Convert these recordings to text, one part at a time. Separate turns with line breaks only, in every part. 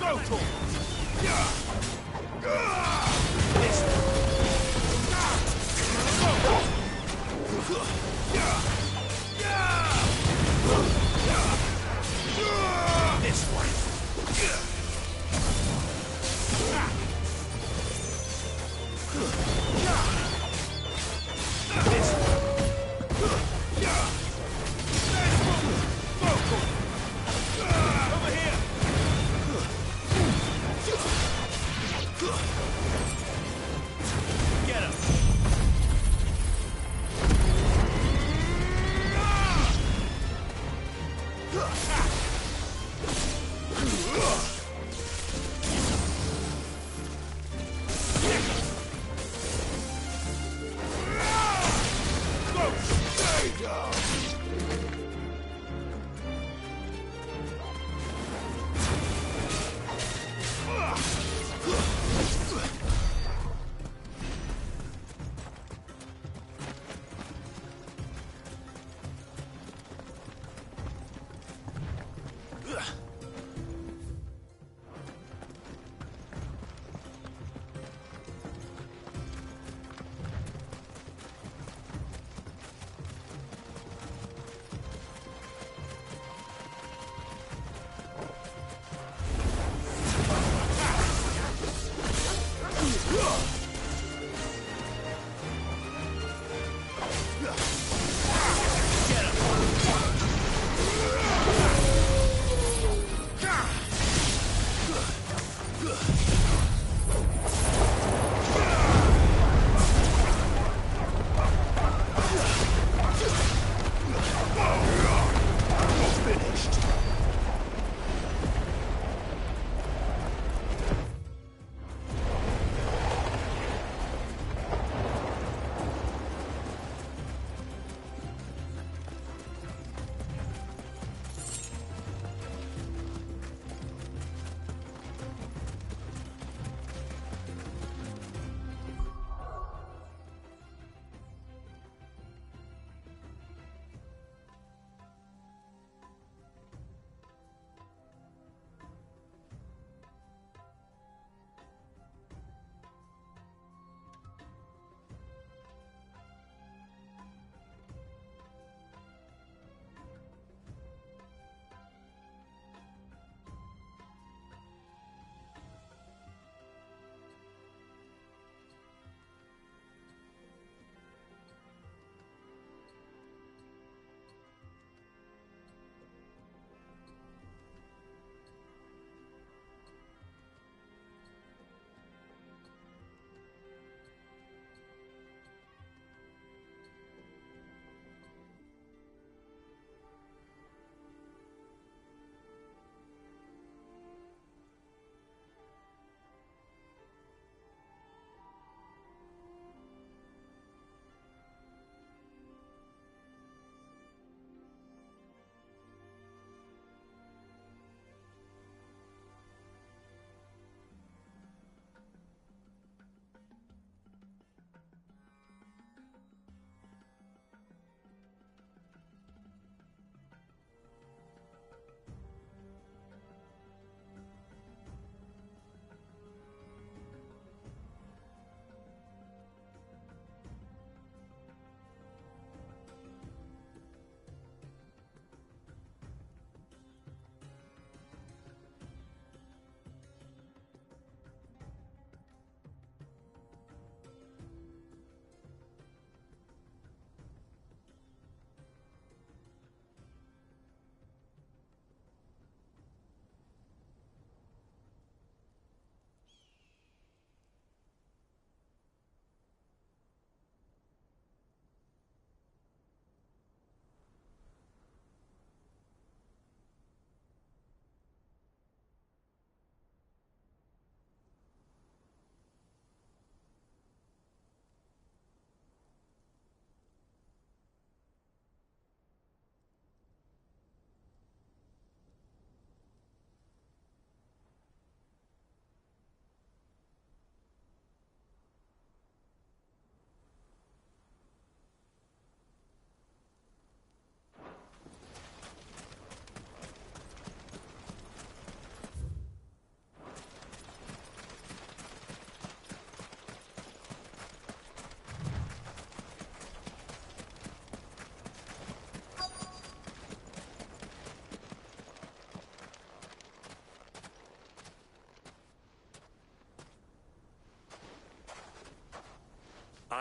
Go to him! This way! Over here!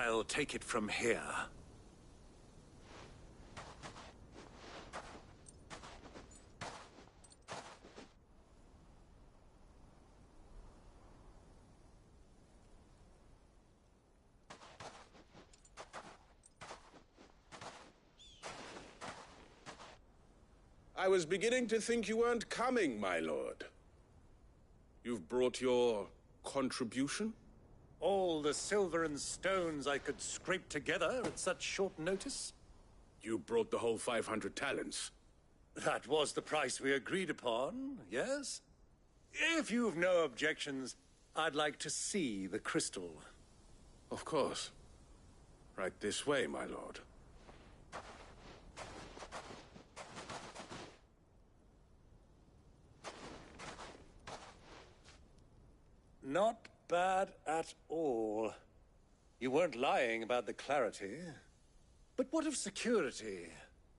I'll take it from here.
I was beginning to think you weren't coming, my lord. You've brought your contribution?
All the silver and stones I could scrape together at such short notice?
You brought the whole 500 talents.
That was the price we agreed upon, yes? If you've no objections, I'd like to see the crystal.
Of course. Right this way, my lord.
Not bad at all. You weren't lying about the clarity. But what of security?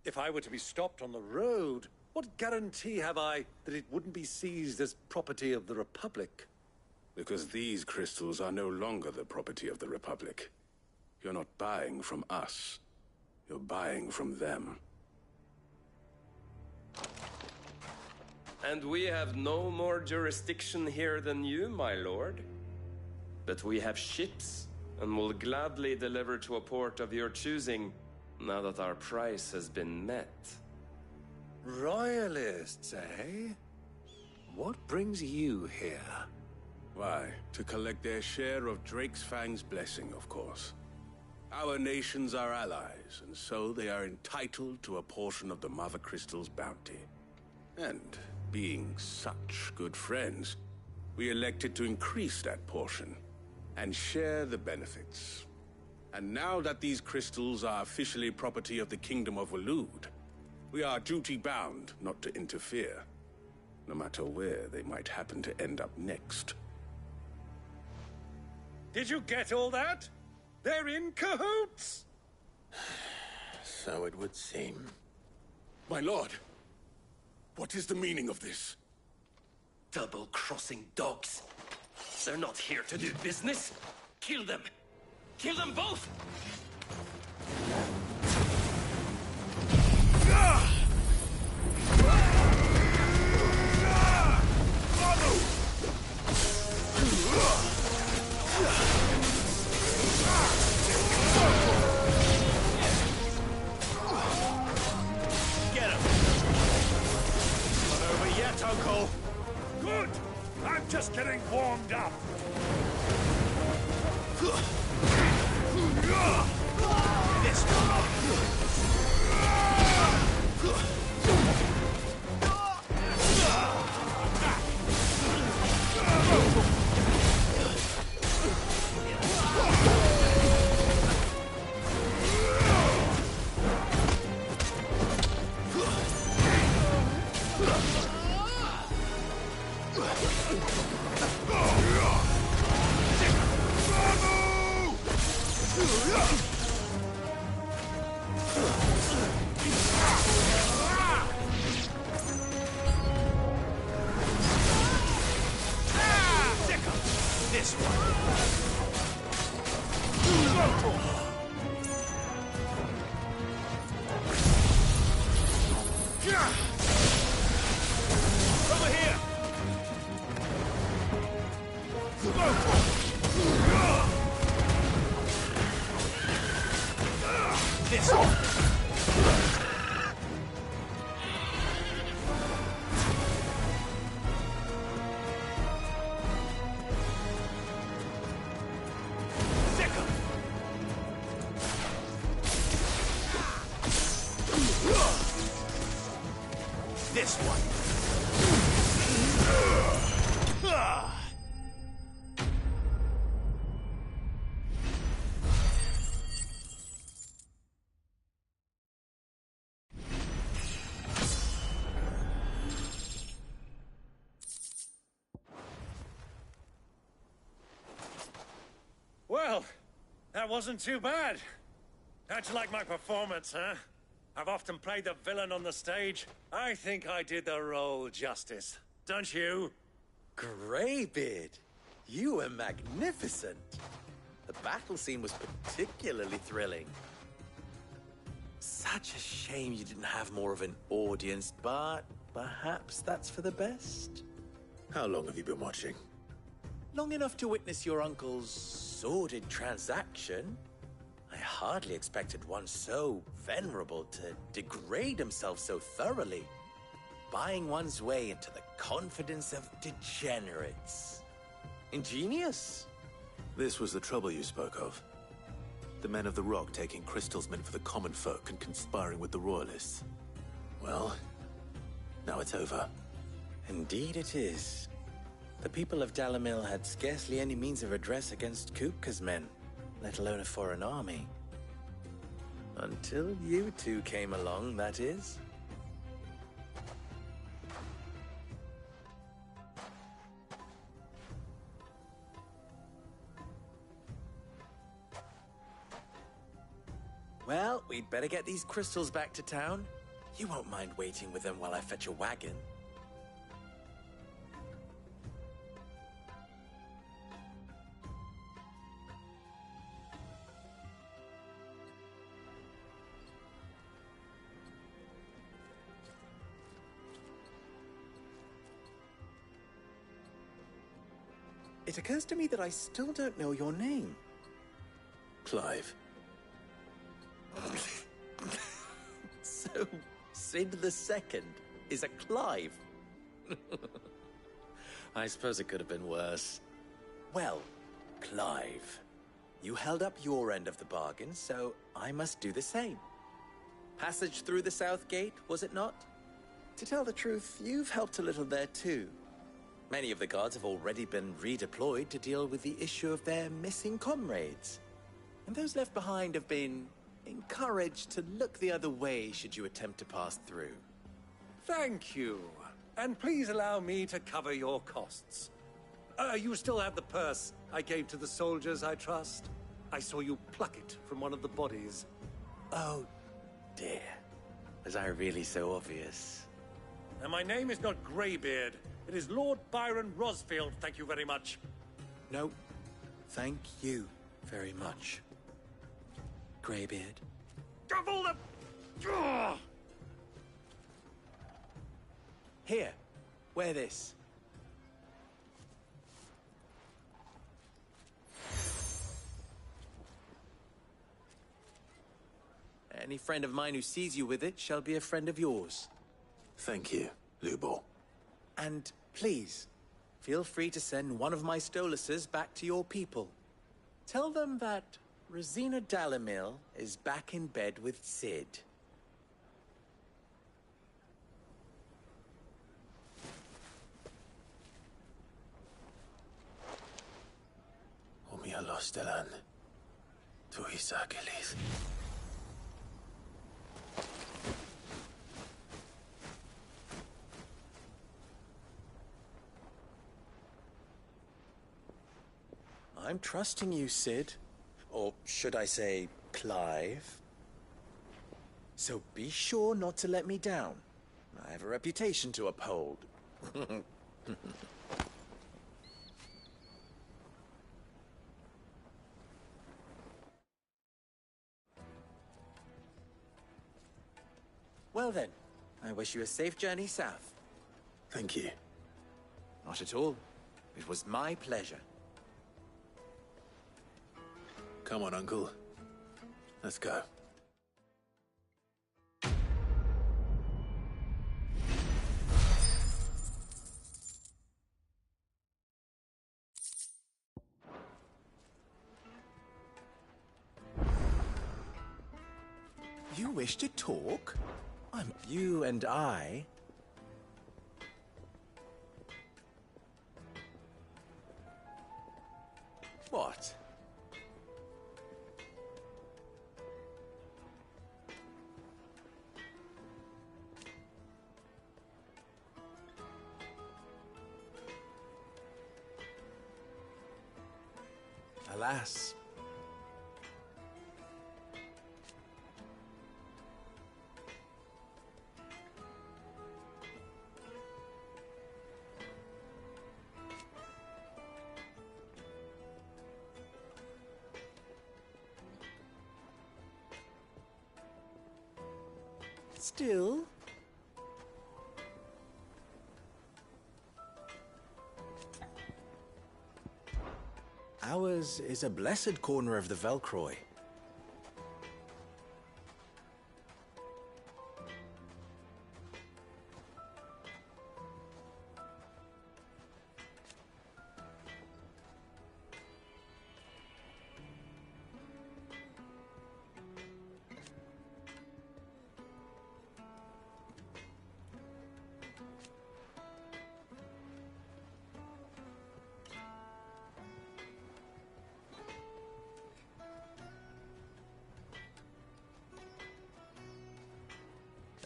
If I were to be stopped on the road, what guarantee have I that it wouldn't be seized as property of the Republic?
Because these crystals are no longer the property of the Republic. You're not buying from us. You're buying from them.
And we have no more jurisdiction here than you, my lord. But we have ships, and will gladly deliver to a port of your choosing, now that our price has been met.
Royalists, eh? What brings you here?
Why, to collect their share of Drake's Fang's blessing, of course. Our nations are allies, and so they are entitled to a portion of the Mother Crystal's bounty. And being such good friends, we elected to increase that portion and share the benefits. And now that these crystals are officially property of the Kingdom of Waloed, we are duty-bound not to interfere, no matter where they might happen to end up next.
Did you get all that? They're in cahoots!
So it would seem.
My lord, what is the meaning of this?
Double-crossing dogs. They're not here to do business. Kill them. Kill them both!
Get him! Not over yet, Uncle! Good! I'm just getting warmed up! This Over here! This one! This one. Well, that wasn't too bad. How'd you like my performance, huh? I've often played the villain on the stage. I think I did the role justice. Don't you?
Greybeard, you were magnificent.
The battle scene was particularly thrilling. Such a shame you didn't have more of an audience, but perhaps that's for the best.
How long have you been watching?
Long enough to witness your uncle's sordid transaction. I hardly expected one so venerable to degrade himself so thoroughly, buying one's way into the confidence of degenerates. Ingenious.
This was the trouble you spoke of. The men of the Rock taking crystals meant for the common folk and conspiring with the Royalists. Well, now it's over.
Indeed it is. The people of Dalamil had scarcely any means of redress against Kupka's men, let alone a foreign army. Until you two came along, that is. Well, we'd better get these crystals back to town. You won't mind waiting with them while I fetch a wagon. It occurs to me that I still don't know your name.
Clive.
So, Sid the Second is a Clive. I suppose it could have been worse. Well, Clive, you held up your end of the bargain, so I must do the same. Passage through the South Gate, was it not? To tell the truth, you've helped a little there too. Many of the guards have already been redeployed to deal with the issue of their missing comrades. And those left behind have been encouraged to look the other way should you attempt to pass through.
Thank you. And please allow me to cover your costs. You still have the purse I gave to the soldiers, I trust? I saw you pluck it from one of the bodies.
Oh, dear. Was I really so obvious?
And my name is not Greybeard. It is Lord Byron Rosfield, thank you very much.
No, thank you very much, Greybeard.
Of all the... Ugh!
Here, wear this. Any friend of mine who sees you with it shall be a friend of yours.
Thank you, Lubor.
And please, feel free to send one of my Stoluses back to your people. Tell them that Rosina Dalamil is back in bed with Sid.
Omia Lostelan. Tuisa Achilles.
I'm trusting you, Sid. Or should I say, Clive? So be sure not to let me down. I have a reputation to uphold. Well then, I wish you a safe journey south.
Thank you.
Not at all. It was my pleasure.
Come on, Uncle. Let's go.
You wish to talk? I'm you and I. What? Alas. Still... Ours is a blessed corner of the Velcroy.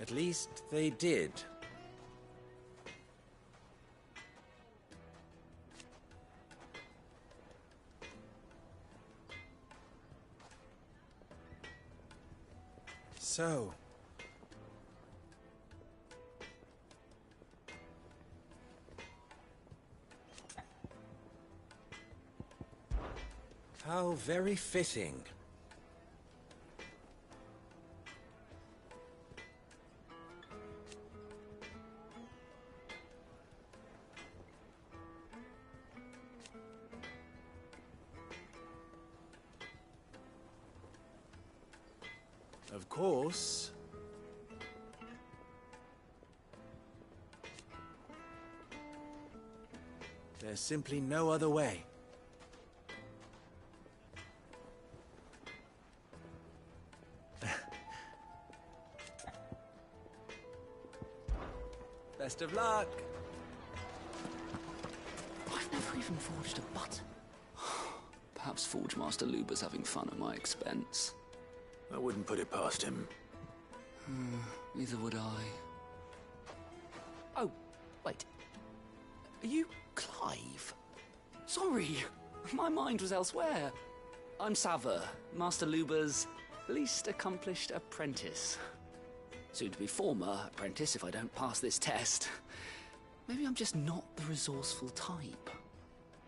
At least they did. So... how very fitting. Of course. There's simply no other way. Best of luck.
I've never even forged a button. Perhaps Forge Master Luber's having fun at my expense.
I wouldn't put it past him.
Neither would I.
Oh, wait. Are you Clive?
Sorry, my mind was elsewhere. I'm Sava, Master Luber's least accomplished apprentice. Soon to be former apprentice if I don't pass this test. Maybe I'm just not the resourceful type.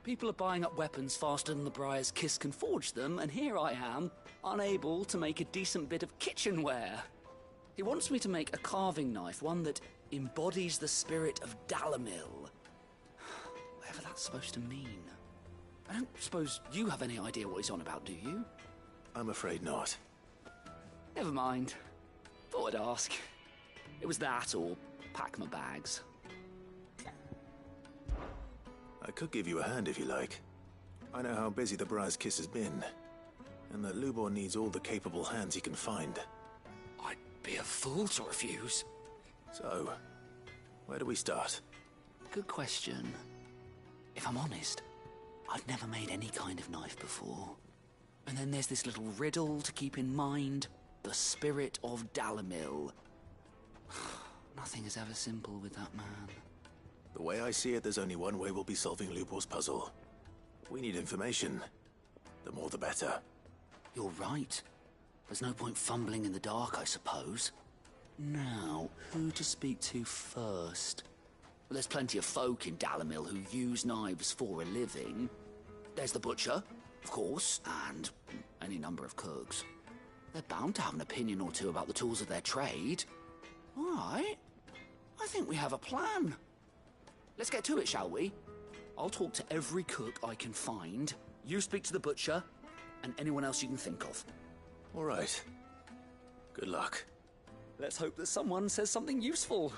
People are buying up weapons faster than the Briar's Kiss can forge them, and here I am, unable to make a decent bit of kitchenware. He wants me to make a carving knife, one that embodies the spirit of Dalamil. Whatever that's supposed to mean. I don't suppose you have any idea what he's on about, do you?
I'm afraid not.
Never mind. Thought I'd ask. It was that or pack my bags.
I could give you a hand if you like. I know how busy the Briar's Kiss has been, and that Lubor needs all the capable hands he can find.
I'd be a fool to refuse.
So, where do we start?
Good question. If I'm honest, I've never made any kind of knife before. And then there's this little riddle to keep in mind. The spirit of Dalamil. Nothing is ever simple with that man.
The way I see it, there's only one way we'll be solving Lubor's puzzle. We need information. The more the better.
You're right. There's no point fumbling in the dark, I suppose. Now, who to speak to first? Well, there's plenty of folk in Dalamil who use knives for a living. There's the butcher, of course, and any number of cooks. They're bound to have an opinion or two about the tools of their trade. All right. I think we have a plan. Let's get to it, shall we? I'll talk to every cook I can find. You speak to the butcher, and anyone else you can think of.
All right. Good luck.
Let's hope that someone says something useful.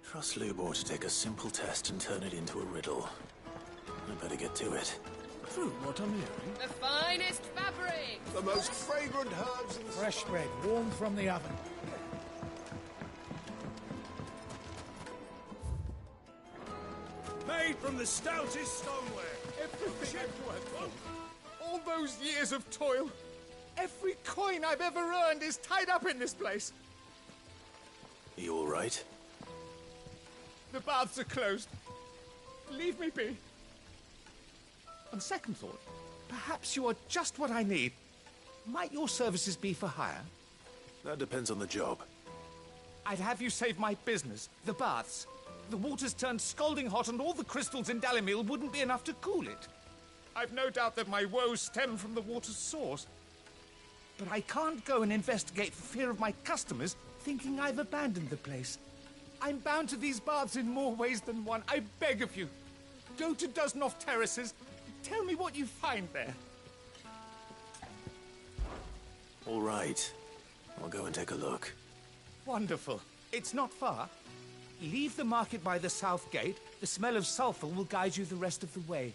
Trust Lubor to take a simple test and turn it into a riddle. I better get to it.
Through what I'm hearing.
The finest fabric!
The most fragrant herbs and...
Fresh bread, warm from the oven.
Made from the stoutest stoneware. Everything I've worked for. All those years of toil. Every coin I've ever earned is tied up in this place.
Are you all right?
The baths are closed. Leave me be. On second thought, perhaps you are just what I need. Might your services be for hire?
That depends on the job.
I'd have you save my business, the baths. The water's turned scalding hot and all the crystals in Dalimil wouldn't be enough to cool it. I've no doubt that my woes stem from the water's source. But I can't go and investigate for fear of my customers thinking I've abandoned the place. I'm bound to these baths in more ways than one. I beg of you. Go to Dusnoff Terraces. Tell me what you find there.
All right. I'll go and take a look.
Wonderful. It's not far. Leave the market by the south gate. The smell of sulfur will guide you the rest of the way.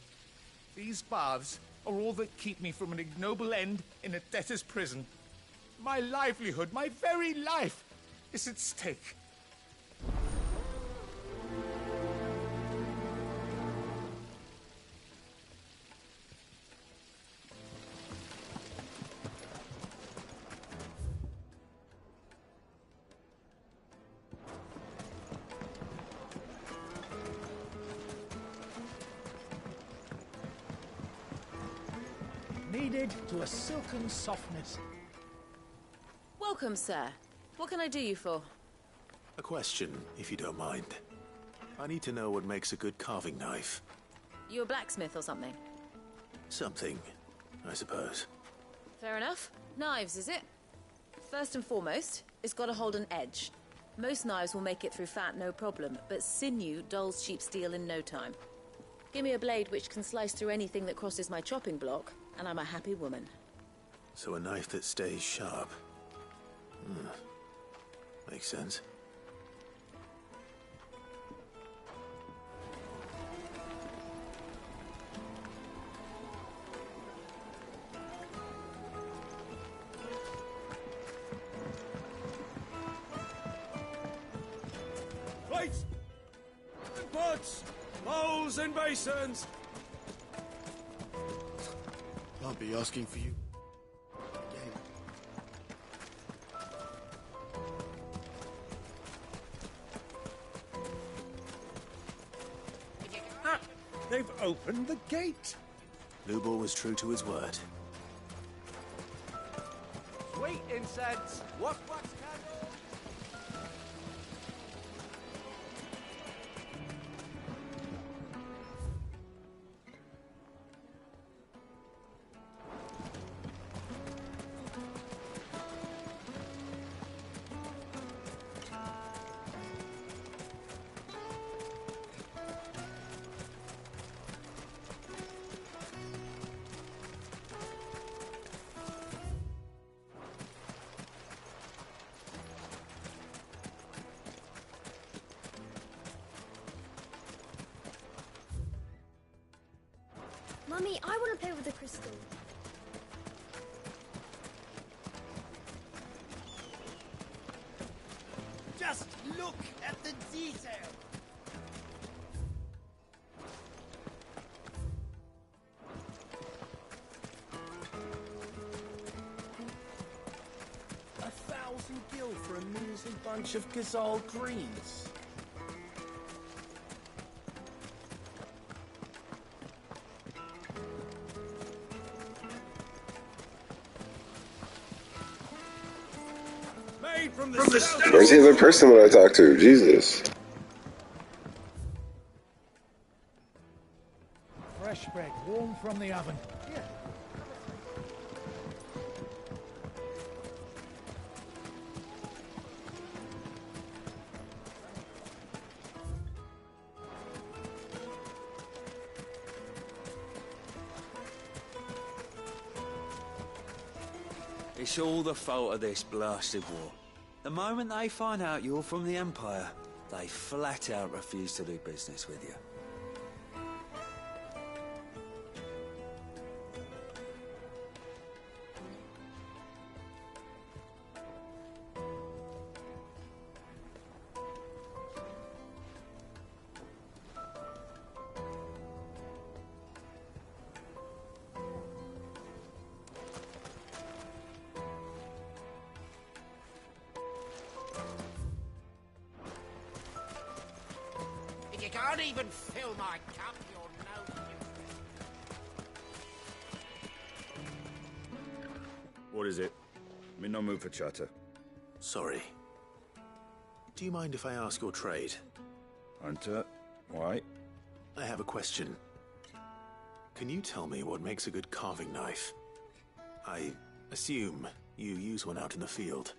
These baths are all that keep me from an ignoble end in a debtor's prison. My livelihood, my very life, is at stake.
Kneaded to a silken softness.
Welcome, sir. What can I do you for?
A question, if you don't mind. I need to know what makes a good carving knife.
You a blacksmith or something?
Something, I suppose.
Fair enough. Knives, is it? First and foremost, it's got to hold an edge. Most knives will make it through fat, no problem, but sinew dulls cheap steel in no time. Give me a blade which can slice through anything that crosses my chopping block, and I'm a happy woman.
So a knife that stays sharp. Makes sense.
Plates! And pots! Bowls and basins!
I'll be asking for you again.
Ah, they've opened the gate.
Lubor was true to his word.
Sweet incense. Wax candle.
Mummy, I want to play with the crystal.
Just look at the detail.
$1,000 gil for a measly bunch of Gazal greens.
Where's the other person that I talked to? Jesus.
Fresh bread, warm from the oven. Here.
It's all the fault of this blasted war. The moment they find out you're from the Empire, they flat out refuse to do business with you.
You can't even fill my cup, you're no...
What is it? I'm in no mood for chatter.
Sorry. Do you mind if I ask your trade?
Hunter, why?
I have a question. Can you tell me what makes a good carving knife? I assume you use one out in the field.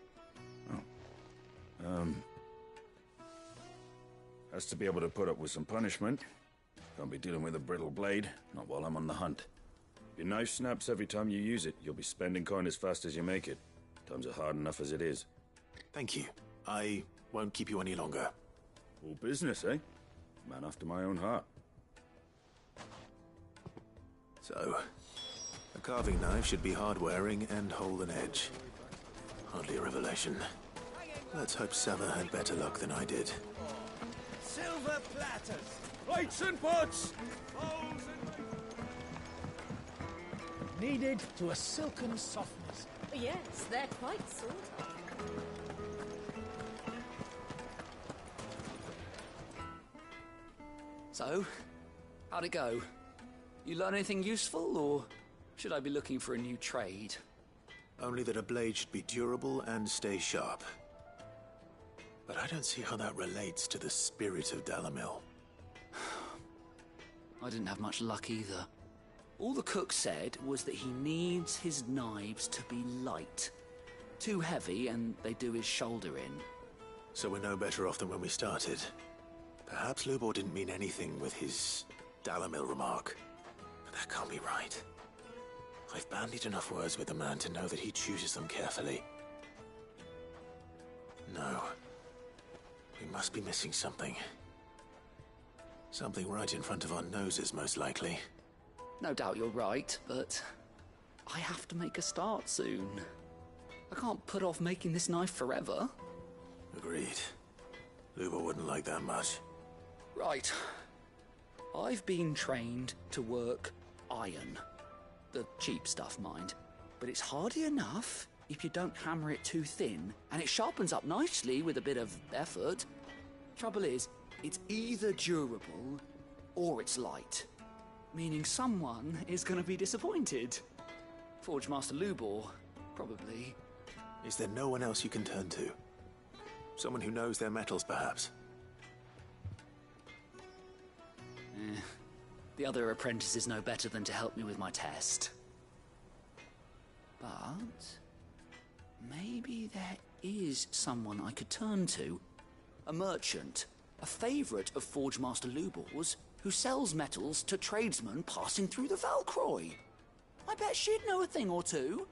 Has to be able to put up with some punishment. Can't be dealing with a brittle blade, not while I'm on the hunt. If your knife snaps every time you use it, you'll be spending coin as fast as you make it. Times are hard enough as it is.
Thank you. I won't keep you any longer.
All business, eh? Man after my own heart.
So, a carving knife should be hard-wearing and hold an edge. Hardly a revelation. Let's hope Sava had better luck than I did.
Silver platters!
Plates and pots!
Kneaded to a silken softness.
Yes, they're quite sort.
So, how'd it go? You learn anything useful, or should I be looking for a new trade?
Only that a blade should be durable and stay sharp. But I don't see how that relates to the spirit of Dalamil.
I didn't have much luck either. All the cook said was that he needs his knives to be light. Too heavy and they do his shoulder in.
So we're no better off than when we started. Perhaps Lubor didn't mean anything with his Dalamil remark. But that can't be right. I've bandied enough words with the man to know that he chooses them carefully. No. We must be missing something. Something right in front of our noses, most likely.
No doubt you're right, but I have to make a start soon. I can't put off making this knife forever.
Agreed. Lubor wouldn't like that much.
Right. I've been trained to work iron. The cheap stuff, mind. But it's hardy enough if you don't hammer it too thin, and it sharpens up nicely with a bit of effort. Trouble is, it's either durable or it's light. Meaning someone is going to be disappointed. Forge Master Lubor, probably.
Is there no one else you can turn to? Someone who knows their metals, perhaps?
The other apprentice is no better than to help me with my test. But maybe there is someone I could turn to. A merchant, a favourite of Forge Master Lubor's, who sells metals to tradesmen passing through the Valcroy. I bet she'd know a thing or two.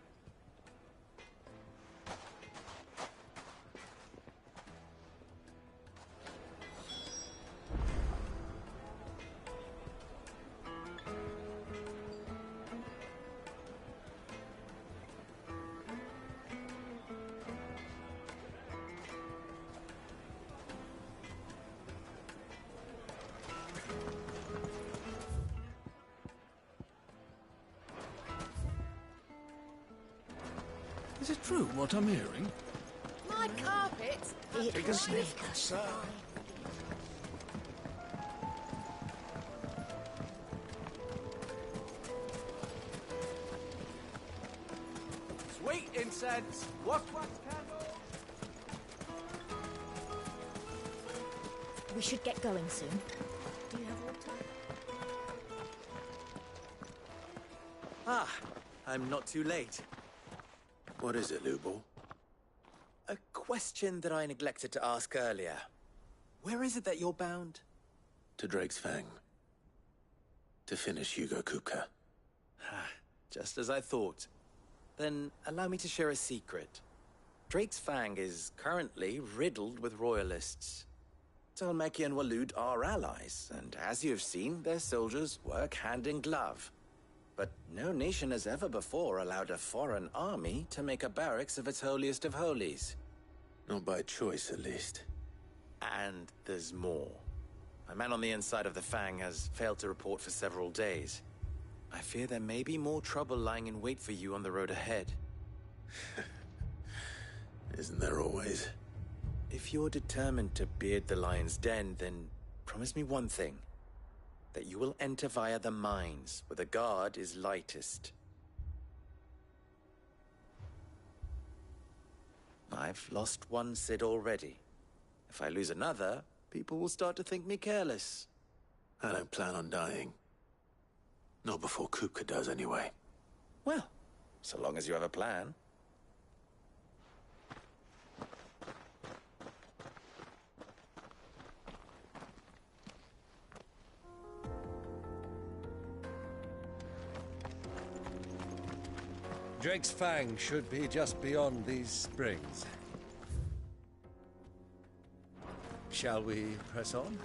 Is it true what I'm hearing?
My carpet.
Take a sniff, sir.
Sweet incense! Wax candle!
We should get going soon. Do you have water?
Ah, I'm not too late.
What is it, Lubor?
A question that I neglected to ask earlier. Where is it that you're bound?
To Drake's Fang. To finish Hugo Kupka.
Just as I thought. Then allow me to share a secret. Drake's Fang is currently riddled with royalists. Talmeki and Walud are allies, and as you've seen, their soldiers work hand in glove. But no nation has ever before allowed a foreign army to make a barracks of its holiest of holies.
Not by choice, at least.
And there's more. A man on the inside of the Fang has failed to report for several days. I fear there may be more trouble lying in wait for you on the road ahead.
Isn't there always?
If you're determined to beard the lion's den, then promise me one thing. That you will enter via the mines, where the guard is lightest. I've lost one Cid already. If I lose another, people will start to think me careless.
I don't plan on dying. Not before Kupka does, anyway.
Well, so long as you have a plan.
Drake's Fang should be just beyond these springs. Shall we press on?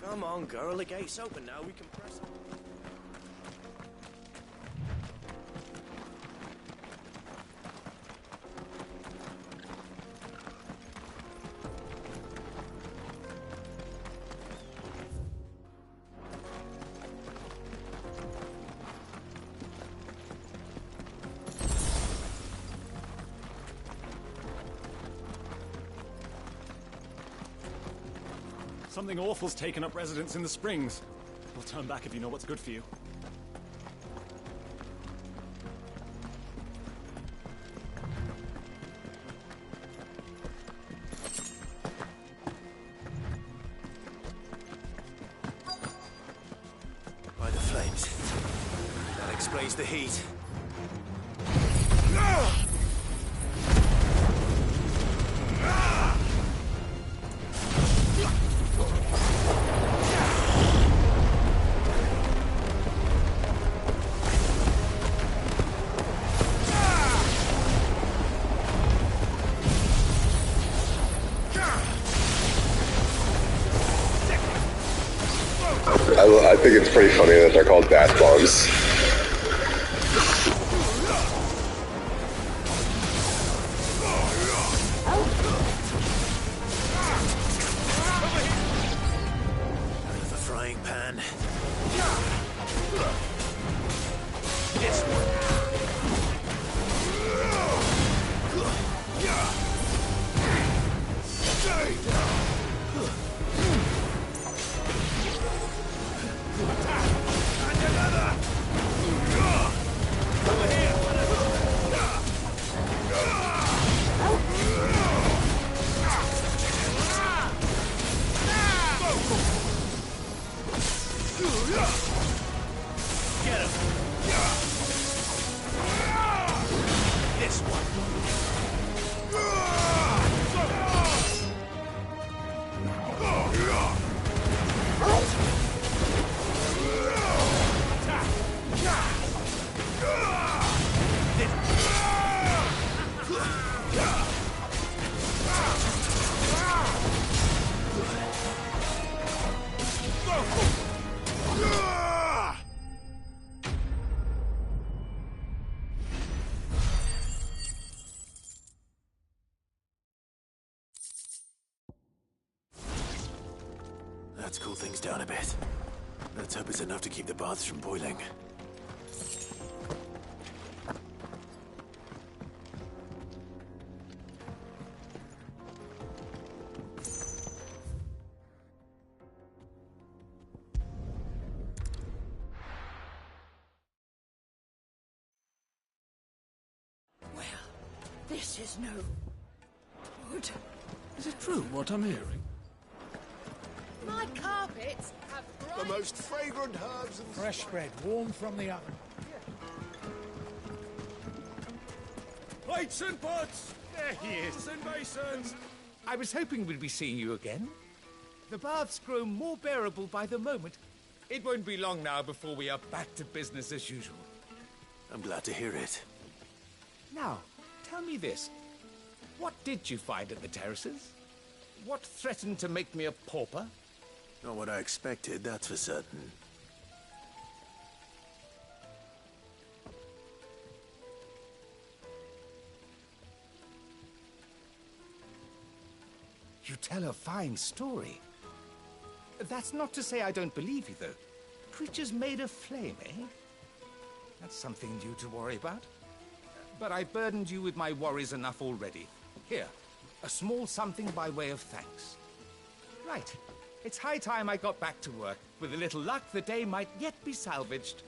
Come on, girl, the gate's open now, we can press on.
Something awful's taken up residence in the springs. We'll turn back if you know what's good for you.
By the flames. That explains the heat.
I think it's pretty funny that they're called bath bombs.
Out of the frying pan. Let's cool things down a bit. Let's hope it's enough to keep the baths from boiling.
Well, this is no good.
Is it true what I'm hearing?
My carpets have bright...
The most fragrant herbs and...
Fresh bread, warm from the oven.
Plates and pots! There he is. And basins! I was hoping we'd be seeing you again. The baths grow more bearable by the moment. It won't be long now before we are back to business as usual.
I'm glad to hear it.
Now, tell me this. What did you find at the terraces? What threatened to make me a pauper?
Not what I expected, that's for certain.
You tell a fine story. That's not to say I don't believe you, though. Creatures made of flame, eh? That's something new to worry about. But I burdened you with my worries enough already. Here, a small something by way of thanks. Right. It's high time I got back to work. With a little luck, the day might yet be salvaged.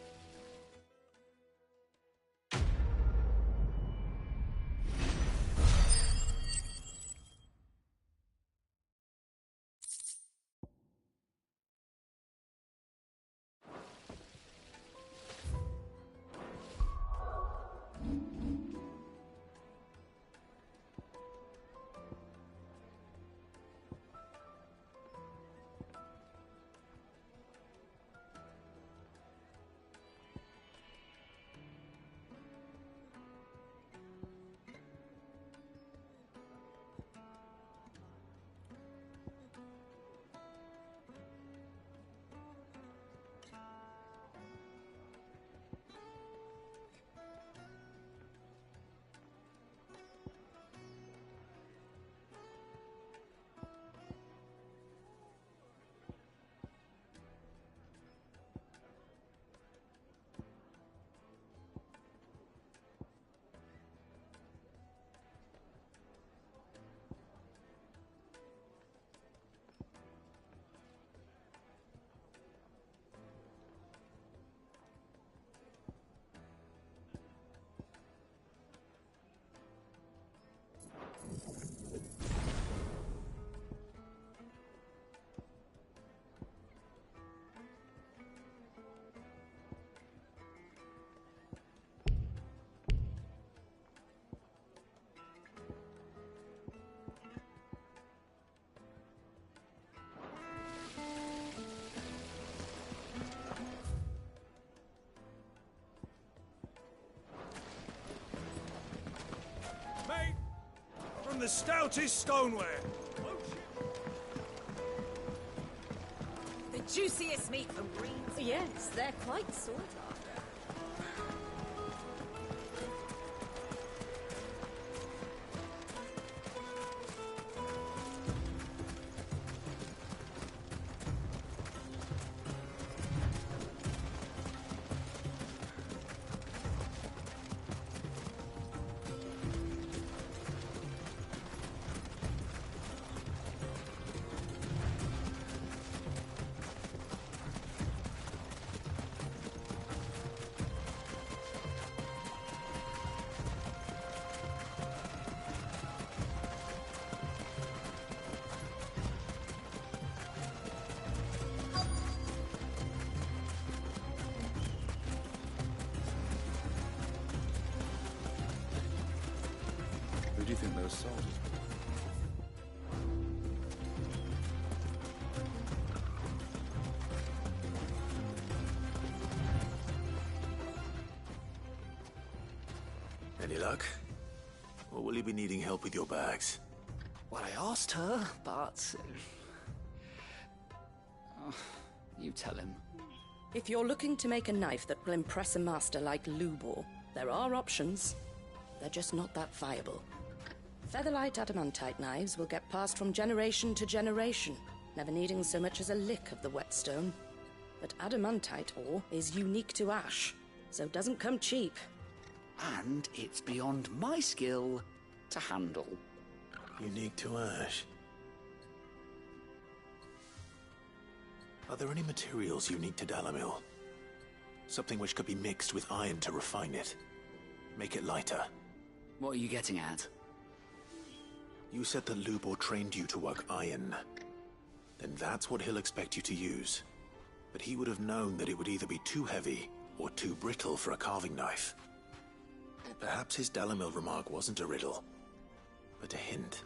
From the stoutest stoneware.
The juiciest meat from greens.
Yes, they're quite sought after.
Who do you think those soldiers were?
Any luck? Or will you be needing help with your bags?
Well, I asked her, but... you tell him.
If you're looking to make a knife that will impress a master like Lubor, there are options. They're just not that viable. Featherlight adamantite knives will get passed from generation to generation, never needing so much as a lick of the whetstone. But adamantite ore is unique to ash, so it doesn't come cheap.
And it's beyond my skill to handle.
Unique to ash? Are there any materials unique to Dalamil? Something which could be mixed with iron to refine it. Make it lighter.
What are you getting at?
You said that Lubor trained you to work iron. Then that's what he'll expect you to use. But he would have known that it would either be too heavy or too brittle for a carving knife. Perhaps his Dalamil remark wasn't a riddle, but a hint.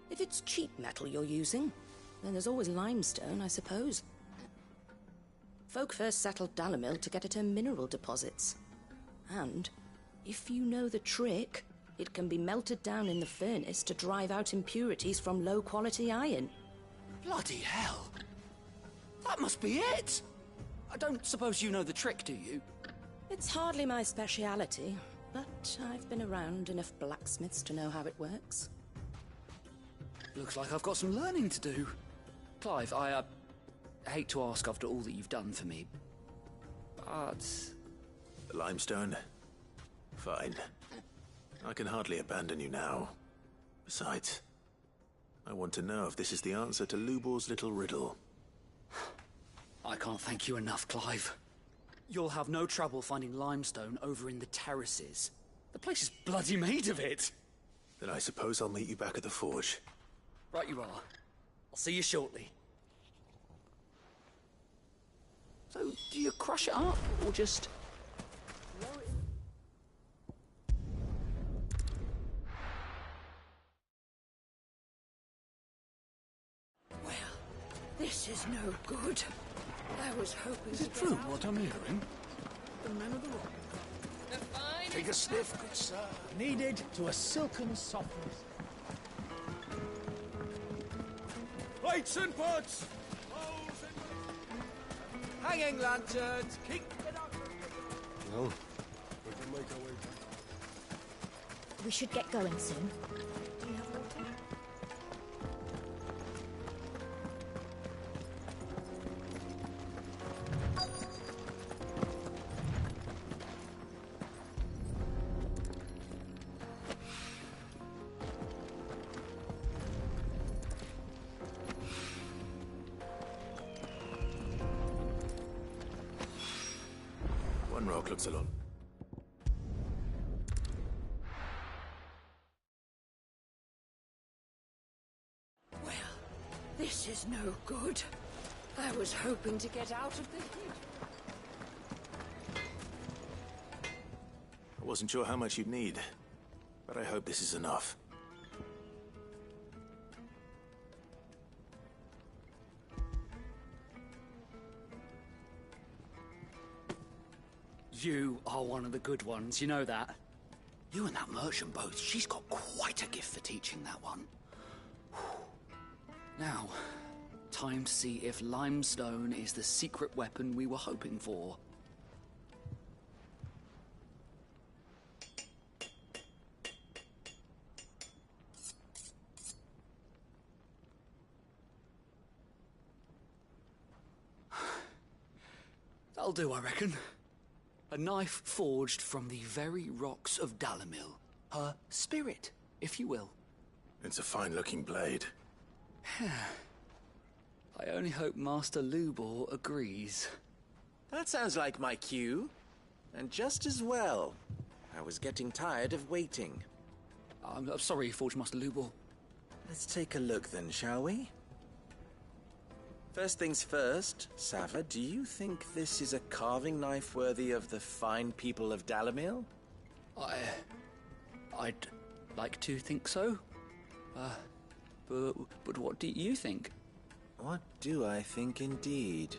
If it's cheap metal you're using, then there's always limestone, I suppose. Folk first settled Dalamil to get at her mineral deposits. And, if you know the trick, it can be melted down in the furnace to drive out impurities from low-quality iron.
Bloody hell! That must be it! I don't suppose you know the trick, do you?
It's hardly my speciality, but I've been around enough blacksmiths to know how it works.
Looks like I've got some learning to do. Clive, I hate to ask after all that you've done for me, but...
The limestone? Fine. I can hardly abandon you now. Besides, I want to know if this is the answer to Lubor's little riddle.
I can't thank you enough, Clive. You'll have no trouble finding limestone over in the terraces. The place is bloody made of it.
Then I suppose I'll meet you back at the forge.
Right you are. I'll see you shortly. So, do you crush it up, or just... lower it in?
Well, this is no good. I was hoping
Is it true what I'm hearing? The men of the rock.
Take
a sniff, good sir. Needed to a silken softness.
Lights and pots! Hanging lanterns! Keep it up!
Well, we can make our way back.
We should get going soon. Do you have water?
One rock looks a lot.
Well, this is no good. I was hoping to get out of the heat.
I wasn't sure how much you'd need, but I hope this is enough.
You are one of the good ones, you know that? You and that merchant both, she's got quite a gift for teaching that one. Now, time to see if limestone is the secret weapon we were hoping for. That'll do, I reckon. A knife forged from the very rocks of Dalamil. Her spirit, if you will.
It's a fine-looking blade.
I only hope Master Lubor agrees.
That sounds like my cue. And just as well. I was getting tired of waiting.
I'm sorry, Forge Master Lubor.
Let's take a look then, shall we? First things first, Sava, do you think this is a carving knife worthy of the fine people of Dalamil?
I'd like to think so. But what do you think?
What do I think indeed?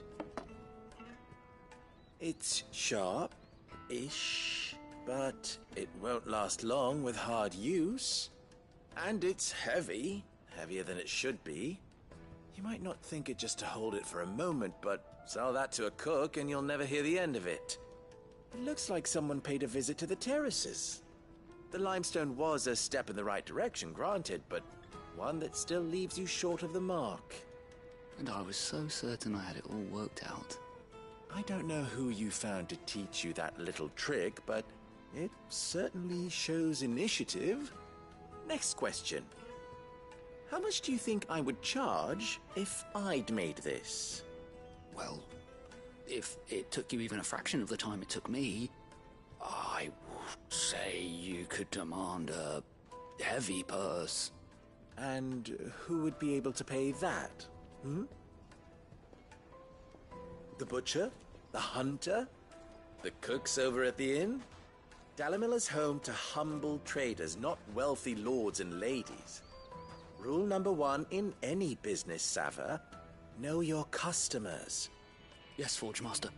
It's sharp-ish, but it won't last long with hard use. And it's heavy, heavier than it should be. You might not think it just to hold it for a moment, but sell that to a cook and you'll never hear the end of it. It looks like someone paid a visit to the terraces. The limestone was a step in the right direction, granted, but one that still leaves you short of the mark.
And I was so certain I had it all worked out.
I don't know who you found to teach you that little trick, but it certainly shows initiative. Next question. How much do you think I would charge if I'd made this?
Well, if it took you even a fraction of the time it took me, I would say you could demand a heavy purse.
And who would be able to pay that? The butcher? The hunter? The cooks over at the inn? Dalamil is home to humble traders, not wealthy lords and ladies. Rule number 1 in any business, Sava, know your customers.
Yes, Forge Master.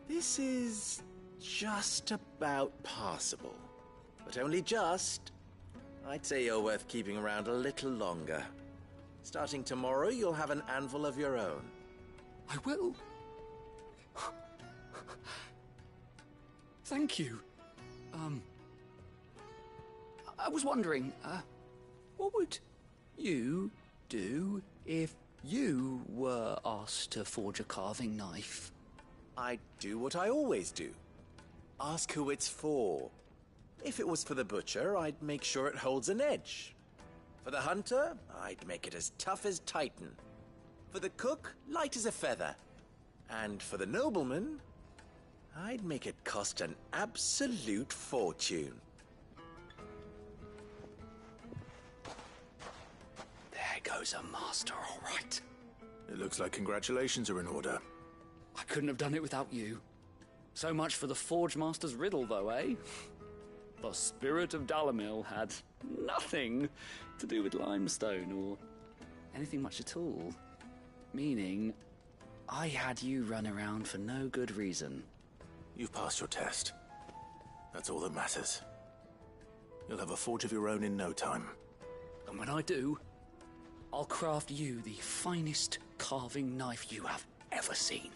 This is just about passable. But only just. I'd say you're worth keeping around a little longer. Starting tomorrow, you'll have an anvil of your own.
I will. Thank you. I was wondering, what would you do if you were asked to forge a carving knife?
I'd do what I always do. Ask who it's for. If it was for the butcher, I'd make sure it holds an edge. For the hunter, I'd make it as tough as Titan. For the cook, light as a feather. And for the nobleman, I'd make it cost an absolute fortune.
There goes a master, all right.
It looks like congratulations are in order.
I couldn't have done it without you. So much for the Forge Master's riddle, though, eh? The spirit of Dalamil had nothing to do with limestone or anything much at all. Meaning, I had you run around for no good reason.
You've passed your test. That's all that matters. You'll have a forge of your own in no time.
And when I do, I'll craft you the finest carving knife you have ever seen.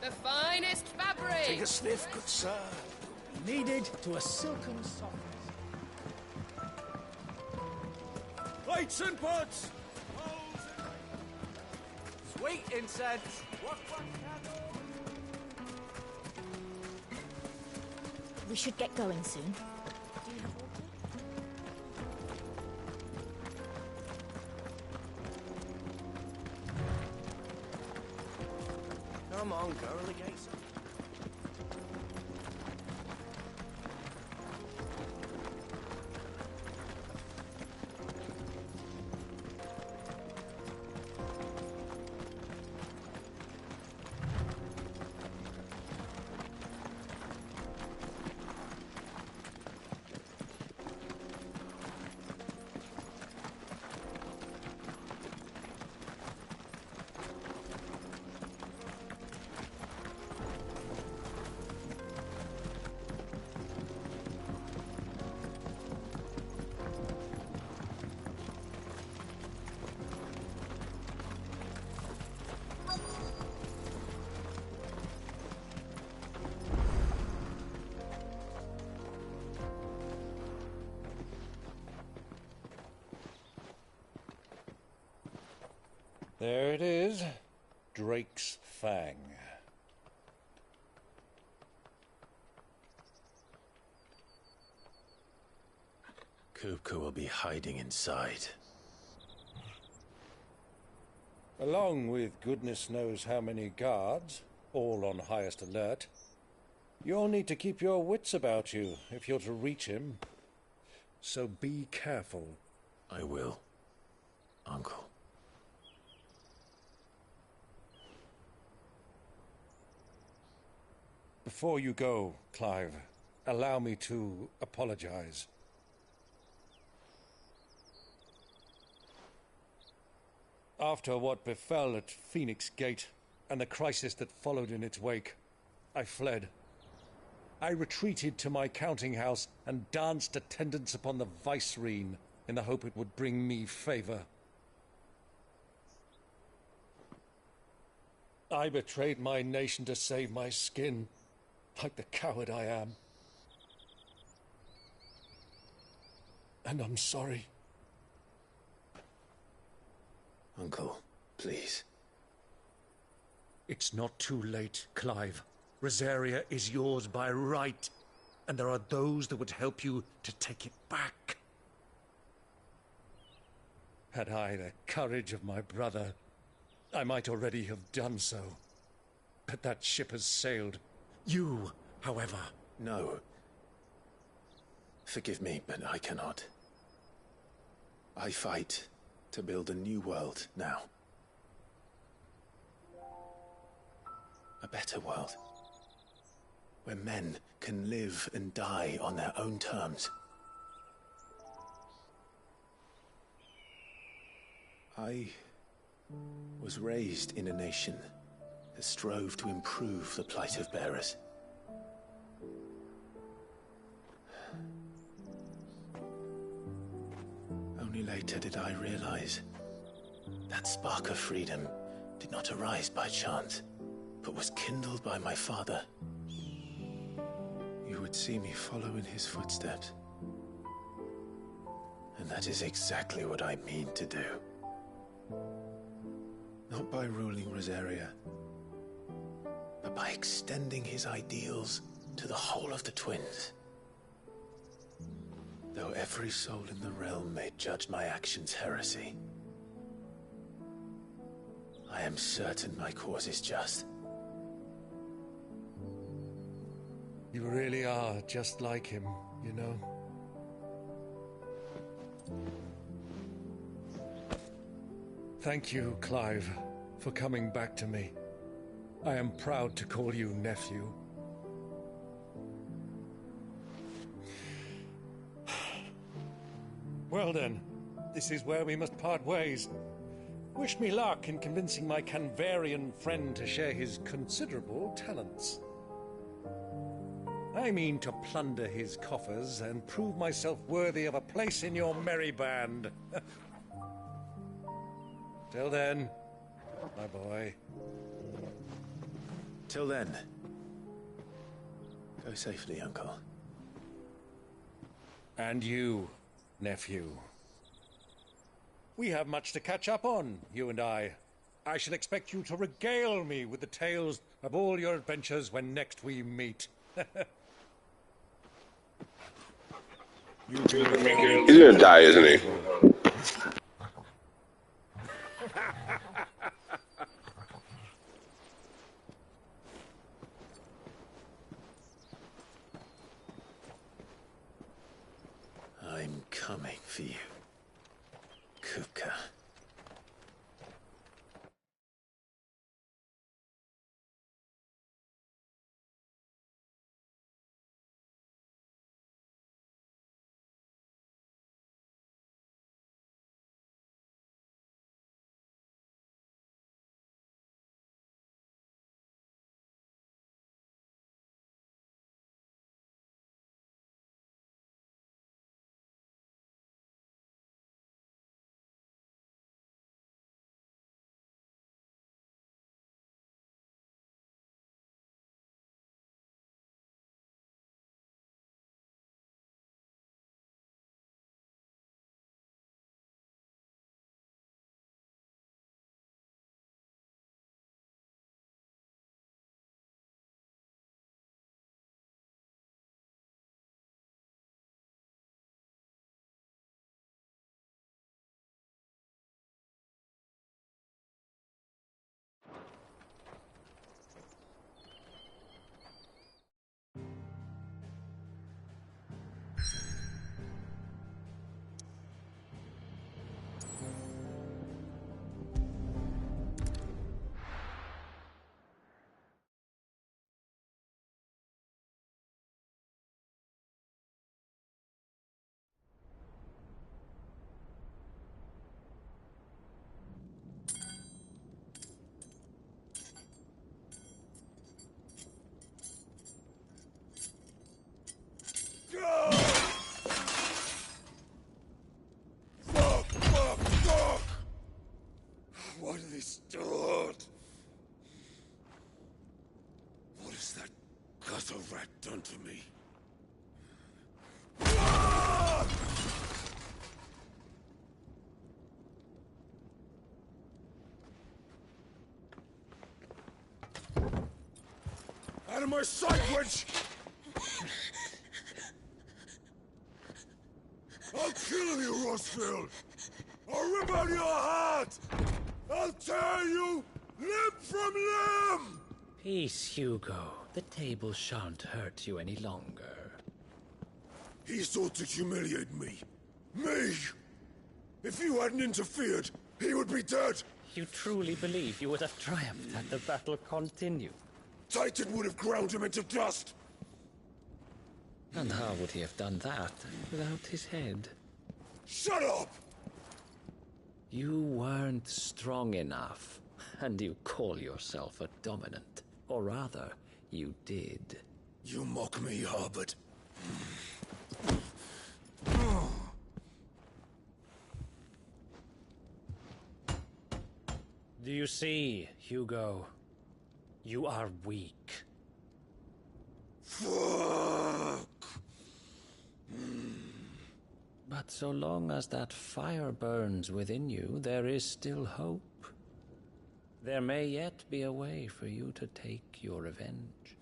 The finest fabric!
Take a sniff, good sir. Kneaded to a silken softness.
Plates and pots!
Sweet incense!
We should get going soon.
Come on, girl, the gates.
There it is. Drake's Fang.
Kupka will be hiding inside.
Along with goodness knows how many guards, all on highest alert. You'll need to keep your wits about you if you're to reach him. So be careful.
I will, Uncle.
Before you go, Clive, allow me to apologize. After what befell at Phoenix Gate and the crisis that followed in its wake, I fled. I retreated to my counting house and danced attendance upon the vicereine in the hope it would bring me favor. I betrayed my nation to save my skin, like the coward I am. And I'm sorry.
Uncle, please.
It's not too late, Clive. Rosaria is yours by right, and there are those that would help you to take it back. Had I the courage of my brother, I might already have done so. But that ship has sailed. You, however...
No. Forgive me, but I cannot. I fight to build a new world now. A better world. Where men can live and die on their own terms. I was raised in a nation that strove to improve the plight of bearers. Only later did I realize that spark of freedom did not arise by chance, but was kindled by my father. You would see me follow in his footsteps. And that is exactly what I mean to do. Not by ruling Rosaria, but by extending his ideals to the whole of the twins. Though every soul in the realm may judge my actions heresy, I am certain my cause is just.
You really are just like him, you know. Thank you, Clive, for coming back to me. I am proud to call you nephew. Well then, this is where we must part ways. Wish me luck in convincing my Canvarian friend to share his considerable talents. I mean to plunder his coffers and prove myself worthy of a place in your merry band. Till then, my boy.
Till then, go safely, Uncle.
And you, nephew. We have much to catch up on, you and I. I shall expect you to regale me with the tales of all your adventures when next we meet.
He's gonna die, isn't he?
I'm coming for you, Kupka.
Fuck! What have they stored? What has that gutter rat done to me? Out of my sight, wench! I'll kill you, Rossfield! I'll rip out your heart! I'll tear you limb from limb!
Peace, Hugo. The table shan't hurt you any longer.
He sought to humiliate me. Me! If you hadn't interfered, he would be dead!
You truly believe you would have triumphed had the battle continued?
Titan would have ground him into dust!
And how would he have done that without his head?
Shut up!
You weren't strong enough, and you call yourself a dominant. Or rather, you did.
You mock me, Harbert.
Do you see, Hugo? You are weak.
Fuck!
But so long as that fire burns within you, there is still hope. There may yet be a way for you to take your revenge.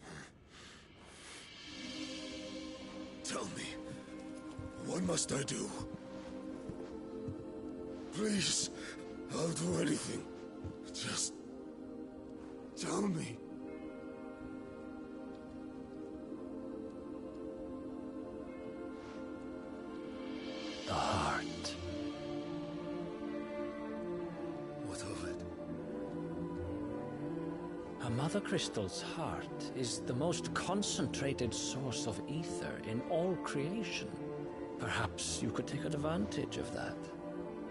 Tell me, what must I do? Please, I'll do anything. Just tell me.
The heart.
What of it?
A Mother Crystal's heart is the most concentrated source of ether in all creation. Perhaps you could take advantage of that.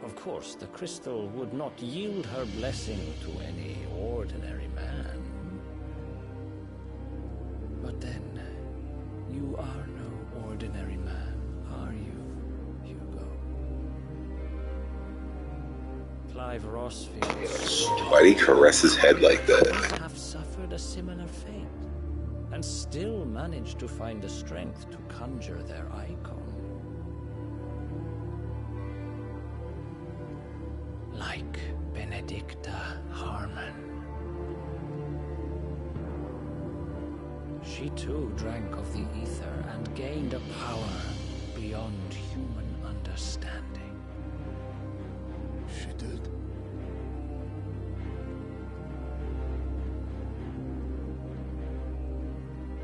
Of course, the crystal would not yield her blessing to any ordinary man. But then, you are no ordinary man, are you, Hugo? Clive Rossfield...
Why'd he caress his head like that?
...have suffered a similar fate, and still managed to find the strength to conjure their icon. Like Benedicta Harmon. She too drank of the ether and gained a power beyond human understanding.
She did.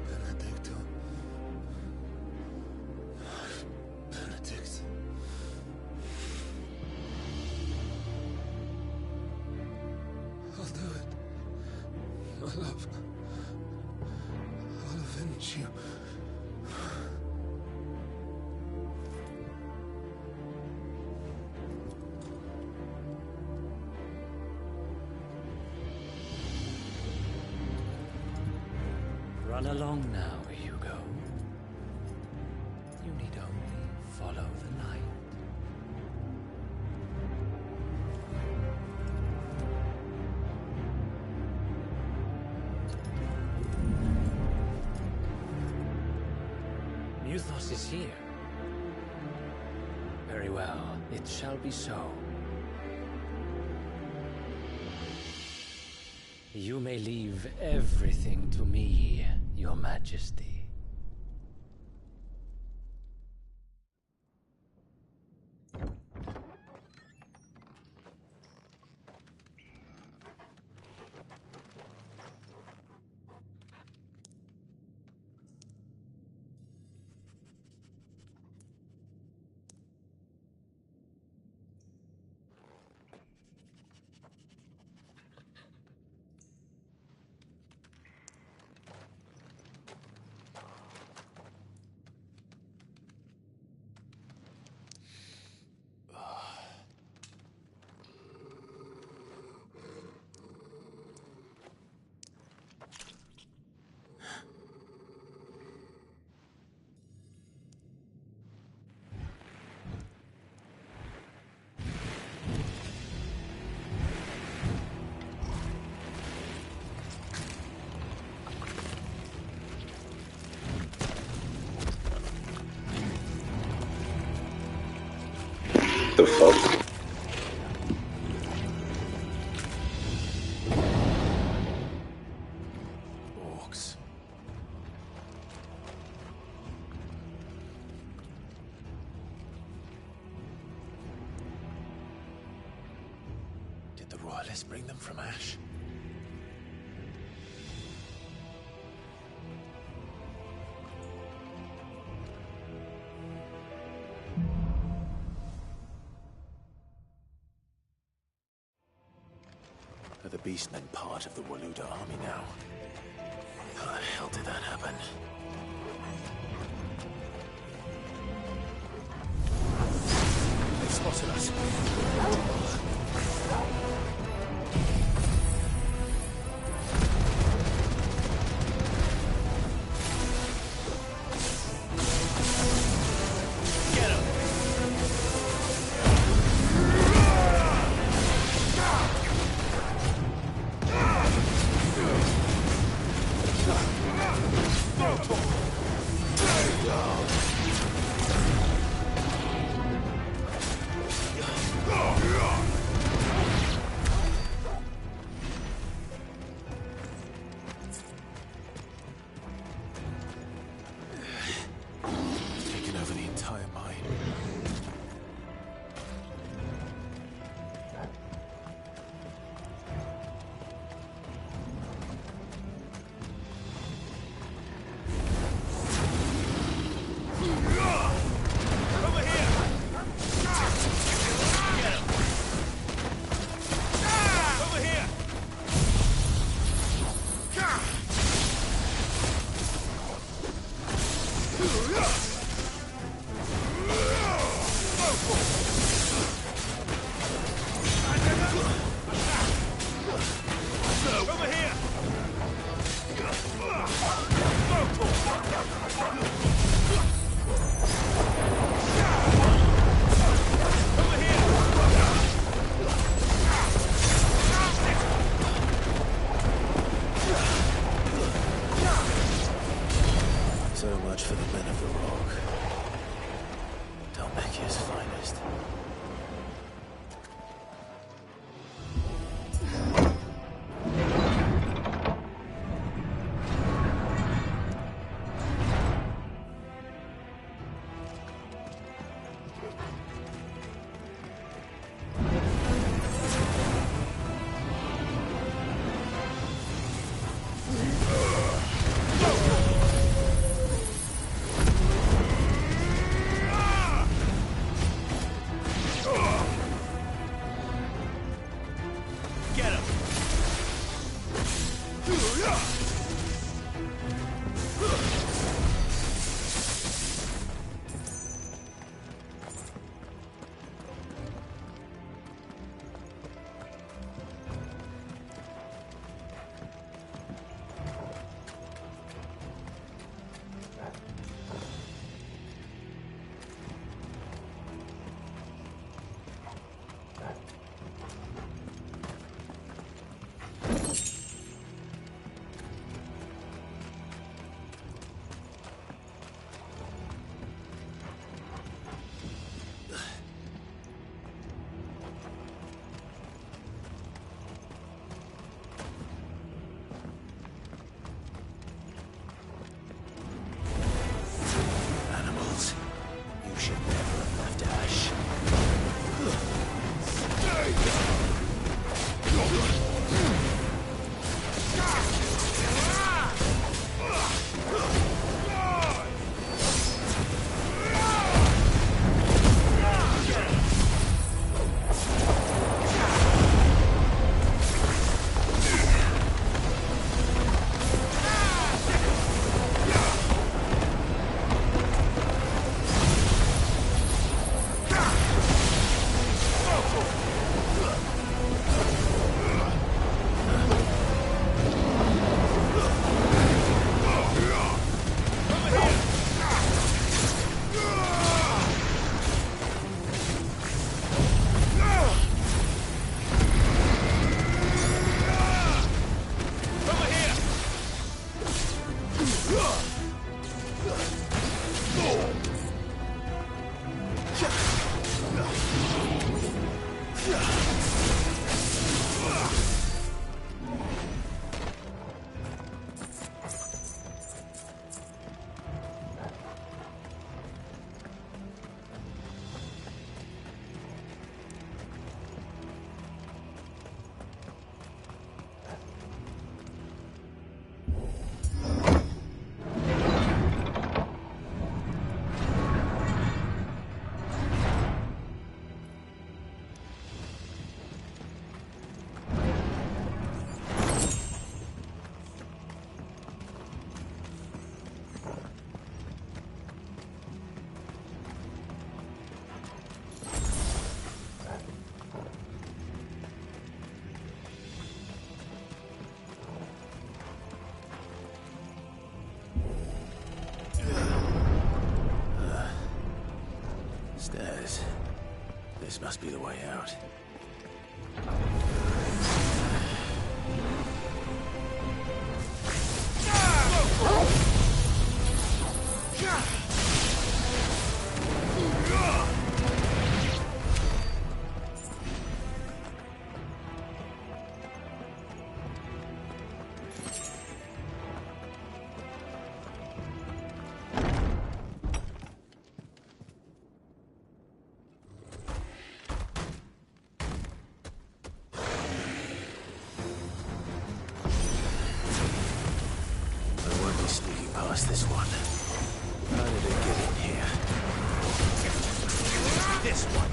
Benedicta. Benedict. I'll do it. My love. I'll avenge you.
Run along now, Hugo. You need only follow the light. Muthos is here. Very well, it shall be so. You may leave everything to me, Your Majesty.
The fuck?
Orcs.
Did the royalists bring them from Ash? Are the Beastmen part of the Waluda army now? How the hell did that happen? They spotted us. This must be the way out. This one. How did it get in here? This one.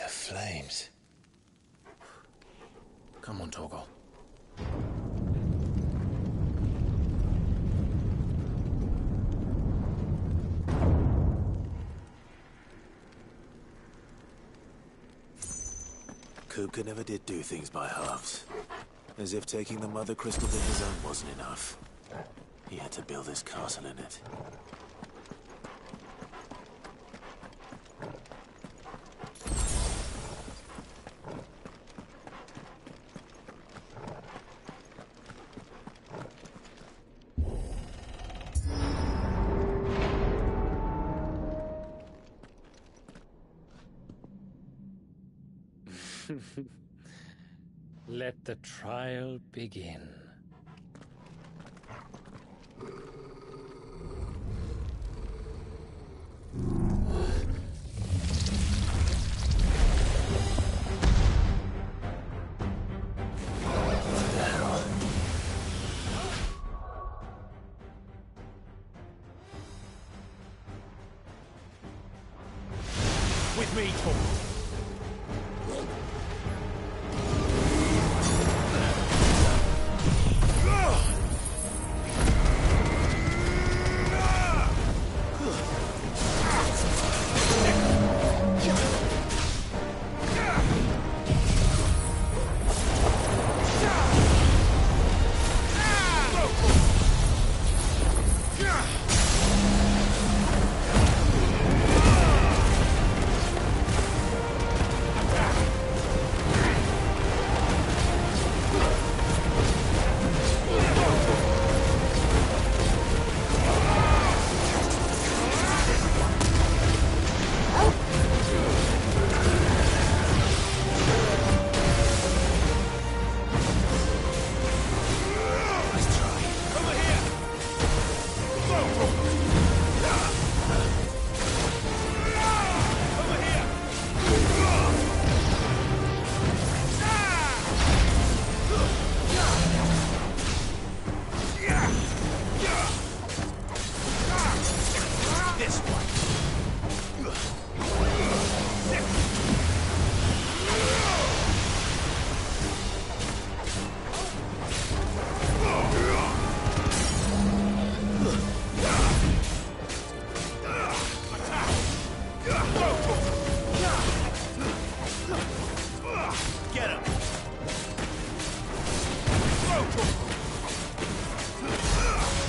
Flames. Come on, Torgal. Kupka never did do things by halves. As if taking the Mother Crystal to his own wasn't enough. He had to build his castle in it.
Let the trial begin.
With me, Torgal.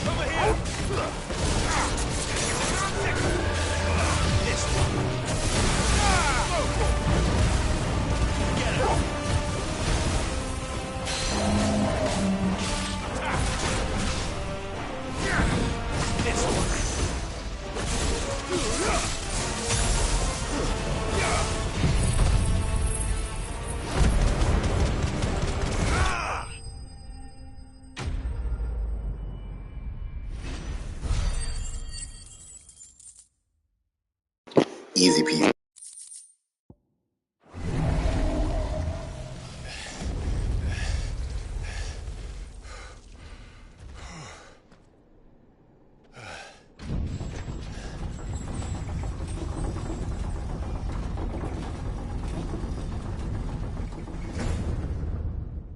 Over here! This one! Get him! This one!
Easy peasy.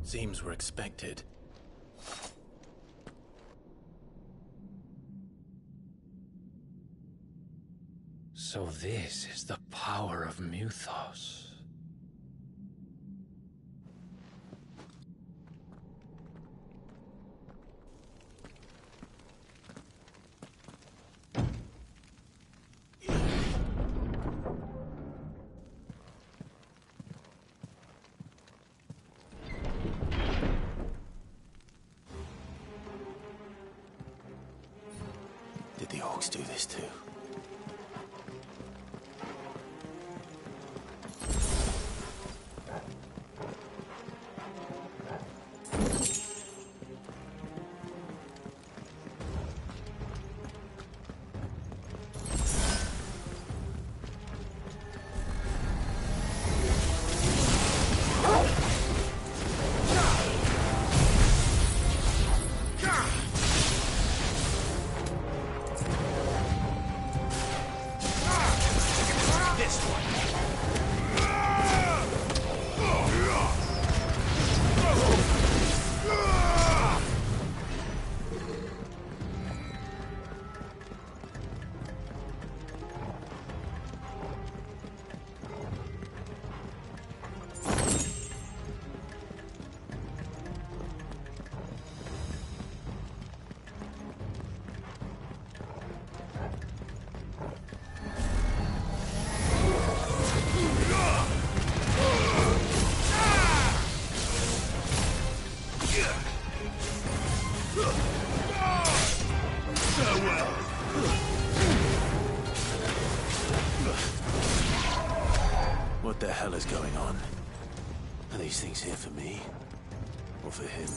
Seems we're expected.
So this is the power of Muthos.
Did the orcs do this too? What the hell is going on? Are these things here for me? Or for him?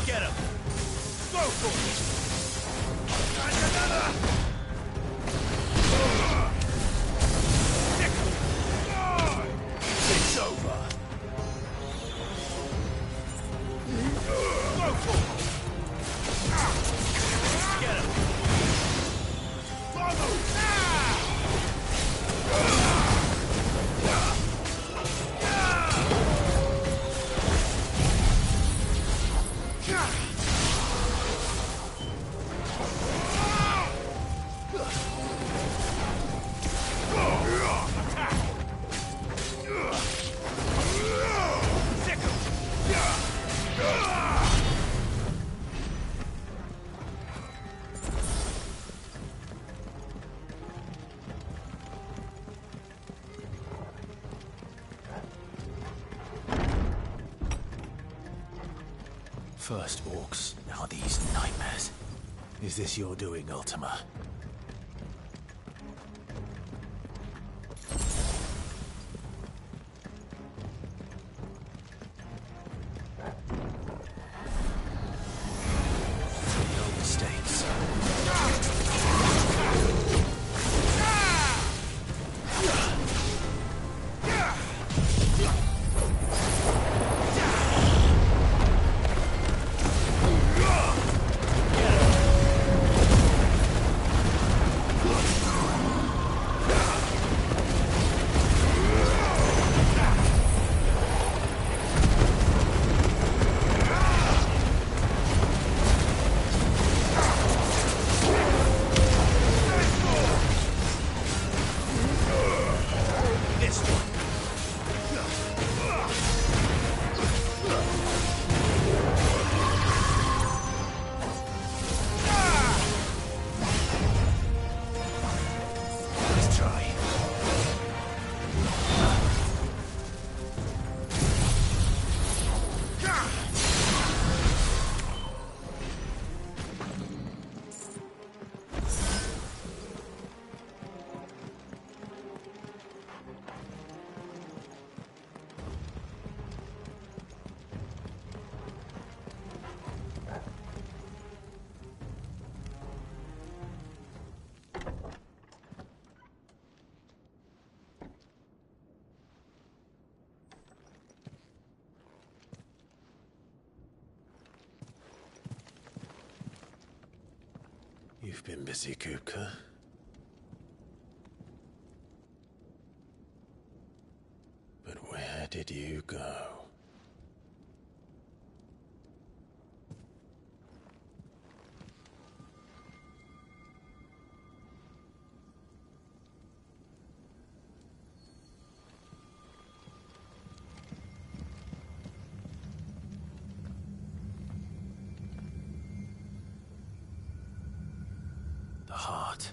Get him! Go for it! It's over! Go for it! Get him! Follow!
First orcs, now these nightmares. Is this your doing, Ultima? No mistakes. You've been busy, Kupka. But where did you go? The heart.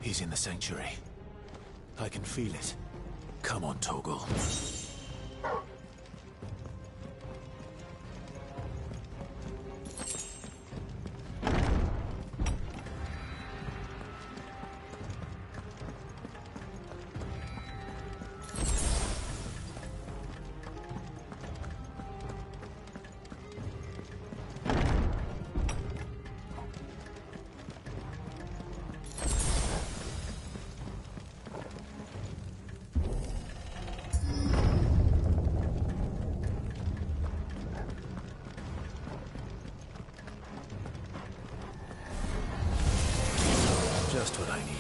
He's in the sanctuary. I can feel it. Come on, Torgal. Just what I needed.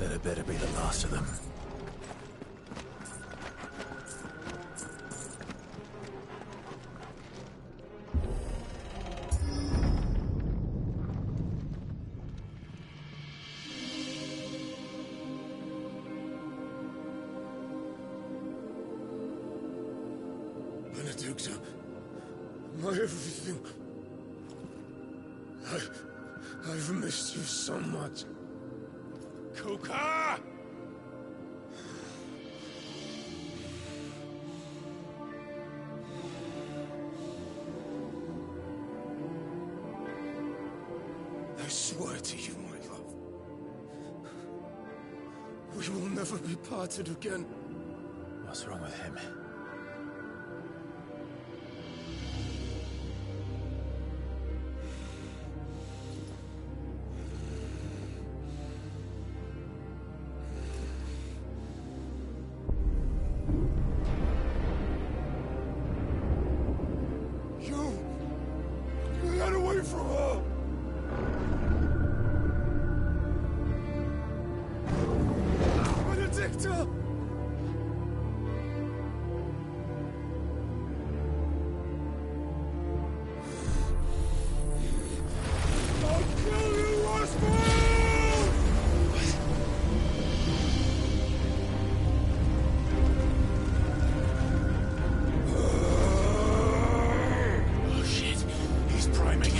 That better be the last of them.
Benedicta, my everything. I've missed you so much. Kuka! I swear to you, my love, we will never be parted again.
What's wrong with him?
Get away from her! Benedicta! I'll kill you, Oswald!
Oh shit, he's priming.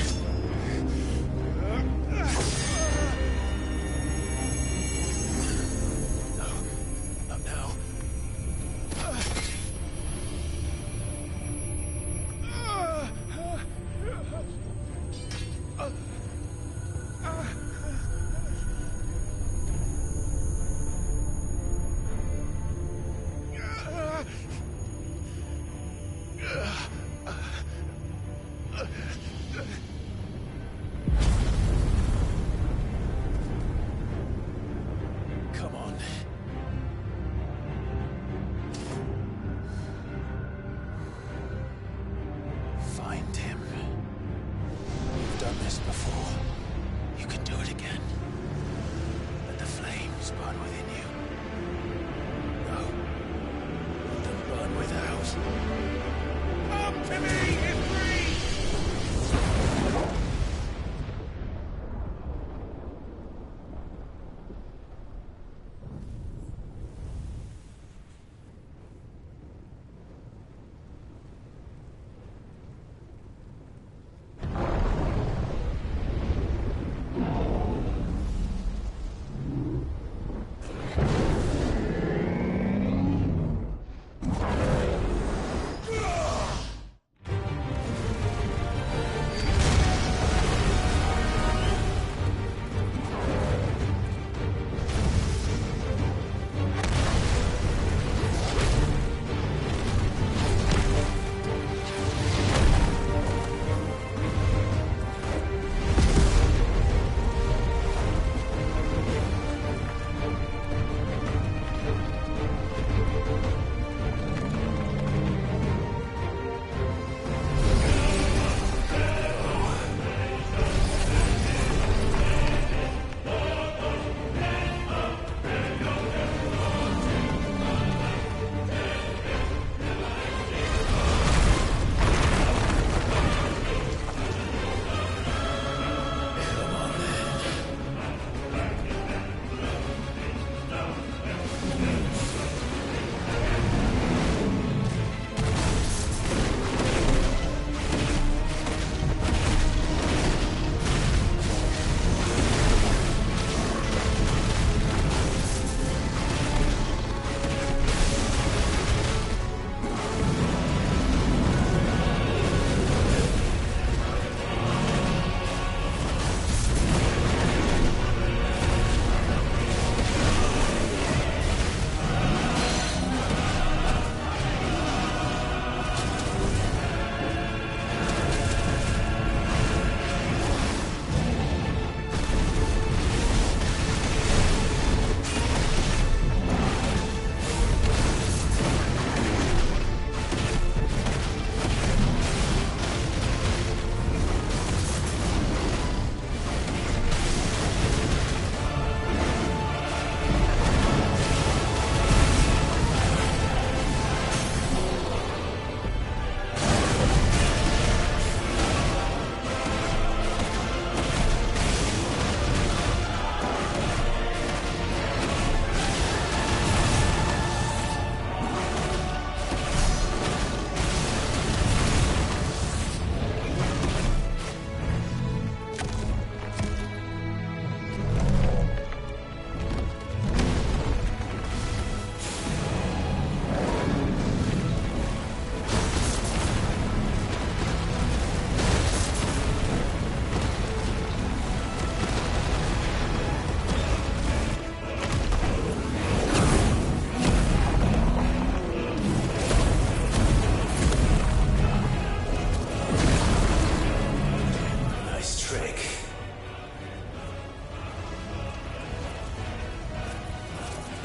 Come on. Find him. You've done this before. You can do it again. Let the flames burn within you. No. Let them burn without. Come to me, Ifrit!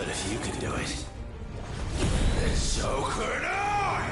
But if you can do it, then so could I!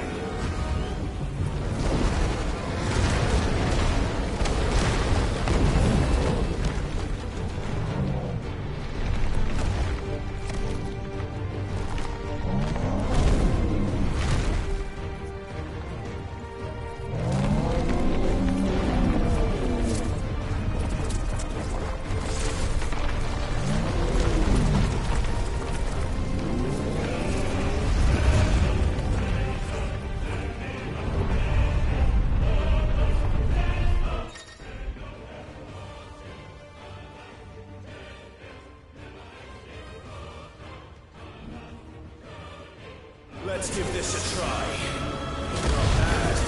Let's give this a try. Not bad.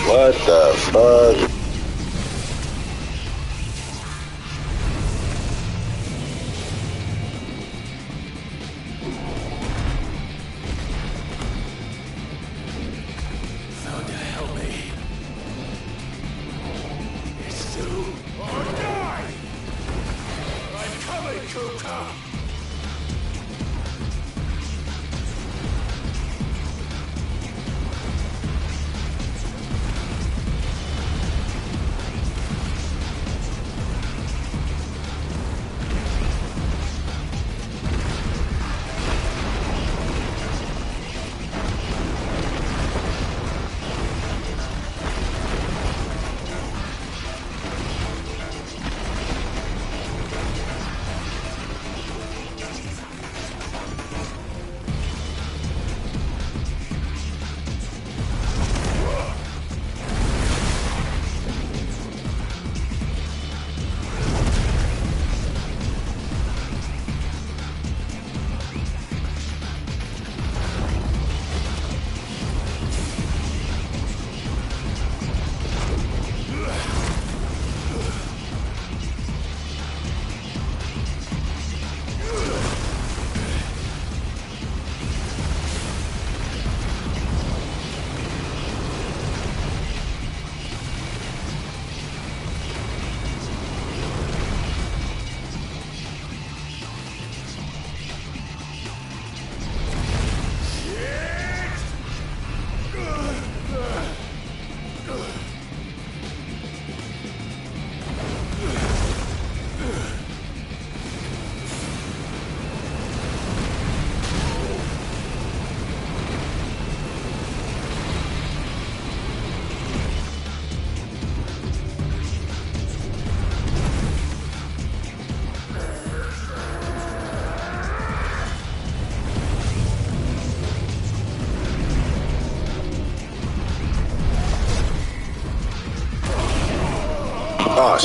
What the fuck?
Found to help me. It's do or die! I'm coming, Kuka!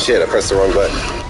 shit, I pressed the wrong button.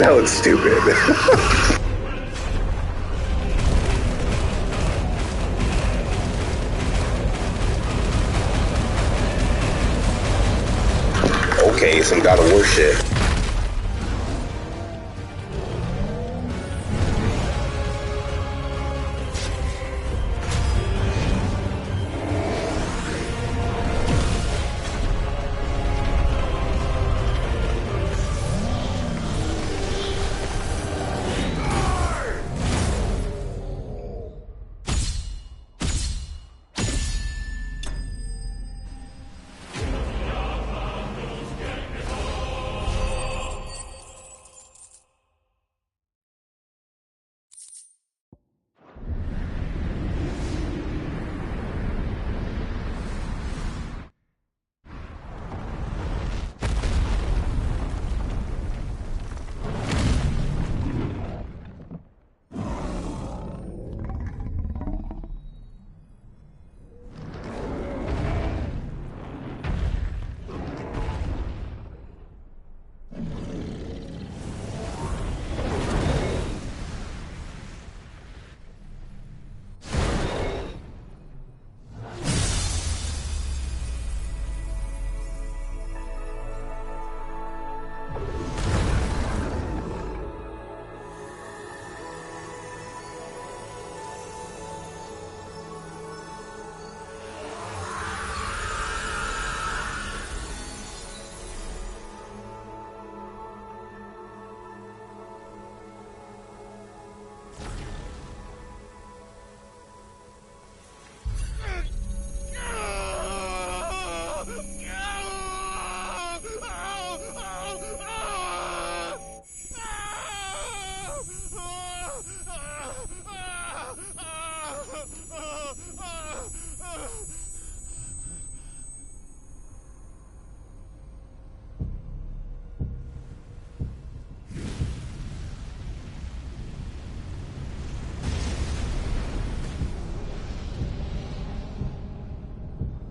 That was stupid. Okay, some God of War shit.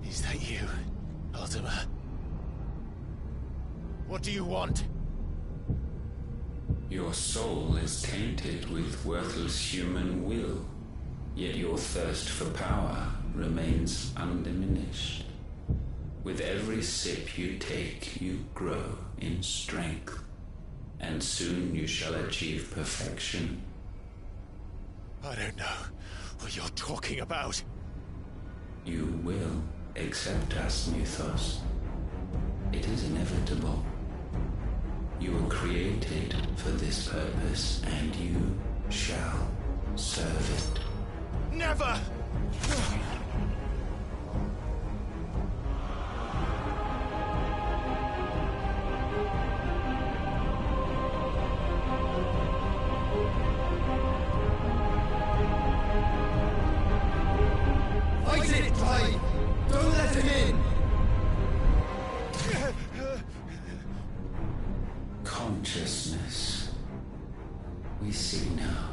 Is that you, Ultima? What do you want?
Your soul is tainted with worthless human will, yet your thirst for power remains undiminished. With every sip you take, you grow in strength, and soon you shall achieve perfection.
I don't know what you're talking about.
You will accept us, Mythos. It is inevitable. You were created for this purpose, and you shall serve it.
Never!
Fight it, Clive! Don't let him in!
Consciousness. We see now.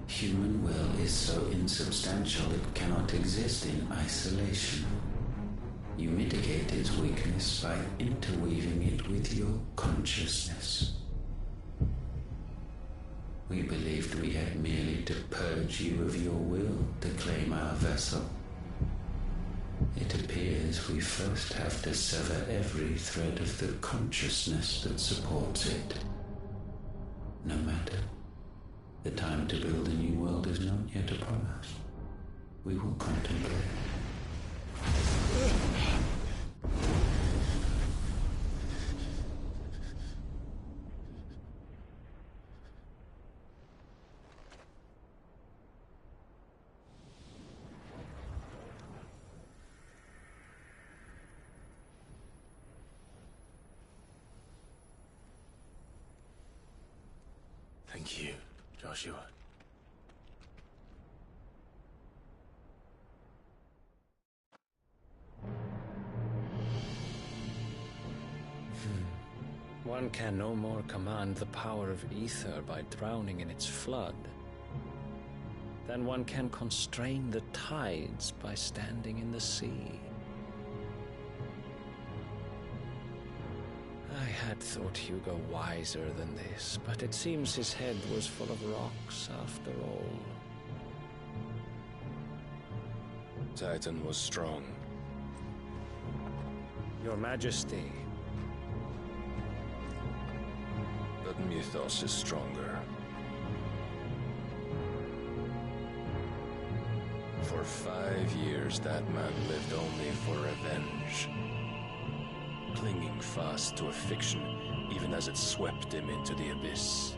Human will is so insubstantial it cannot exist in isolation. You mitigate its weakness by interweaving it with your consciousness. We believed we had merely to purge you of your will to claim our vessel. It appears we first have to sever every thread of the consciousness that supports it. No matter. The time to build a new world is not yet upon us. We will contemplate.
Thank you, Joshua.
One can no more command the power of ether by drowning in its flood than one can constrain the tides by standing in the sea. I had thought Hugo wiser than this, but it seems his head was full of rocks after all.
Titan was strong.
Your Majesty.
But Mythos is stronger. For 5 years, that man lived only for revenge. Clinging fast to a fiction, even as it swept him into the abyss.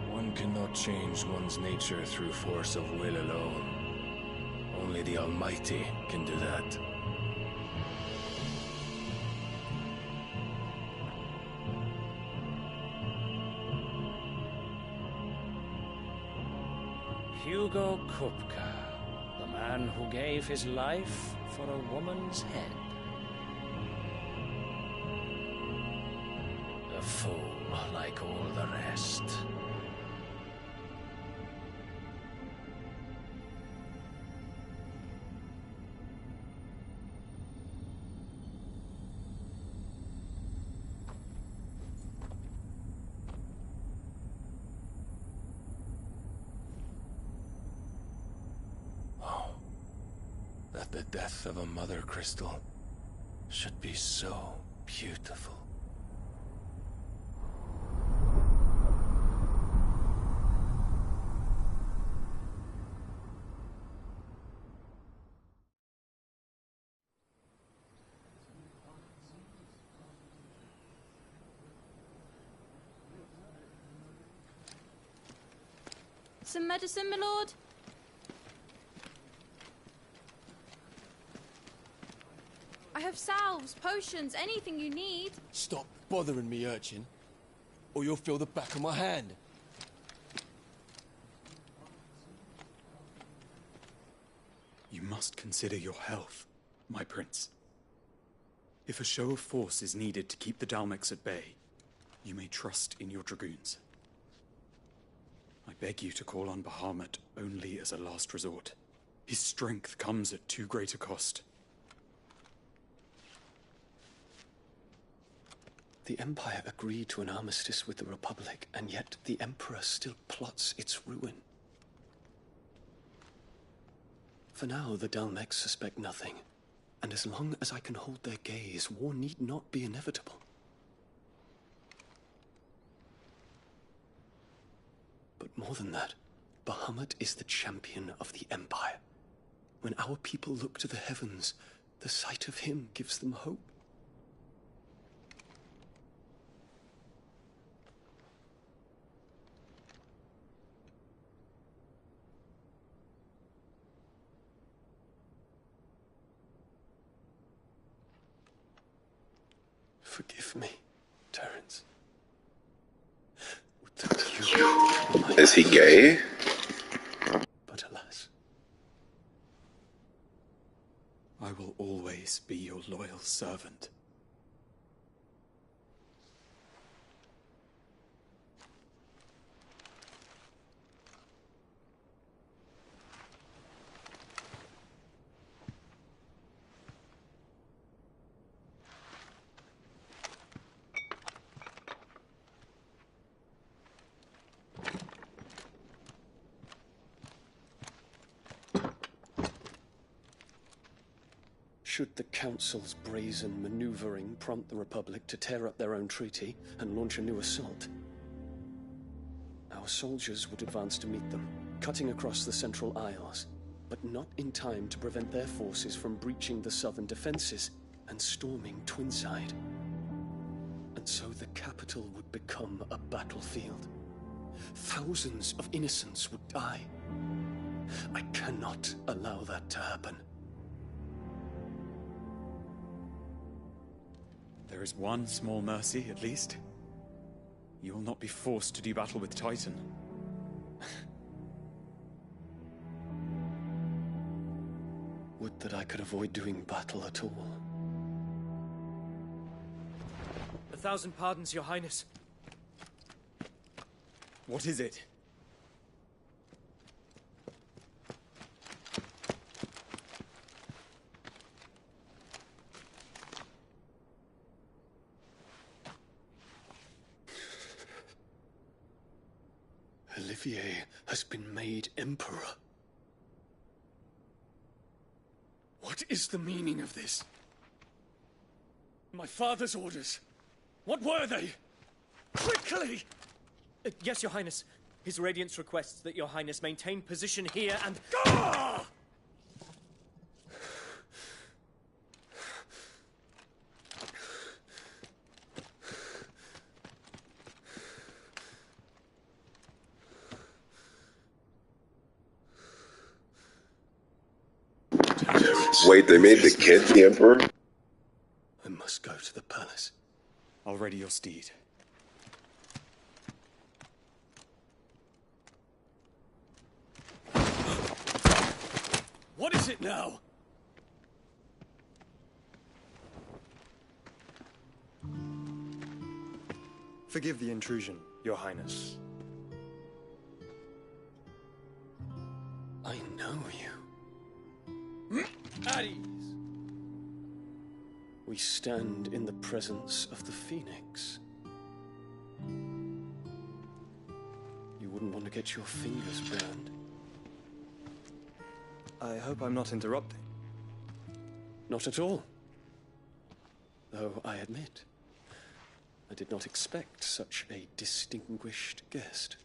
One cannot change one's nature through force of will alone. Only the Almighty can do that.
Hugo Kupka, the man who gave his life for a woman's head. A fool like all the rest.
That the death of a mother crystal should be so beautiful.
Some medicine, my lord? I have salves, potions, anything you need.
Stop bothering me, urchin, or you'll feel the back of my hand.
You must consider your health, my prince. If a show of force is needed to keep the Dalmex at bay, you may trust in your dragoons. I beg you to call on Bahamut only as a last resort. His strength comes at too great a cost.
The Empire agreed to an armistice with the Republic, and yet the Emperor still plots its ruin. For now, the Dalmex suspect nothing, and as long as I can hold their gaze, war need not be inevitable. But more than that, Bahamut is the champion of the Empire. When our people look to the heavens, the sight of him gives them hope. Forgive me, Terence.
Is he gay?
But alas.
I will always be your loyal servant.
Should the Council's brazen maneuvering prompt the Republic to tear up their own treaty and launch a new assault, our soldiers would advance to meet them, cutting across the Central Isles, but not in time to prevent their forces from breaching the southern defenses and storming Twinside. And so the capital would become a battlefield. Thousands of innocents would die. I cannot allow that to happen.
There is one small mercy, at least. You will not be forced to do battle with Titan.
Would that I could avoid doing battle at all.
1,000 pardons, Your Highness.
What is it?
Olivier has been made Emperor. What is the meaning of this? My father's orders. What were they? Quickly!
Yes, Your Highness. His Radiance requests that Your Highness maintain position here and...
Ah!
Wait, they made the kid the emperor?
I must go to the palace.
I'll ready your steed.
What is it now?
Forgive the intrusion, Your Highness.
I know you.
At ease.
We stand in the presence of the Phoenix. You wouldn't want to get your fingers burned.
I hope I'm not interrupting.
Not at all. Though I admit, I did not expect such a distinguished guest.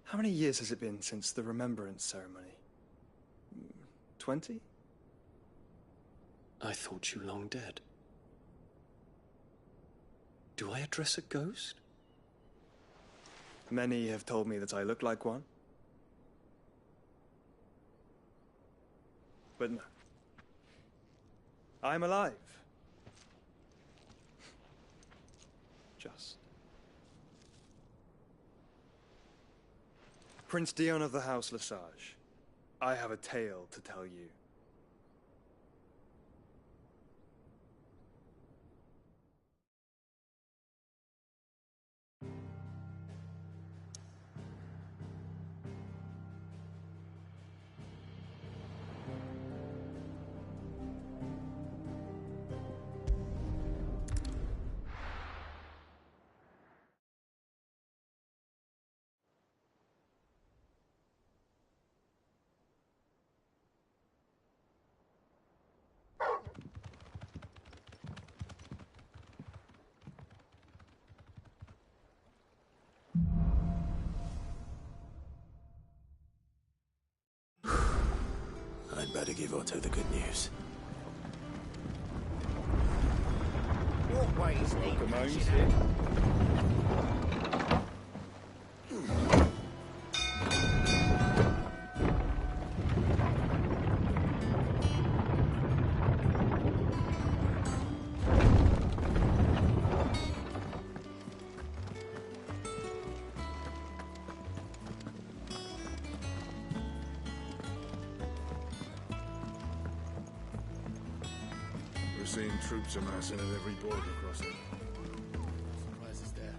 How many years has it been since the Remembrance ceremony? 20?
I thought you long dead. Do I address a ghost?
Many have told me that I look like one. But no. I'm alive. Just. Prince Dion of the House Lesage, I have a tale to tell you.
I'd better give Otto the good news.
Walkways need
Welcome home,
patching
Sid.
We're seeing troops amassing at every border crossing.
Surprises there.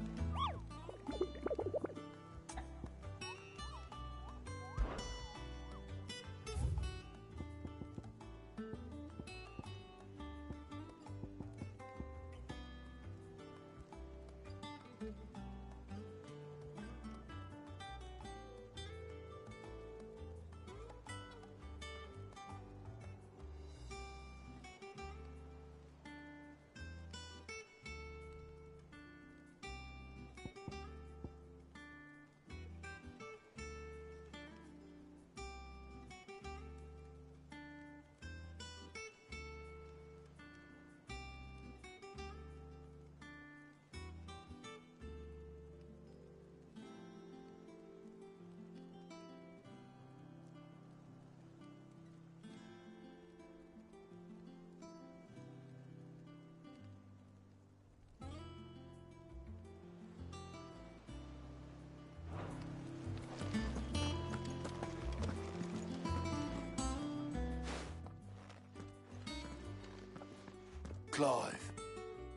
Clive,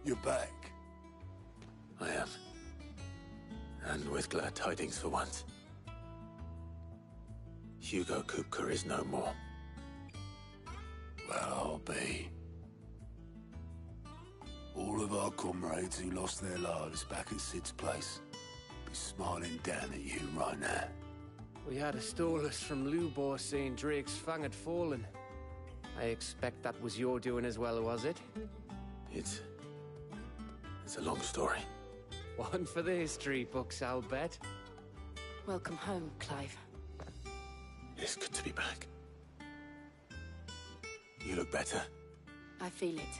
you're back.
I am. And with glad tidings for once. Hugo Kupka is no more.
Well, I'll be. All
all of our comrades who lost their lives back at Sid's place be smiling down at you right now.
We had a stolus from Lubor saying Drake's Fang had fallen. I expect that was your doing as well, was it?
It's a long story.
One for the history books, I'll bet.
Welcome home, Clive.
It's good to be back. You look better.
I feel it.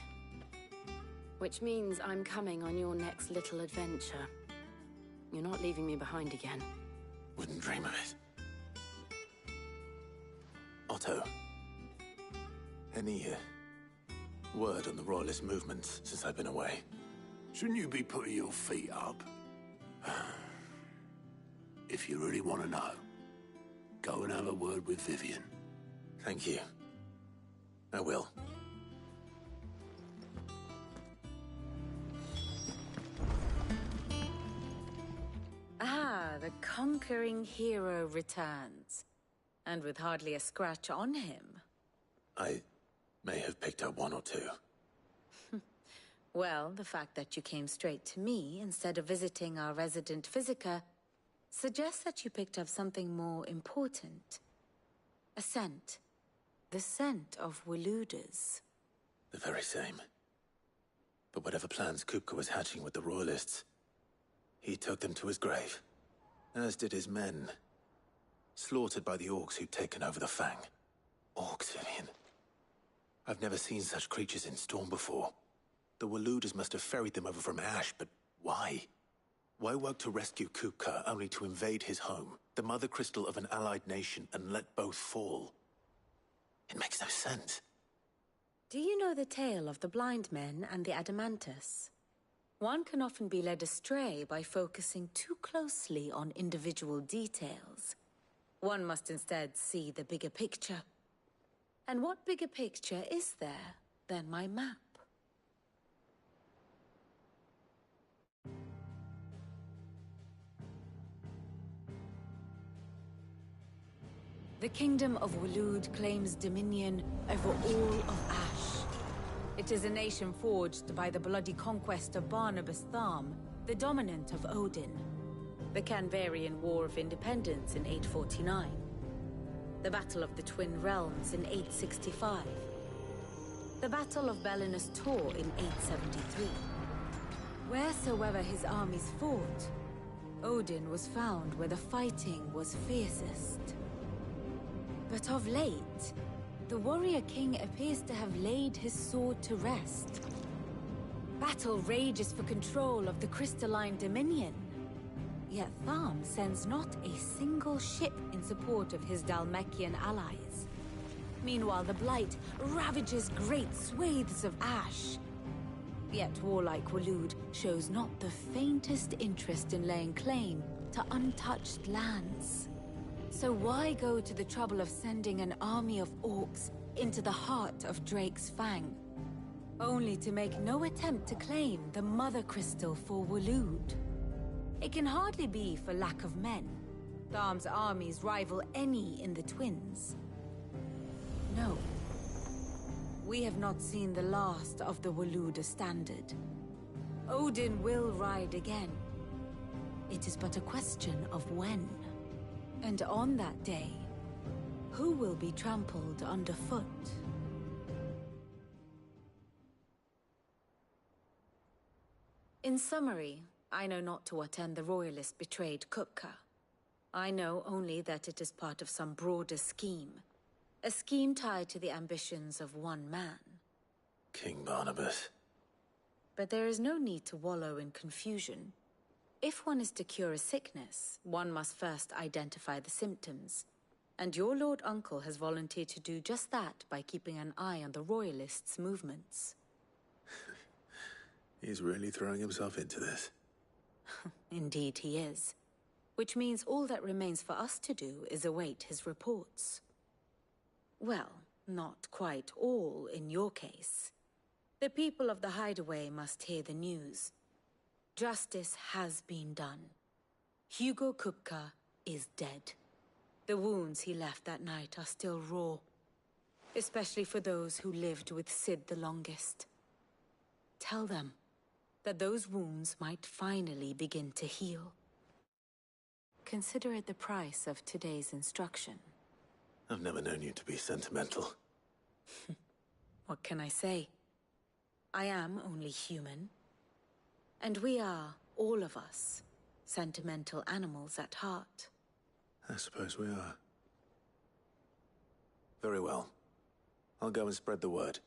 Which means I'm coming on your next little adventure. You're not leaving me behind again.
Wouldn't dream of it. Otto, any word on the Royalist movements since I've been away?
Shouldn't you be putting your feet up? If you really want to know, go and have a word with Vivian.
Thank you. I will.
Ah, the conquering hero returns. And with hardly a scratch on him.
I may have picked up one or two.
Well, the fact that you came straight to me instead of visiting our resident physiker suggests that you picked up something more important. A scent. The scent of Waludas.
The very same. But whatever plans Kupka was hatching with the Royalists, he took them to his grave. As did his men. Slaughtered by the orcs who'd taken over the Fang. Orcs, Vivian. I've never seen such creatures in Storm before. The Waludas must have ferried them over from Ash, but why? Why work to rescue Kupka only to invade his home, the mother crystal of an allied nation, and let both fall? It makes no sense.
Do you know the tale of the blind men and the Adamantus? One can often be led astray by focusing too closely on individual details. One must instead see the bigger picture. And what bigger picture is there than my map? The Kingdom of Waloed claims dominion over all of Ash. It is a nation forged by the bloody conquest of Barnabas Tharm, the dominant of Odin. The Canvarian War of Independence in 849. The Battle of the Twin Realms in 865. The Battle of Belinus Tor in 873. Wheresoever his armies fought, Odin was found where the fighting was fiercest. But of late, the warrior king appears to have laid his sword to rest. Battle rages for control of the crystalline dominion. Yet Tharm sends not a single ship in support of his Dhalmekian allies. Meanwhile, the Blight ravages great swathes of Ash. Yet warlike Waloed shows not the faintest interest in laying claim to untouched lands. So why go to the trouble of sending an army of orcs into the heart of Drake's Fang, only to make no attempt to claim the Mother Crystal for Waloed? It can hardly be for lack of men. Tharm's armies rival any in the Twins. No. We have not seen the last of the Waluda standard. Odin will ride again. It is but a question of when. And on that day, who will be trampled underfoot? In summary, I know not to what end the Royalists betrayed Kupka. I know only that it is part of some broader scheme. A scheme tied to the ambitions of one man.
King Barnabas.
But there is no need to wallow in confusion. If one is to cure a sickness, one must first identify the symptoms. And your Lord Uncle has volunteered to do just that by keeping an eye on the Royalists' movements.
He's really throwing himself into this.
Indeed he is. Which means all that remains for us to do is await his reports. Well, not quite all in your case. The people of the Hideaway must hear the news. Justice has been done. Hugo Kupka is dead. The wounds he left that night are still raw, especially for those who lived with Sid the longest. Tell them, that those wounds might finally begin to heal. Consider it the price of today's instruction.
I've never known you to be sentimental.
What can I say? I am only human. And we are, all of us, sentimental animals at heart.
I suppose we are. Very well. I'll go and spread the word.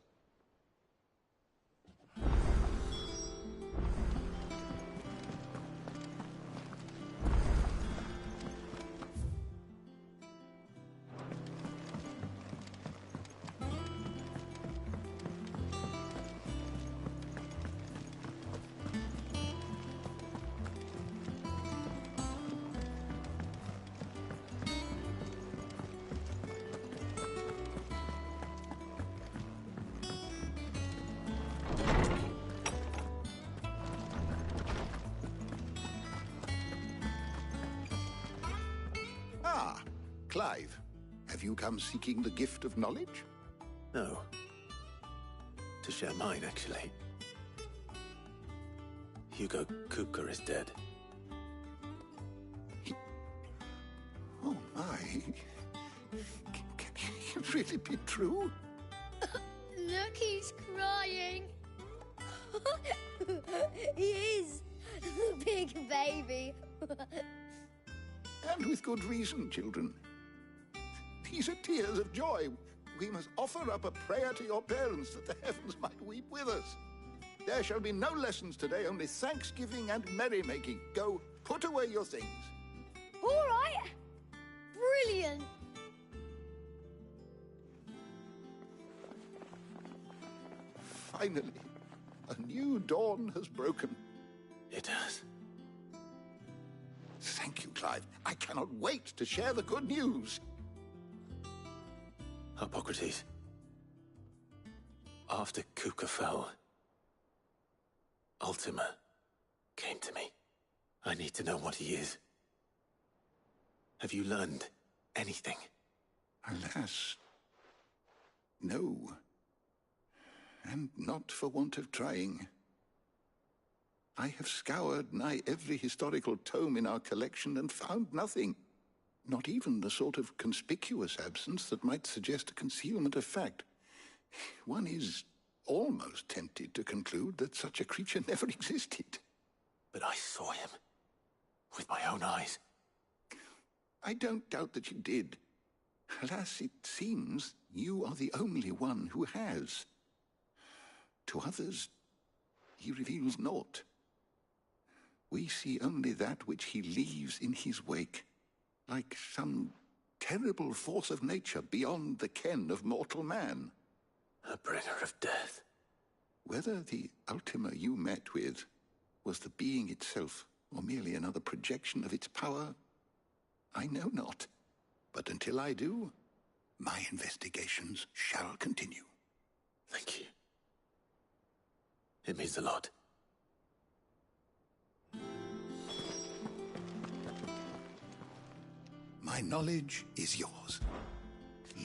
Ah, Clive. Have you come seeking the gift of knowledge?
No. To share mine, actually. Hugo Kupka is dead.
Oh, my. Can it really be true?
Look, he's crying. He is. The big baby.
And with good reason, children. These are tears of joy. We must offer up a prayer to your parents that the heavens might weep with us. There shall be no lessons today, only thanksgiving and merrymaking. Go, put away your things.
All right. Brilliant.
Finally, a new dawn has broken.
It has.
Thank you, Clive. I cannot wait to share the good news.
Hippocrates. After Kupka fell, Ultima came to me. I need to know what he is. Have you learned anything?
Alas, no. And not for want of trying. I have scoured nigh every historical tome in our collection and found nothing. Not even the sort of conspicuous absence that might suggest a concealment of fact. One is almost tempted to conclude that such a creature never existed.
But I saw him. With my own eyes.
I don't doubt that you did. Alas, it seems you are the only one who has. To others, he reveals naught. We see only that which he leaves in his wake, like some terrible force of nature beyond the ken of mortal man.
A bringer of death.
Whether the Ultima you met with was the being itself, or merely another projection of its power, I know not. But until I do, my investigations shall continue.
Thank you. It means a lot.
My knowledge is yours.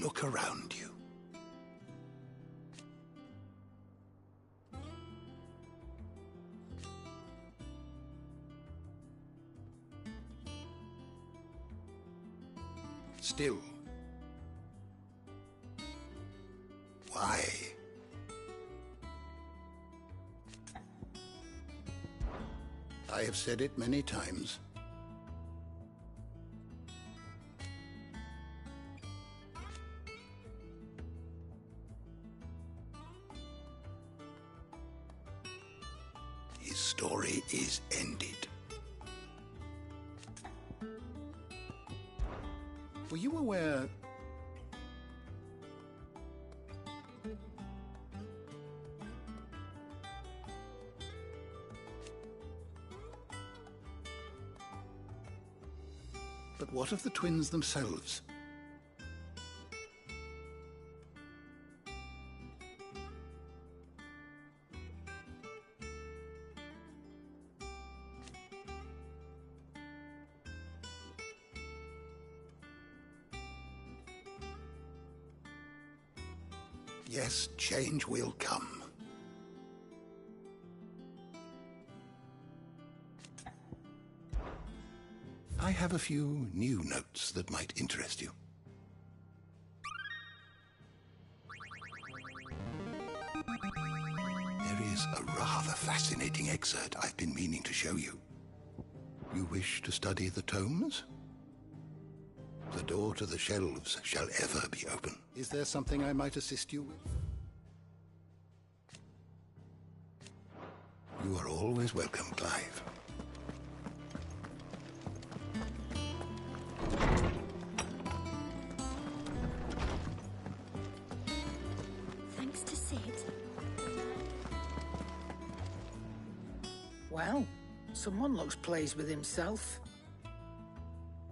Look around you. Still. Why? I have said it many times. His story is ended. Were you aware... But what of the twins themselves? Yes, change will come. I have a few new notes that might interest you. There is a rather fascinating excerpt I've been meaning to show you. You wish to study the tomes? The door to the shelves shall ever be open. Is there something I might assist you with? You are always welcome, Clive.
Thanks to Sid.
Well, someone looks pleased with himself.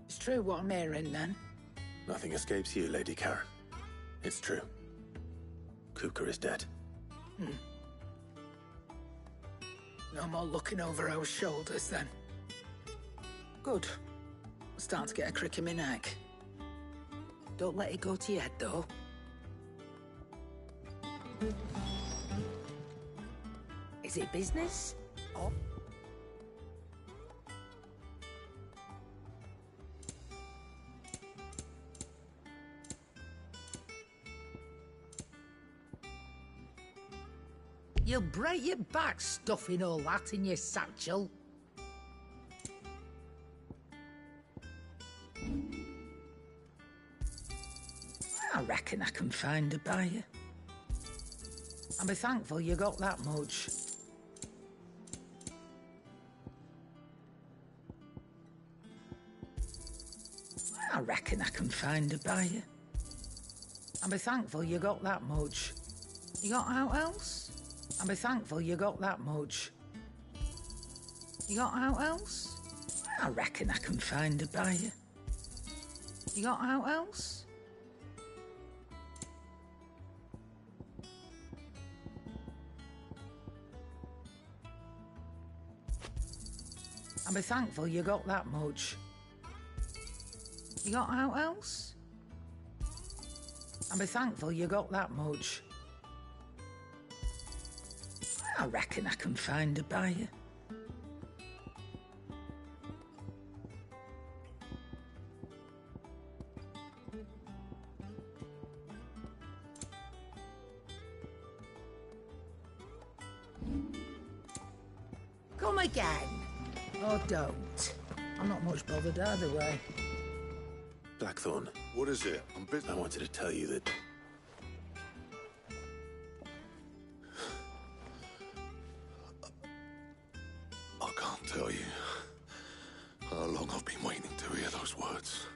It's true what I'm hearing, then.
Nothing escapes you, Lady Karen. It's true. Kuka is dead.
No more looking over our shoulders, then. Good. I'm starting to get a crick in my neck. Don't let it go to your head, though. Is it business? Or...
You'll break your back stuffing all that in your satchel.
I reckon I can find a buyer. I'll be thankful you got that much. I reckon I can find a buyer. I'll be thankful you got that much. You got out else? I'll be thankful you got that much. You got out else? I reckon I can find a buyer. You got out else? I'll be thankful you got that much. You got out else? I'll be thankful you got that much. I reckon I can find a buyer.
Come again. Or don't. I'm not much bothered either way.
Blackthorn.
What is it? I'm busy.
I wanted to tell you that...
I can't tell you how long I've been waiting to hear those words.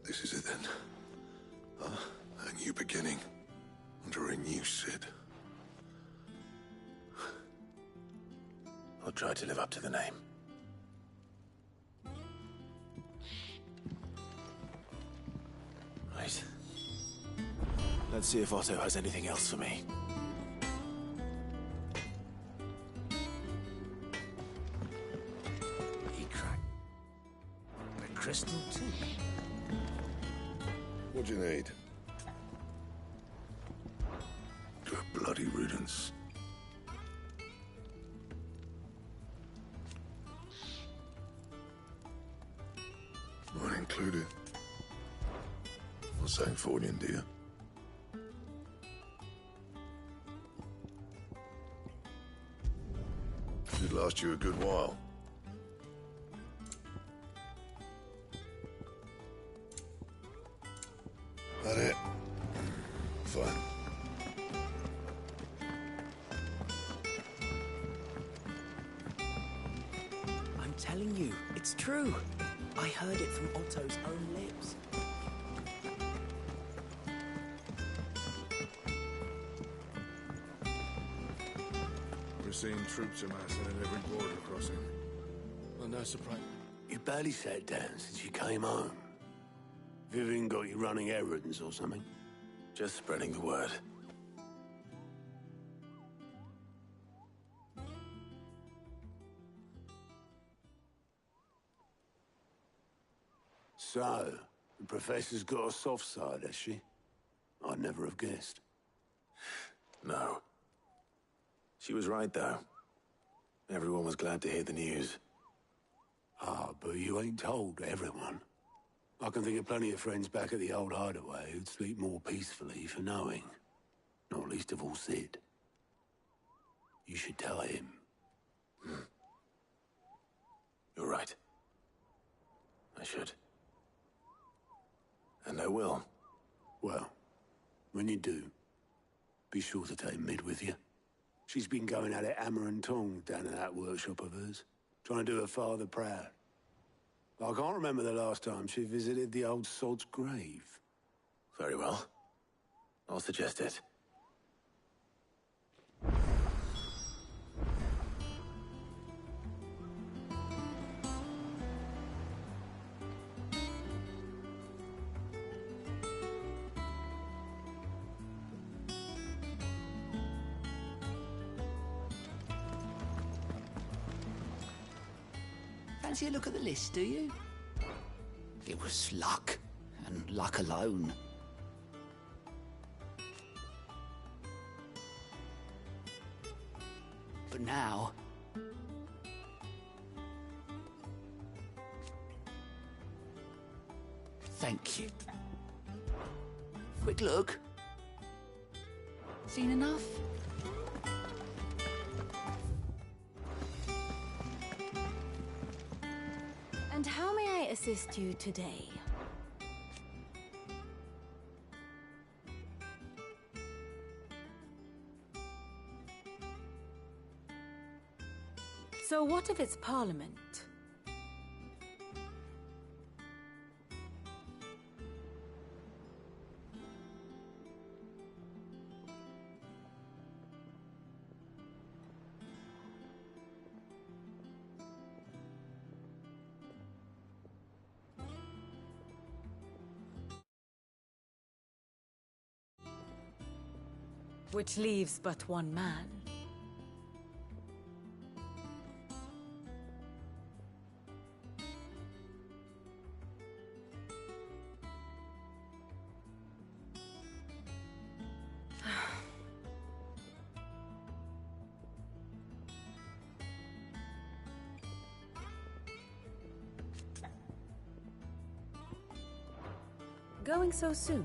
This is it then. A new beginning under a new Sid.
I'll try to live up to the name. Right. Let's see if Otto has anything else for me.
He cracked a crystal too.
What do you need? Good bloody riddance. Mine included. What's that for you, dear? Should last you a good while. That it? Fine.
I'm telling you, it's true. I heard it from Otto's own lips.
We're seeing troops amassing at every border crossing.
Well, no surprise.
You barely sat down since you came home. Vivian got you running errands or something?
Just spreading the word.
So, the Professor's got a soft side, has she? I'd never have guessed.
No. She was right, though. Everyone was glad to hear the news.
Ah, but you ain't told everyone. I can think of plenty of friends back at the old hideaway who'd sleep more peacefully for knowing. Not least of all Sid. You should tell him.
You're right. I should. And I will.
Well, when you do, be sure to take Mid with you. She's been going at it hammer and tongs down in that workshop of hers, trying to do her father proud. I can't remember the last time she visited the old sod's grave.
Very well. I'll suggest it.
Fancy a look at the list, do you? It was luck, and luck alone. But now... Thank you. Quick look. Seen enough?
And how may I assist you today? So what of its parliament? Which leaves but one man. Going so soon?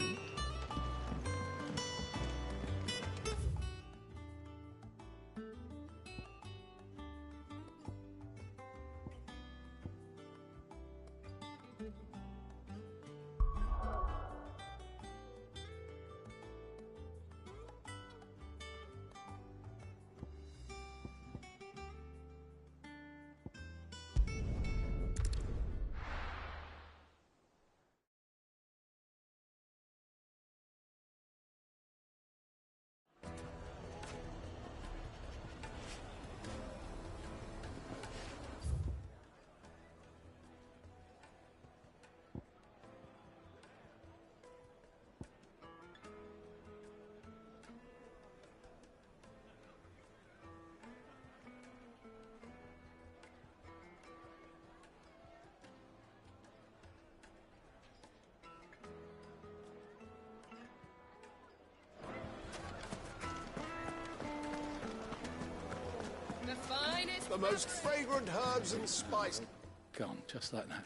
The most fragrant herbs and spices.
Gone, just like that.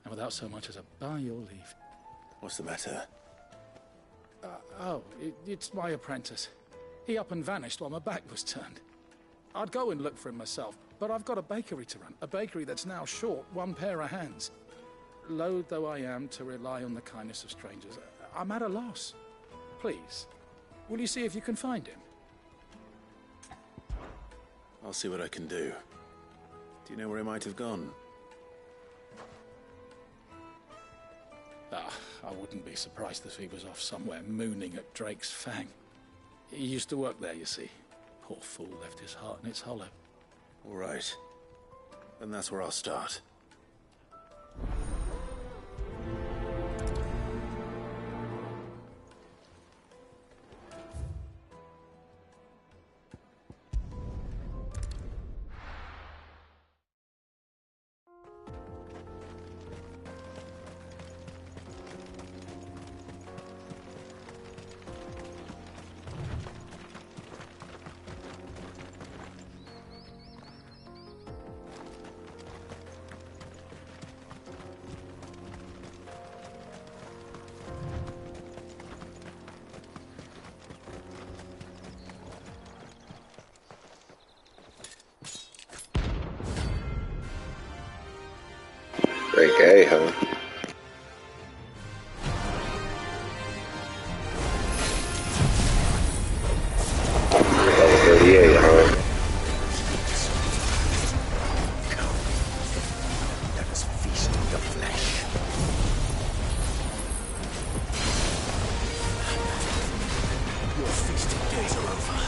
And without so much as a by your leave.
What's the matter?
It's my apprentice. He up and vanished while my back was turned. I'd go and look for him myself, but I've got a bakery to run. A bakery that's now short one pair of hands. Loath though I am to rely on the kindness of strangers, I'm at a loss. Please, will you see if you can find him?
I'll see what I can do. Do you know where he might have gone?
I wouldn't be surprised if he was off somewhere mooning at Drake's Fang. He used to work there, you see. Poor fool left his heart in its hollow.
All right. Then that's where I'll start.
Break A, huh? Level 38, huh?
Let us feast on the flesh. Your feasting days are over.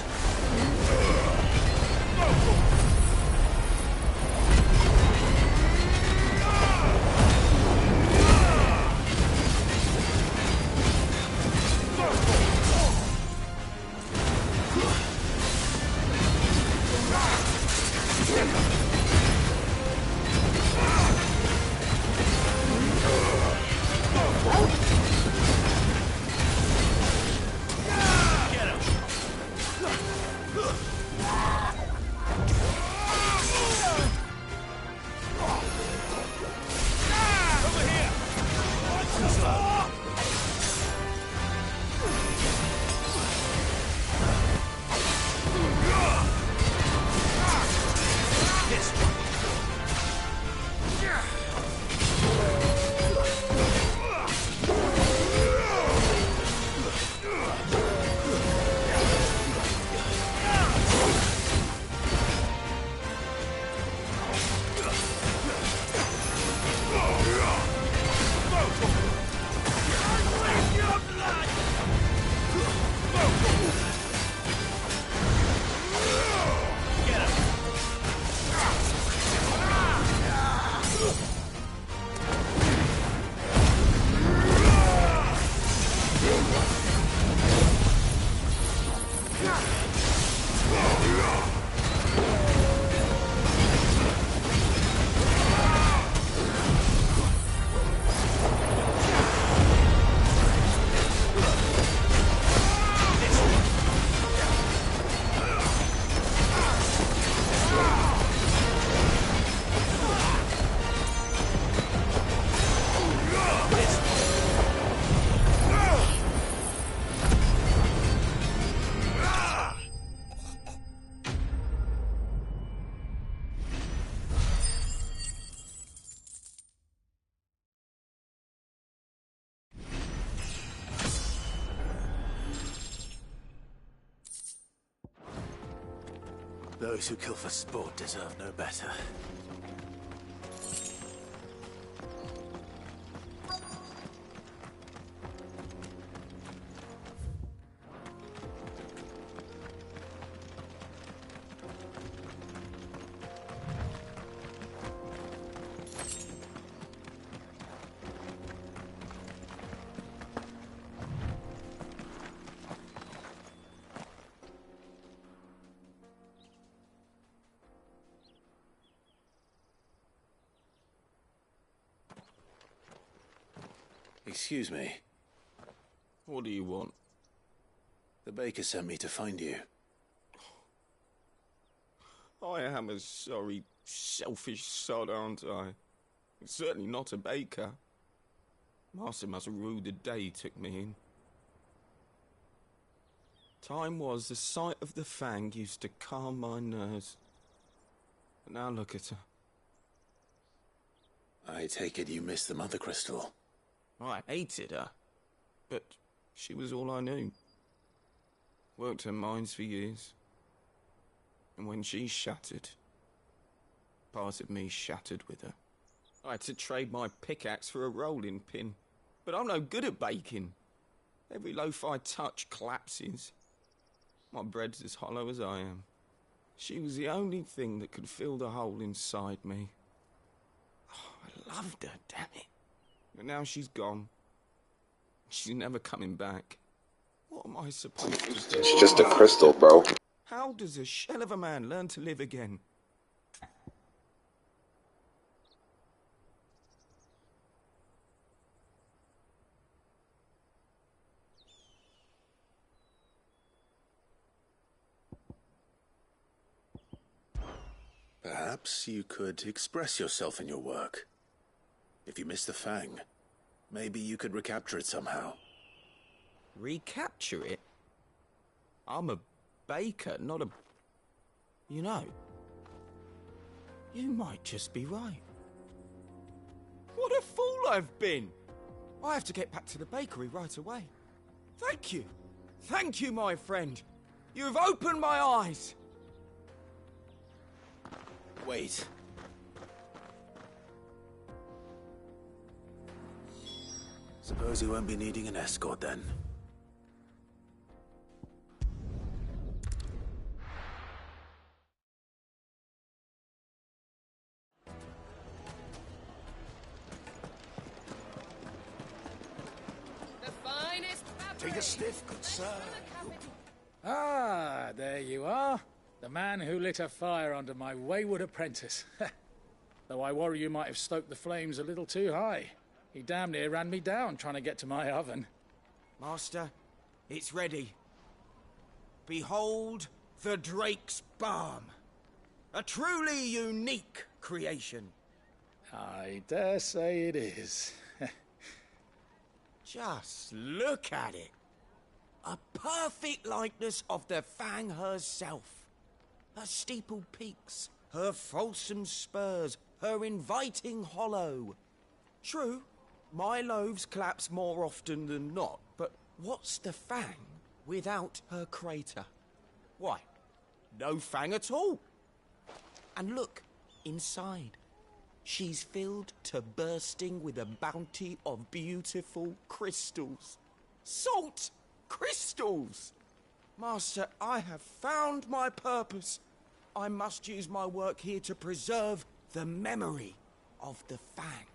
Those who kill for sport deserve no better. Excuse me.
What do you want?
The baker sent me to find you.
I am a sorry, selfish sod, aren't I? Certainly not a baker. Master must have ruled the day he took me in. Time was the sight of the Fang used to calm my nerves. But now look at her.
I take it you missed the Mother Crystal.
I hated her, but she was all I knew. Worked her mines for years. And when she shattered, part of me shattered with her. I had to trade my pickaxe for a rolling pin, but I'm no good at baking. Every loaf I touch collapses. My bread's as hollow as I am. She was the only thing that could fill the hole inside me. Oh, I loved her, damn it. But now she's gone. She's never coming back. What am I supposed to do?
It's just a crystal, bro.
How does a shell of a man learn to live again?
Perhaps you could express yourself in your work. If you miss the Fang, maybe you could recapture it somehow.
Recapture it? I'm a baker, not a... You know, you might just be right. What a fool I've been! I have to get back to the bakery right away. Thank you. Thank you, my friend. You've opened my eyes.
Wait. Suppose you won't be needing an escort then.
Take a sniff, good sir.
Ah, there you are. The man who lit a fire under my wayward apprentice. Though I worry you might have stoked the flames a little too high. He damn near ran me down trying to get to my oven.
Master, it's ready. Behold the Drake's Balm. A truly unique creation.
I dare say it is.
Just look at it. A perfect likeness of the Fang herself. Her steepled peaks, her fulsome spurs, her inviting hollow. True, my loaves collapse more often than not, but what's the Fang without her crater? Why, no Fang at all. And look, inside. She's filled to bursting with a bounty of beautiful crystals. Salt crystals! Master, I have found my purpose. I must use my work here to preserve the memory of the Fang.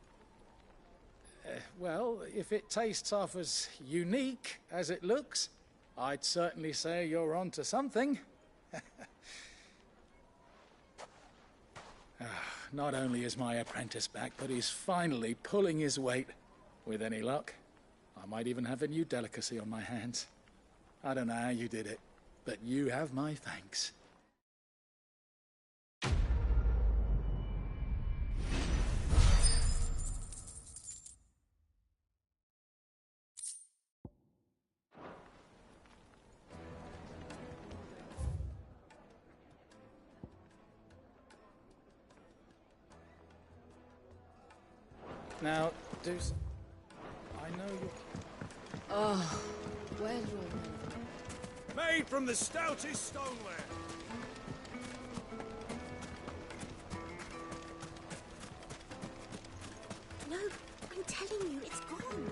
Well, if it tastes half as unique as it looks, I'd certainly say you're onto something. Not only is my apprentice back, but he's finally pulling his weight. With any luck, I might even have a new delicacy on my hands. I don't know how you did it, but you have my thanks. Now, I know you.
Oh, well.
Made from the stoutest stoneware.
No, I'm telling you, it's gone.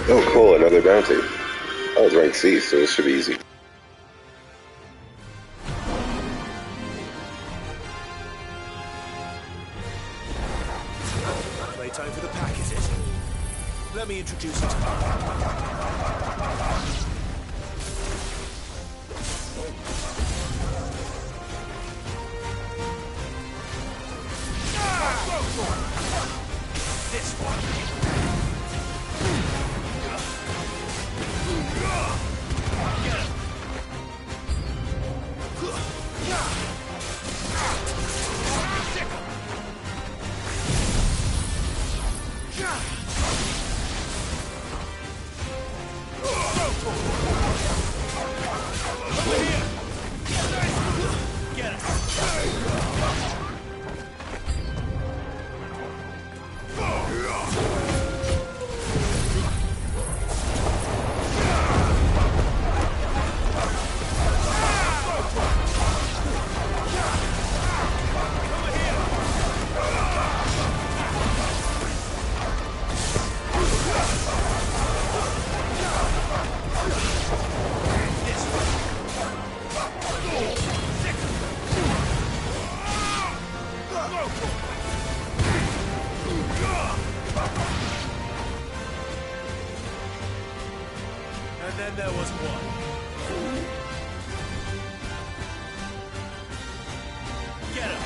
Oh, cool, another bounty. Oh, it's rank C, so this should be easy.
Playtime for the pack, is it? Let me introduce it. This one. And then there was one. Get him!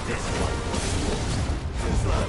This one. Too slow.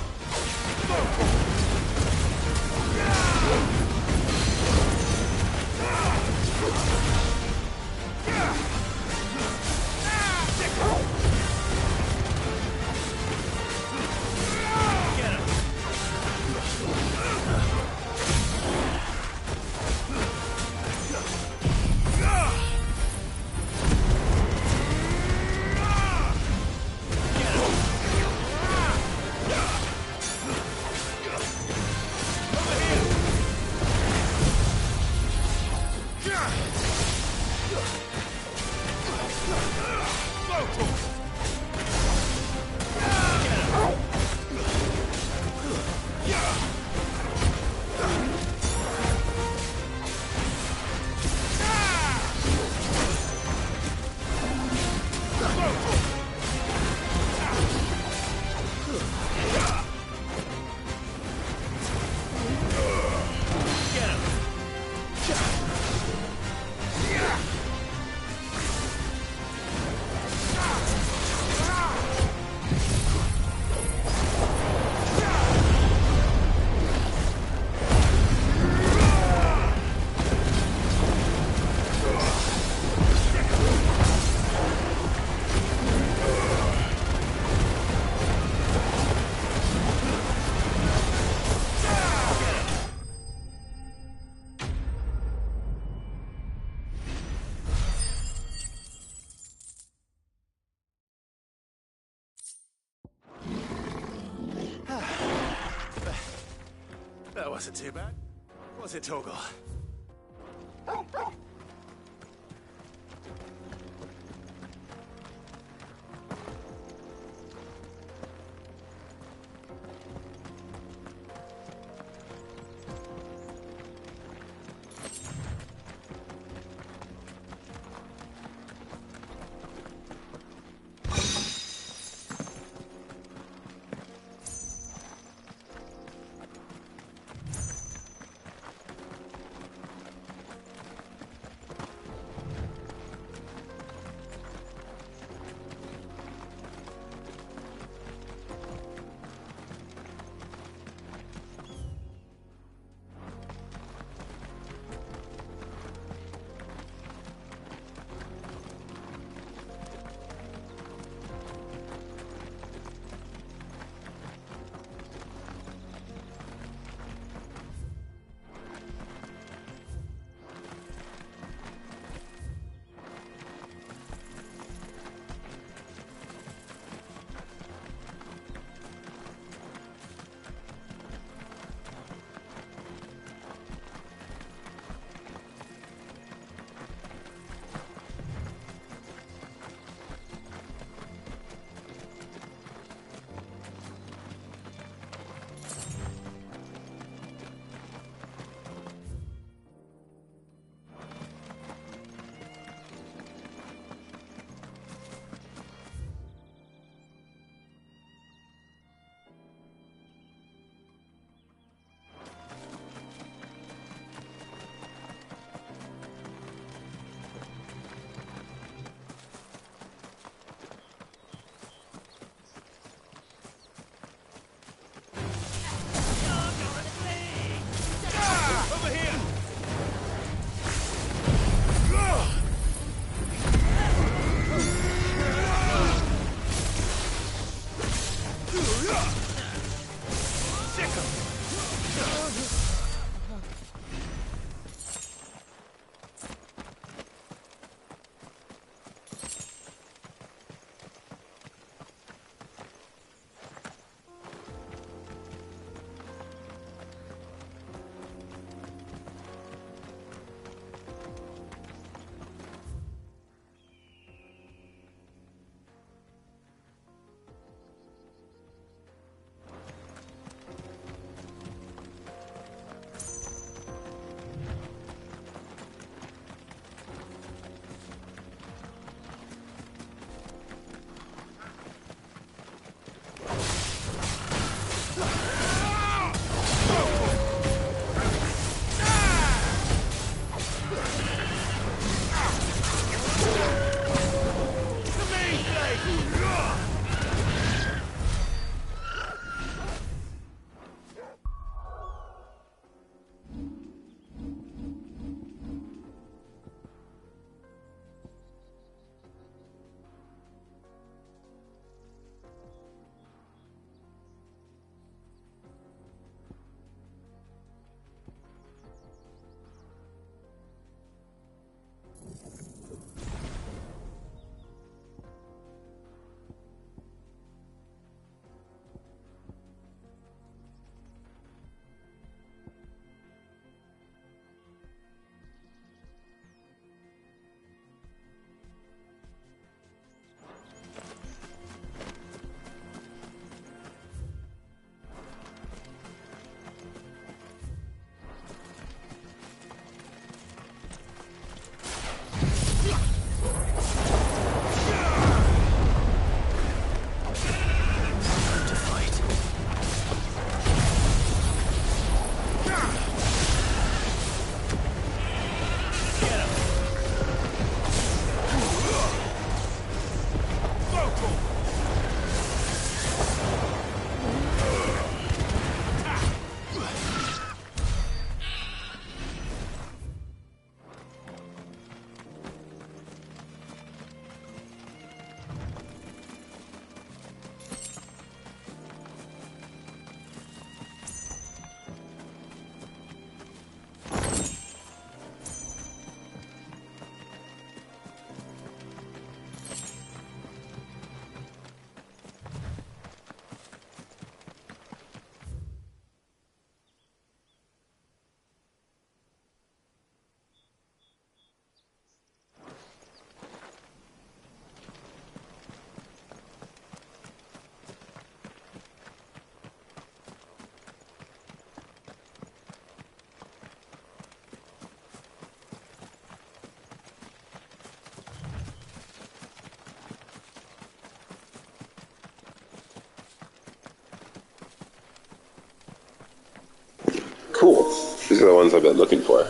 wasn't too bad. Was it, Torgal?
These are the ones I've been looking for.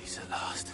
He's at last.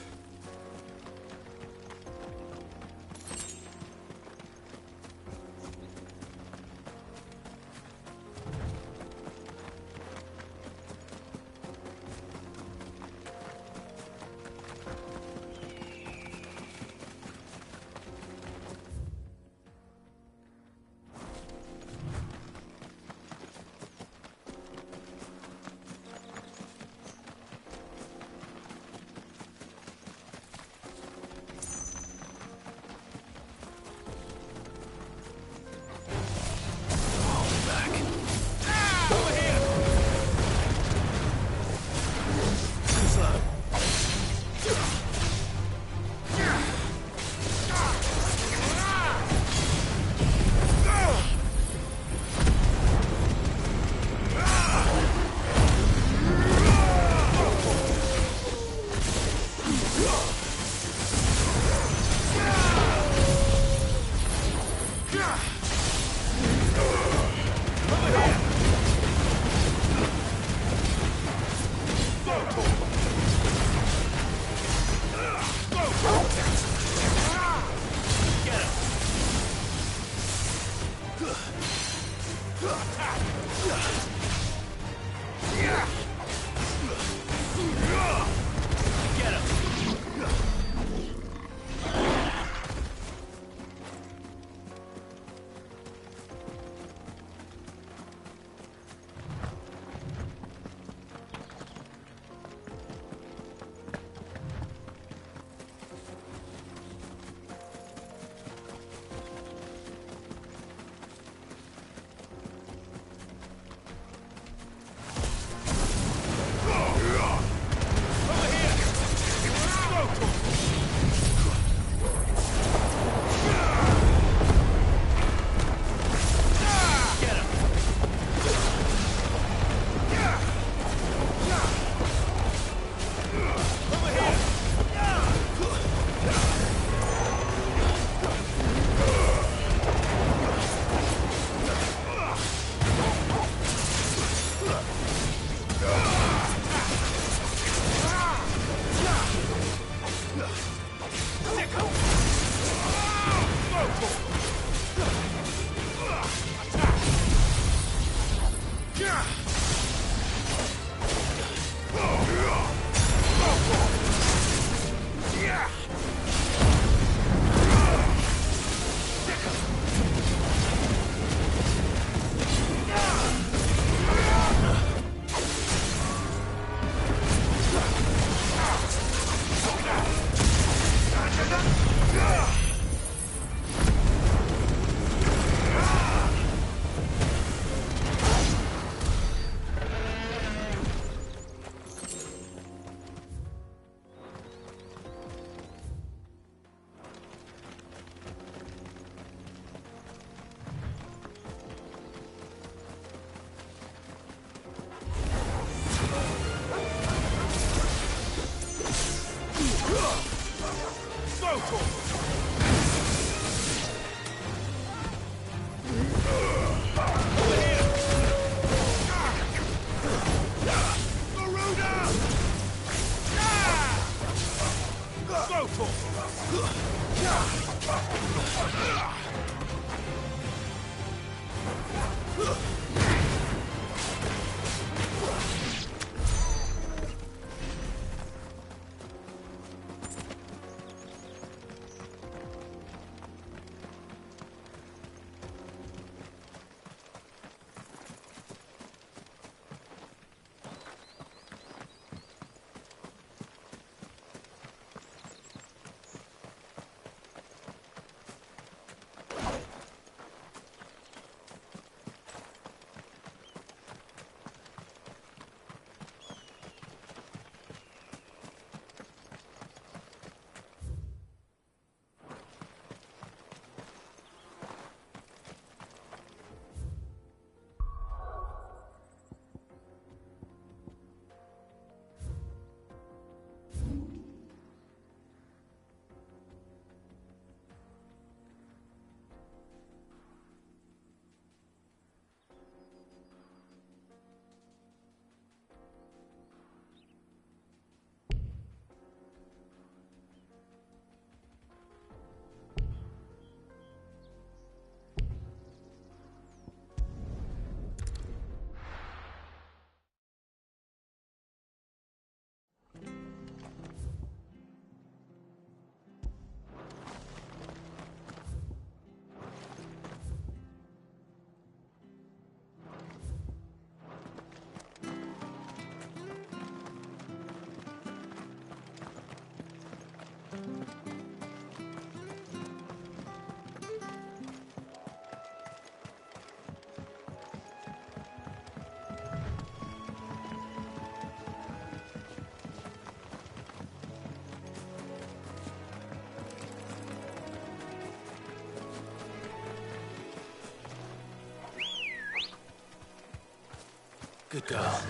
Good girl.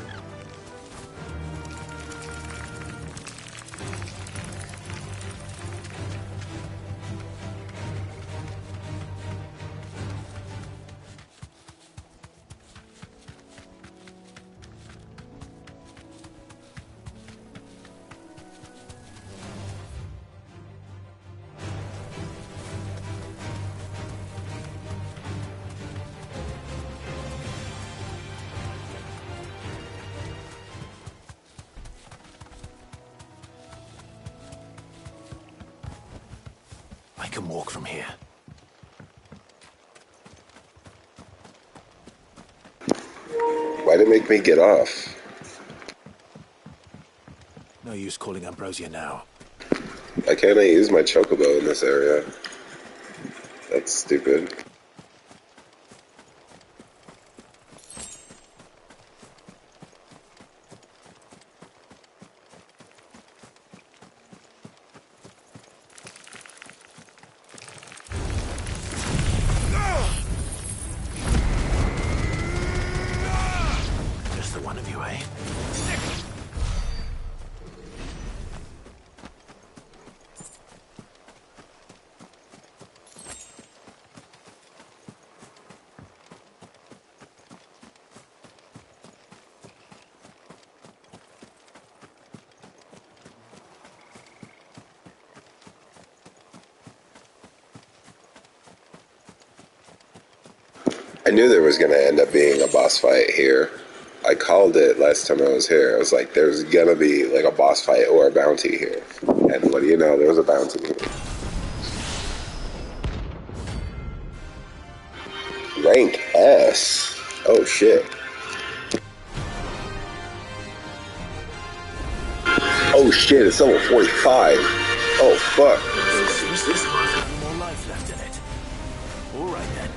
I can walk from here.
Why'd it make me get off?
No use calling Ambrosia now.
Why can't I use my chocobo in this area? That's stupid.
Just the one of you, eh?
I knew there was going to end up being a boss fight here. I called it last time I was here. I was like, there's going to be like a boss fight or a bounty here. And what do you know, there was a bounty here. Rank S. Oh shit. Oh shit, it's level 45. Oh fuck.
This one has more life left in it. All right then.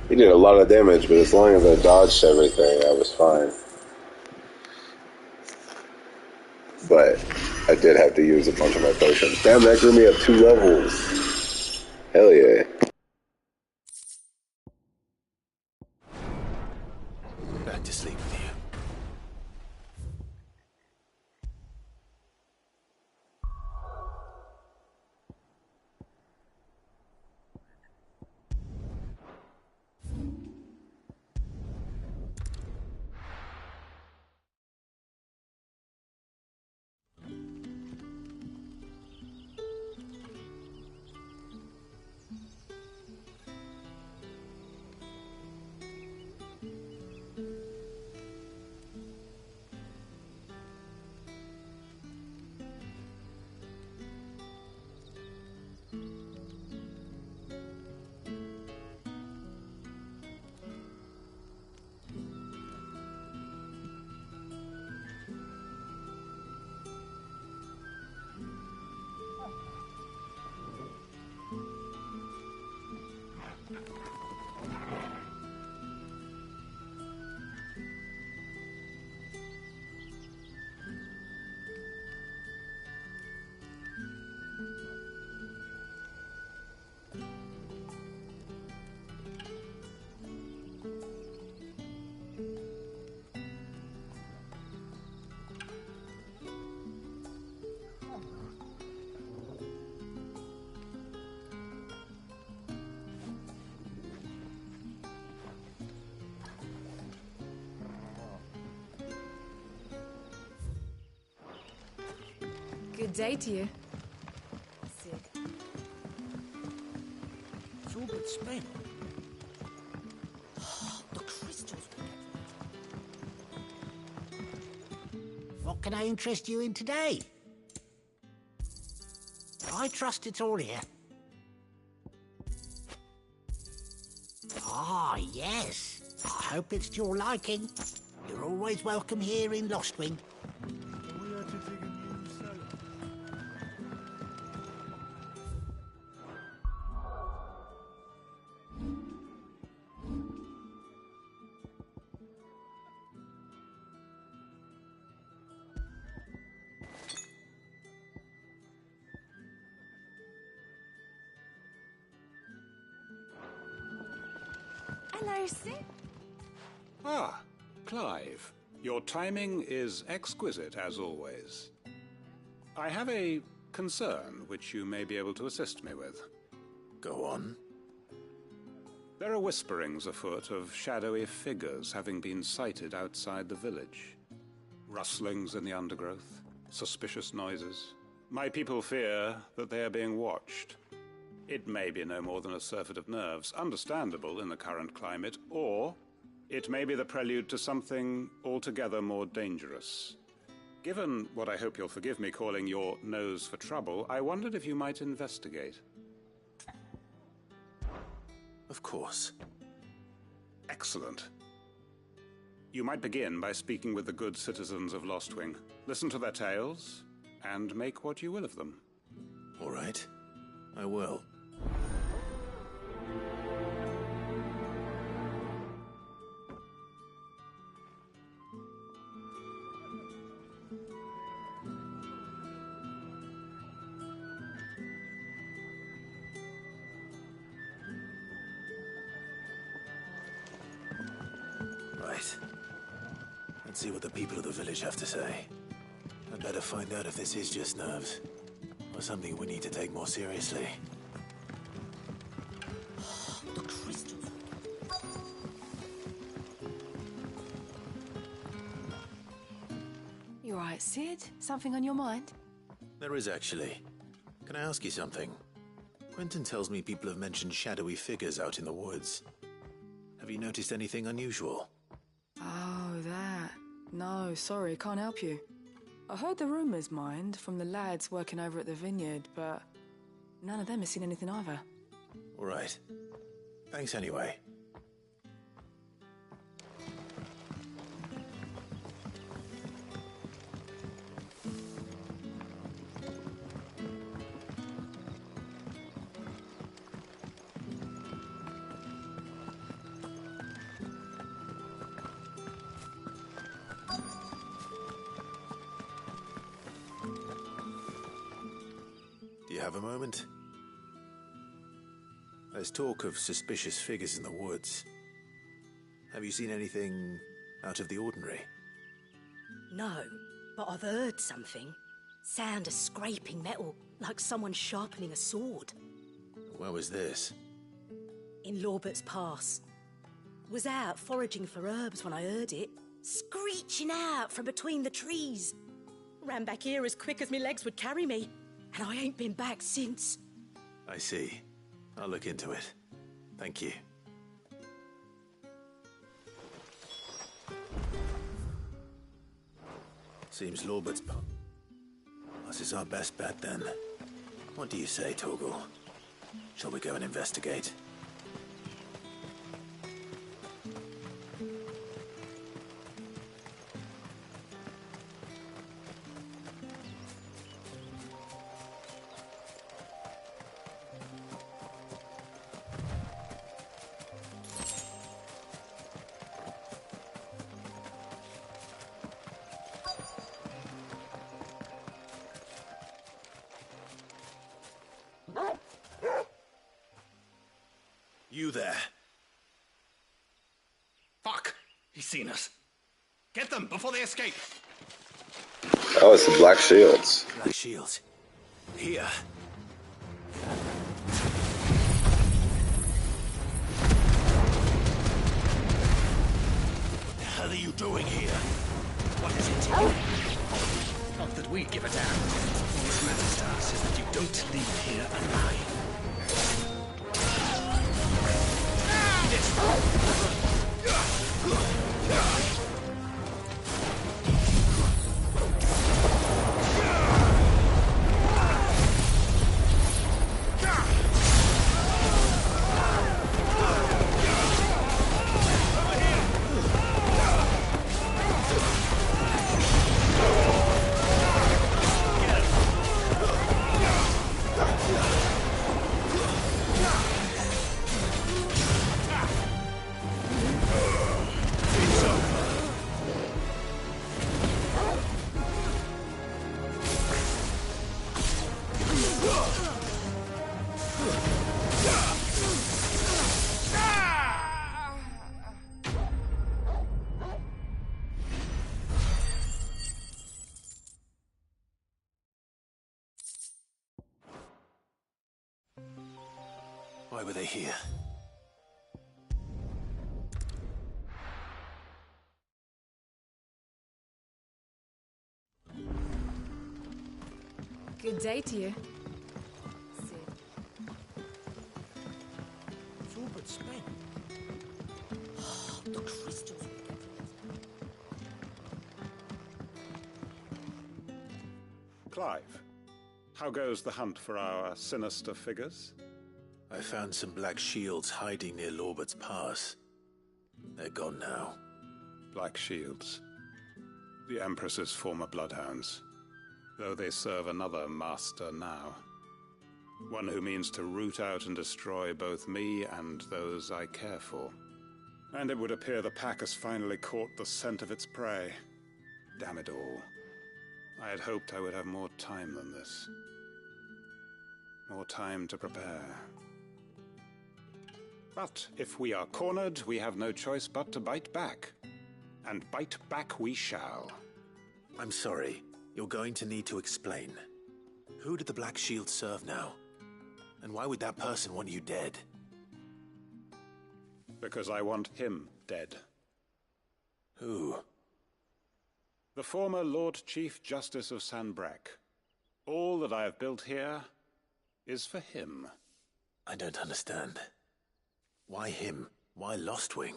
He did a lot of damage, but as long as I dodged everything, I was fine. But I did have to use a bunch of my potions. Damn, that grew me up 2 levels. Hell yeah.
Back to sleep with you.
Good day to you.
It's all but spent. The crystals. What can I interest you in today? I trust it's all here. Ah, yes. I hope it's to your liking. You're always welcome here in Lostwing.
Hello, Sue.
Ah, Clive. Your timing is exquisite, as always. I have a concern which you may be able to assist me with.
Go on.
There are whisperings afoot of shadowy figures having been sighted outside the village. Rustlings in the undergrowth, suspicious noises. My people fear that they are being watched. It may be no more than a surfeit of nerves, understandable in the current climate, or it may be the prelude to something altogether more dangerous. Given what I hope you'll forgive me calling your nose for trouble, I wondered if you might investigate.
Of course.
Excellent. You might begin by speaking with the good citizens of Lostwing. Listen to their tales, and make what you will of them.
All right. I will. Right. Let's see what the people of the village have to say. I'd better find out if this is just nerves, or something we need to take more seriously.
The crystals.
You all right, Sid? Something on your mind?
There is actually. Can I ask you something? Quentin tells me people have mentioned shadowy figures out in the woods. Have you noticed anything unusual?
Oh, that. No, sorry, can't help you. I heard the rumours, mind, from the lads working over at the vineyard, but none of them has seen anything either.
All right. Thanks anyway. Do you have a moment? There's talk of suspicious figures in the woods. Have you seen anything out of the ordinary?
No, but I've heard something. Sound of scraping metal, like someone sharpening a sword.
Where was this?
In Lorbert's Pass. Was out foraging for herbs when I heard it, screeching out from between the trees. Ran back here as quick as my legs would carry me, and I ain't been back since.
I see. I'll look into it. Thank you. Seems Lorbert's Pass. This is our best bet then. What do you say, Torgal? Shall we go and investigate? You there.
Fuck! He's seen us. Get them before they escape.
Oh, it's the Black Shields.
Black Shields. Here.
What the hell are you doing here? What is it? Not that we give a damn. What matters to us is that you don't leave here alive.
Why were they here?
Good day to you.
It's all but spent. The crystals.
Clive, how goes the hunt for our sinister figures?
I found some black shields hiding near Lorbert's Pass. They're gone now.
Black Shields. The Empress's former bloodhounds. Though they serve another master now. One who means to root out and destroy both me and those I care for. And it would appear the pack has finally caught the scent of its prey. Damn it all. I had hoped I would have more time than this. More time to prepare. But if we are cornered, we have no choice but to bite back. and bite back we shall.
I'm sorry. You're going to need to explain. Who did the Black Shield serve now? And why would that person want you dead?
Because I want him dead.
Who?
The former Lord Chief Justice of Sanbreque. All that I have built here is for him.
I don't understand. Why him? Why Lostwing?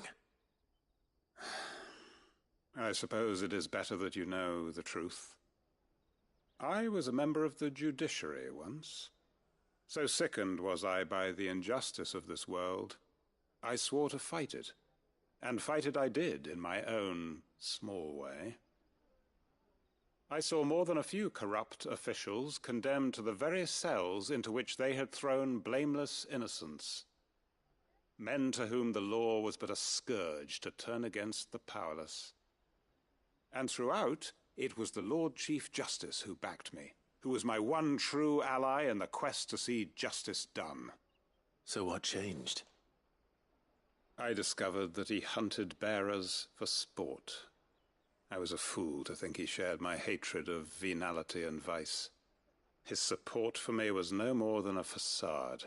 I suppose it is better that you know the truth. I was a member of the judiciary once. So sickened was I by the injustice of this world, I swore to fight it. And fight it I did in my own small way. I saw more than a few corrupt officials condemned to the very cells into which they had thrown blameless innocents. Men to whom the law was but a scourge to turn against the powerless. And throughout, it was the Lord Chief Justice who backed me, who was my one true ally in the quest to see justice done.
So what changed?
I discovered that he hunted bearers for sport. I was a fool to think he shared my hatred of venality and vice. His support for me was no more than a facade,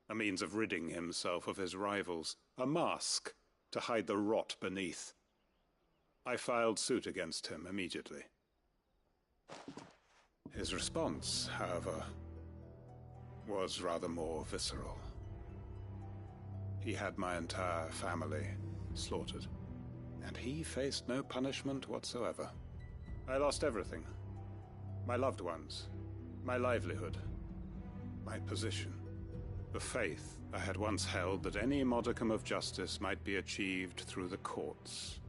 a means of ridding himself of his rivals, a mask to hide the rot beneath. I filed suit against him immediately. His response, however, was rather more visceral. He had my entire family slaughtered, and he faced no punishment whatsoever. I lost everything. My loved ones, my livelihood, my position, the faith I had once held that any modicum of justice might be achieved through the courts.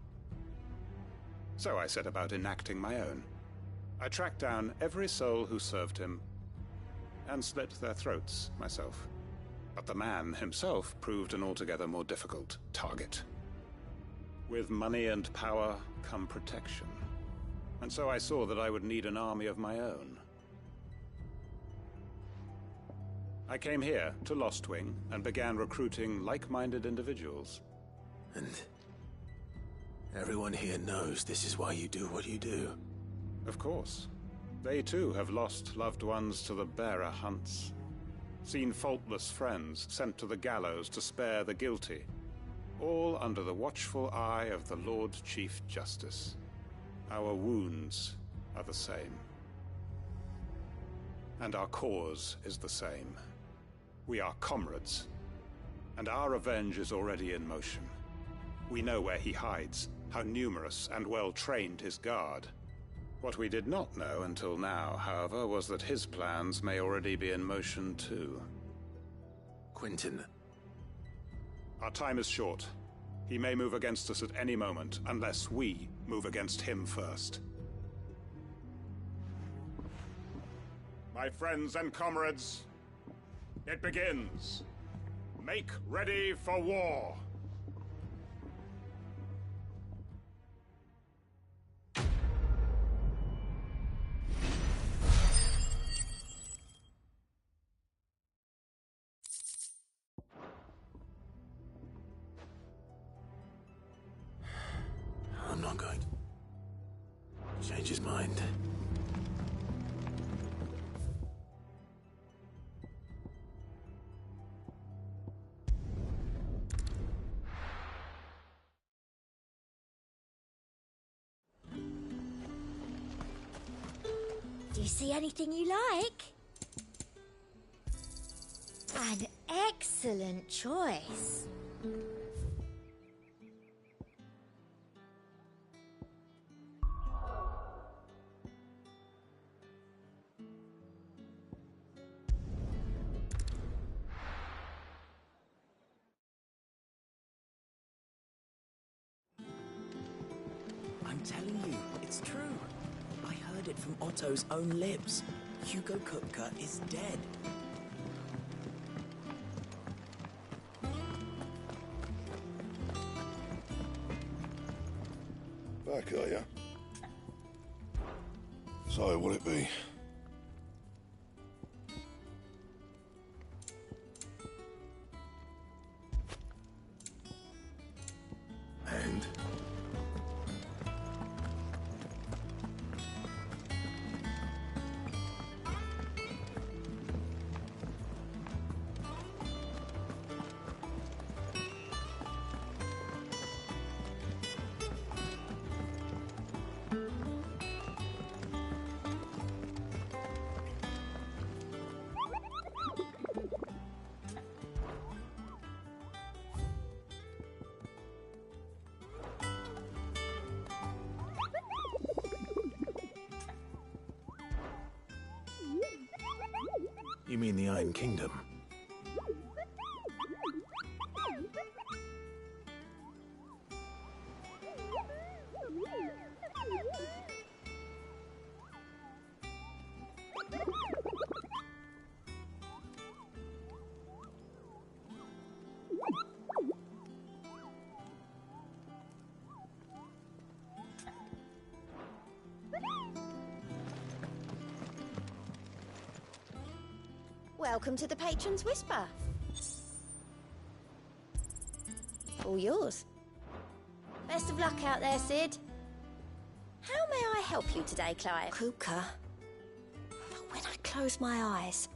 So I set about enacting my own. I tracked down every soul who served him, and slit their throats myself. But the man himself proved an altogether more difficult target. With money and power come protection, and so I saw that I would need an army of my own. I came here to Lostwing and began recruiting like-minded individuals.
And everyone here knows this is why you do what you do.
Of course. They too have lost loved ones to the bearer hunts. Seen faultless friends sent to the gallows to spare the guilty. All under the watchful eye of the Lord Chief Justice. Our wounds are the same. And our cause is the same. We are comrades. And our revenge is already in motion. We know where he hides, how numerous and well-trained his guard. What we did not know until now, however, was that his plans may already be in motion too.
Quentin.
Our time is short. He may move against us at any moment, unless we move against him first. My friends and comrades, it begins. Make ready for war.
I'm not going to change his mind.
Do you see anything you like? An excellent choice.
I'm telling you, it's true. I heard it from Otto's own lips. Hugo Kupka is dead.
Back, are you? So, will it be?
And? mean the Iron Kingdom?
Welcome to the Patron's Whisper. All yours. Best of luck out there, Sid. How may I help you today, Clive? Kuka. But when I close my eyes...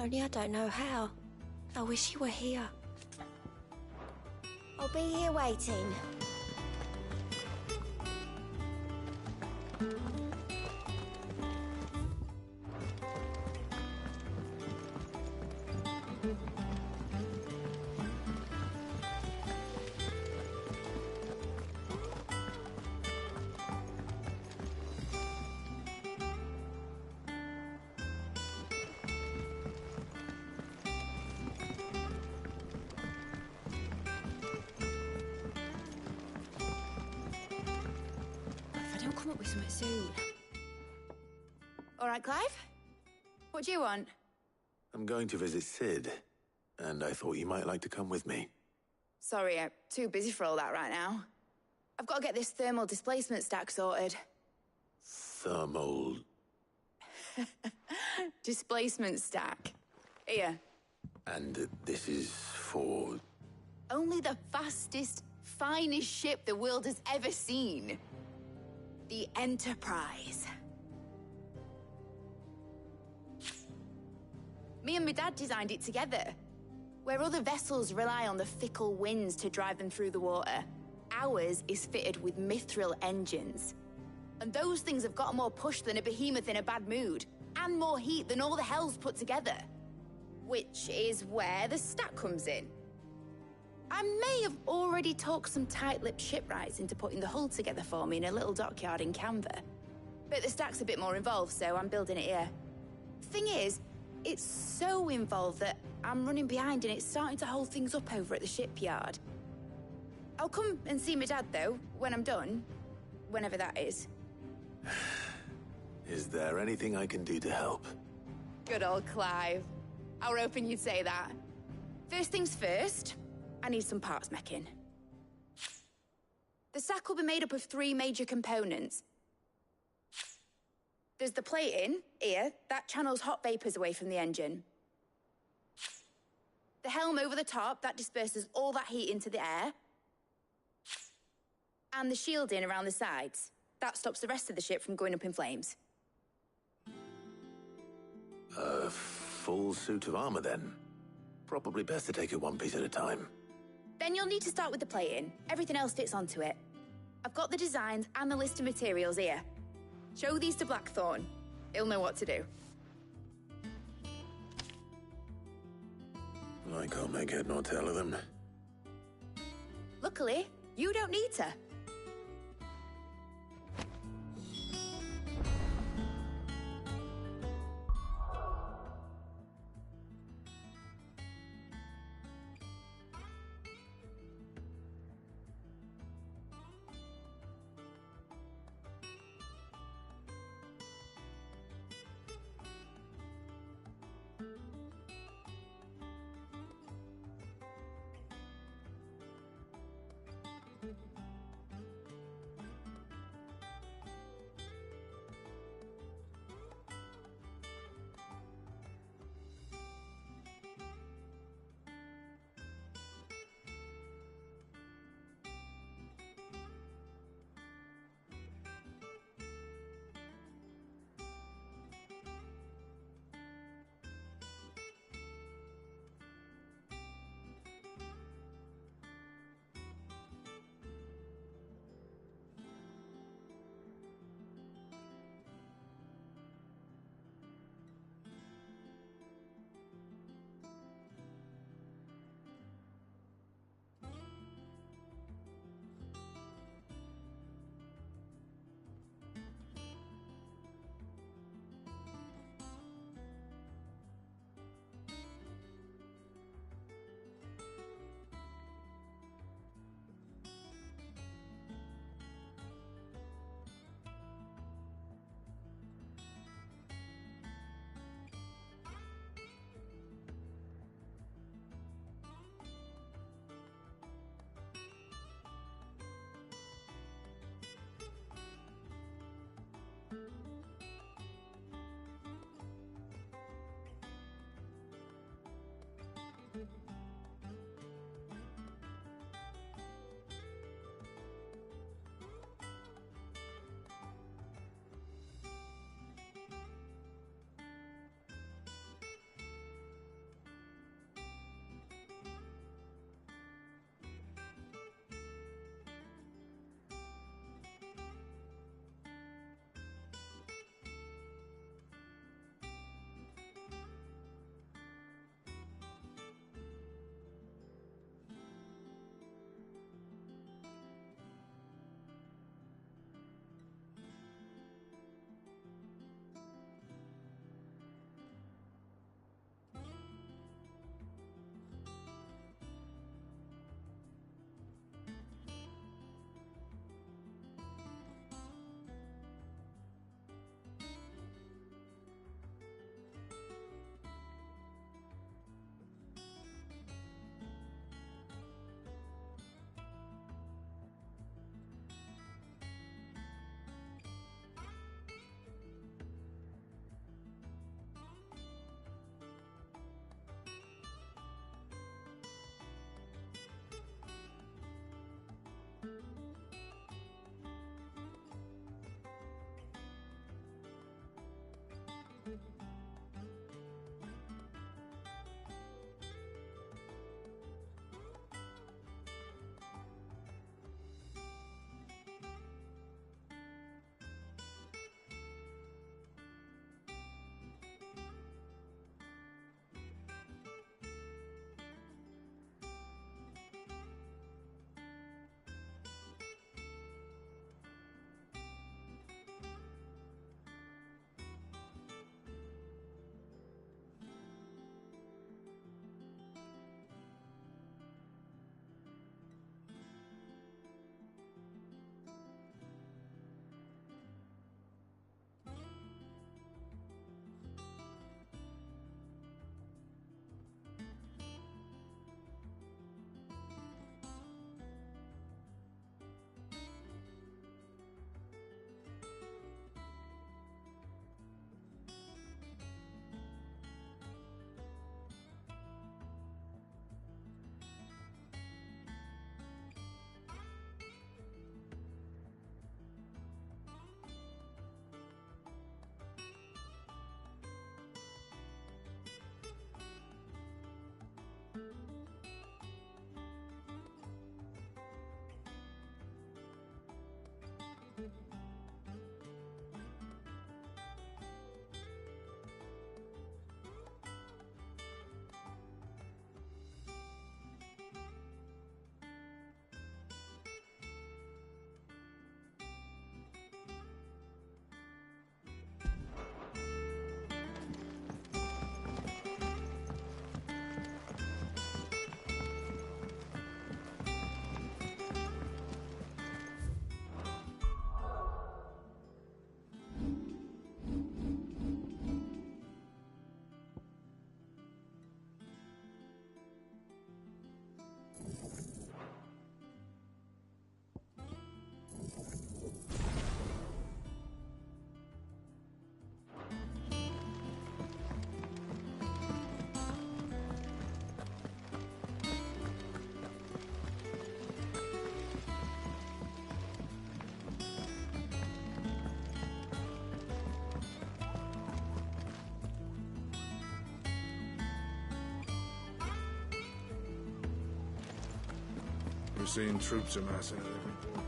Only I don't know how. I wish you were here. I'll be here waiting. Come up with something soon.
All right, Clive? What do you want?
I'm going to visit Sid, and I thought you might like to come with me.
Sorry, I'm too busy for all that right now. I've got to get this thermal displacement stack sorted.
Thermal...
Displacement stack. Here.
And this is for...
Only the fastest, finest ship the world has ever seen. The Enterprise. Me and my dad designed it together. Where other vessels rely on the fickle winds to drive them through the water, ours is fitted with mithril engines. And those things have got more push than a behemoth in a bad mood, and more heat than all the hells put together. Which is where the stack comes in. I may have already talked some tight-lipped shipwrights into putting the hull together for me in a little dockyard in Canva. But the stack's a bit more involved, so I'm building it here. Thing is, it's so involved that I'm running behind and it's starting to hold things up over at the shipyard. I'll come and see my dad, though, when I'm done. Whenever that is.
Is there anything I can do to help?
Good old Clive. I were hoping you'd say that. First things first, I need some parts meching. The stack will be made up of 3 major components. There's the plating, here, that channels hot vapors away from the engine. The helm over the top, that disperses all that heat into the air. And the shielding around the sides. That stops the rest of the ship from going up in flames.
A full suit of armor, then? Probably best to take it one piece at a time.
Then you'll need to start with the plating. Everything else fits onto it. I've got the designs and the list of materials here. Show these to Blackthorn. He'll know what to do.
I can't make head nor tail of them.
Luckily, you don't need to.
We're seeing troops amassing at every port.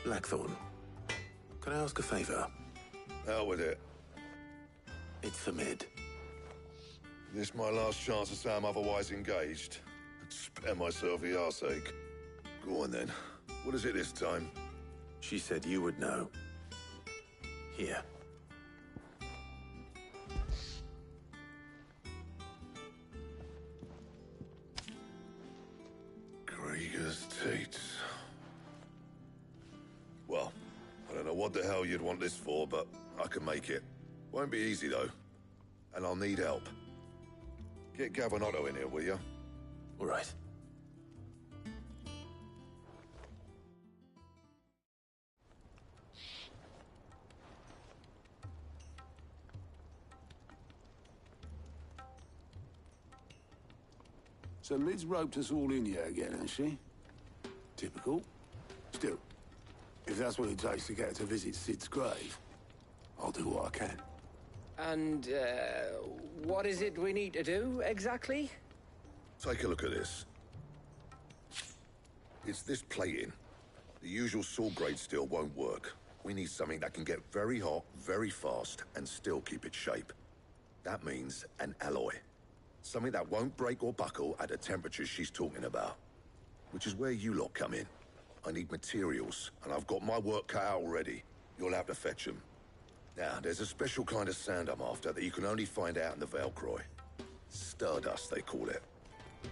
Blackthorn, can I ask a favor?
Out with it.
It's for Mid.
This my last chance to say I'm otherwise engaged. Spare myself the arseache. Go on then. What is it this time?
She said you would know. Here.
Krieger's Tates. Well, I don't know what the hell you'd want this for, but I can make it. Won't be easy, though. And I'll need help. Get Gavinotto in here, will you?
All right.
So Mid's roped us all in here again, has she? Typical. Still, if that's what it takes to get her to visit Sid's grave, I'll do what I can.
And, what is it we need to do, exactly?
Take a look at this. It's this plating. The usual sword grade steel won't work. We need something that can get very hot, very fast, and still keep its shape. That means an alloy. Something that won't break or buckle at the temperatures she's talking about. Which is where you lot come in. I need materials, and I've got my work cut out already. You'll have to fetch them. Now, there's a special kind of sand I'm after that you can only find out in the Valcroy. Stardust, they call it.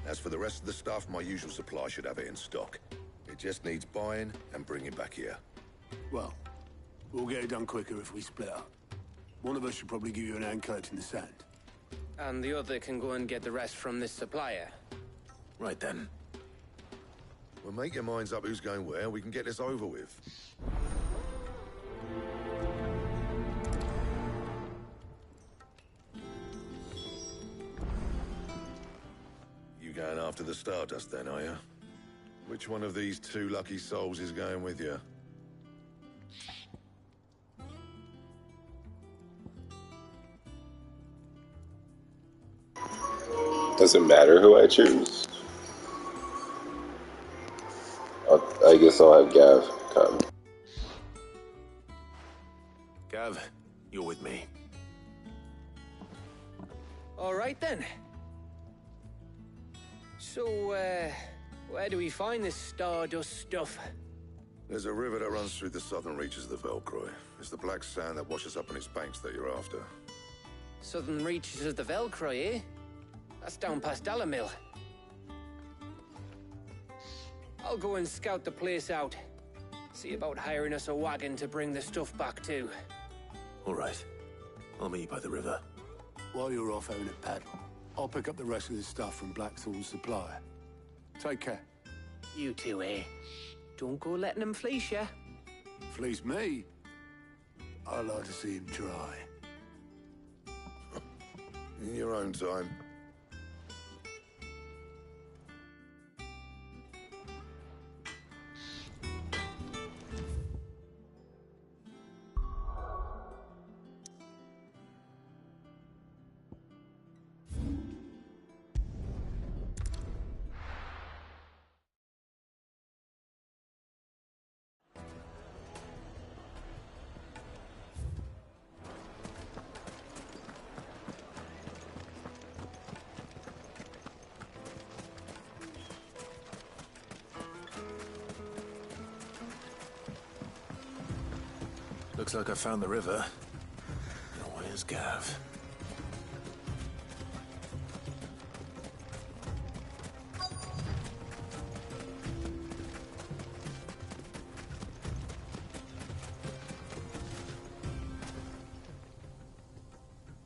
As for the rest of the stuff, my usual supply should have it in stock. It just needs buying and bringing back here.
Well, we'll get it done quicker if we split up. One of us should probably give you an hand collecting the sand.
And the other can go and get the rest from this supplier.
Right then.
Well, make your minds up who's going where, we can get this over with. You going after the Stardust then, are you? Which one of these two lucky souls is going with you?
Doesn't matter who I choose. I guess I'll have Gav come.
Gav, you're with me.
All right then. So, where do we find this Stardust stuff?
There's a river that runs through the southern reaches of the Velcroy. It's the black sand that washes up on its banks that you're after.
Southern reaches of the Velcroy, eh? That's down past Dalamil. I'll go and scout the place out. See about hiring us a wagon to bring the stuff back to.
All right. I'll meet you by the river.
While you're off having a paddle, I'll pick up the rest of the stuff from Blackthorn's supply. Take care.
You two, eh? Don't go letting him fleece ya.
Fleece me? I'd like to see him try.
In your own time.
Looks like I found the river. Now where's Gav?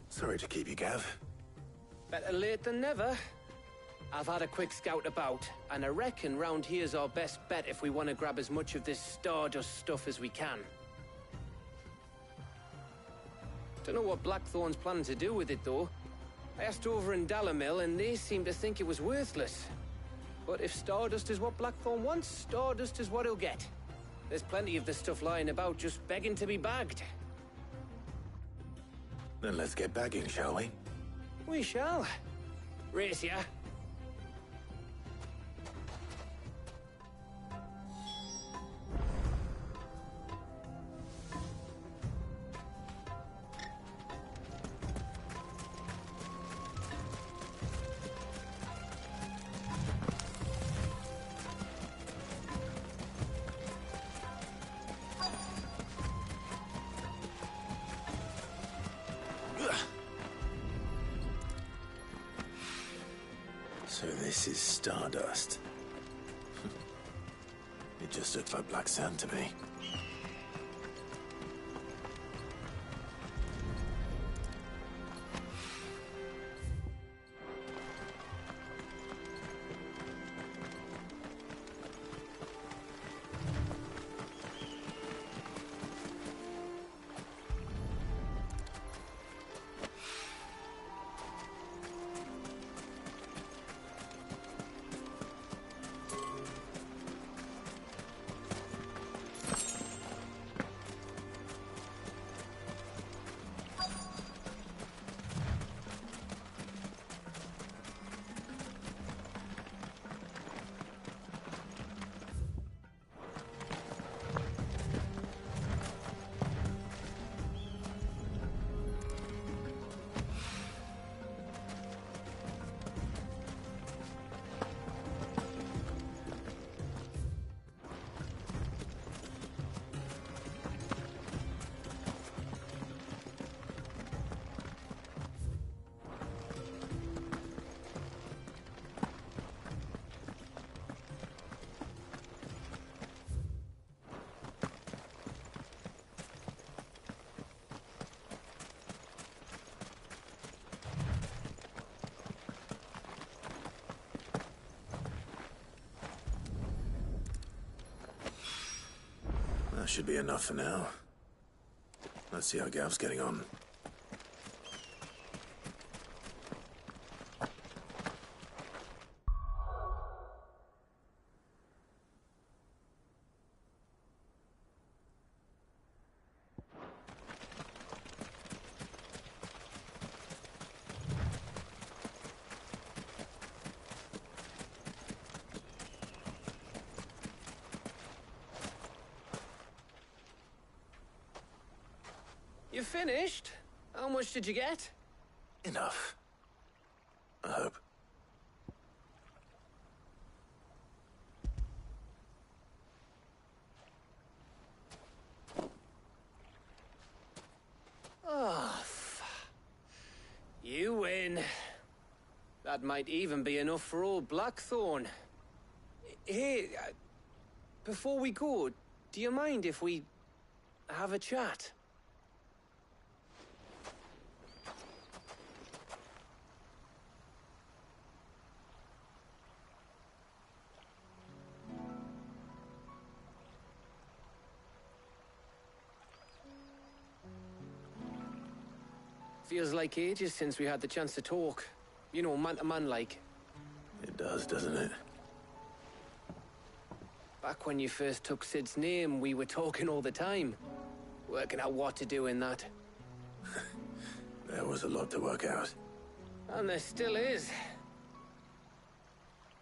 Sorry to keep you, Gav.
Better late than never. I've had a quick scout about, and I reckon round here's our best bet if we want to grab as much of this Stardust stuff as we can. Don't know what Blackthorn's planning to do with it, though. I asked over in Dalamil, and they seem to think it was worthless. But if Stardust is what Blackthorn wants, Stardust is what he'll get. There's plenty of the stuff lying about, just begging to be bagged.
Then let's get bagging, shall we?
We shall. Race ya.
So this is Stardust. It just looks like black sand to me. That should be enough for now. Let's see how Gav's getting on.
You finished? How much did you get?
Enough. I hope.
Oh, you win. That might even be enough for old Blackthorn. Hey, before we go, do you mind if we have a chat? Feels like ages since we had the chance to talk. You know, man to man like.
It does, doesn't it?
Back when you first took Sid's name, we were talking all the time. Working out what to do in that.
There was a lot to work out.
And there still is.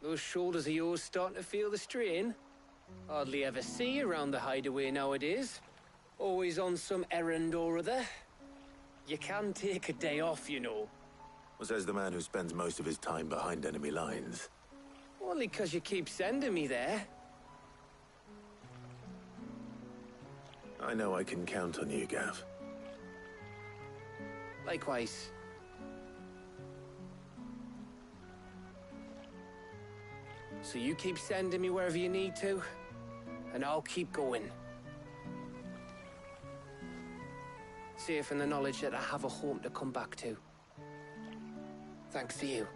Those shoulders of yours starting to feel the strain. Hardly ever see you around the hideaway nowadays. Always on some errand or other. You can take a day off, you know.
Well, says the man who spends most of his time behind enemy lines.
Only 'cause you keep sending me there.
I know I can count on you, Gav.
Likewise. So you keep sending me wherever you need to, and I'll keep going. Safe in the knowledge that I have a home to come back to. Thanks to you.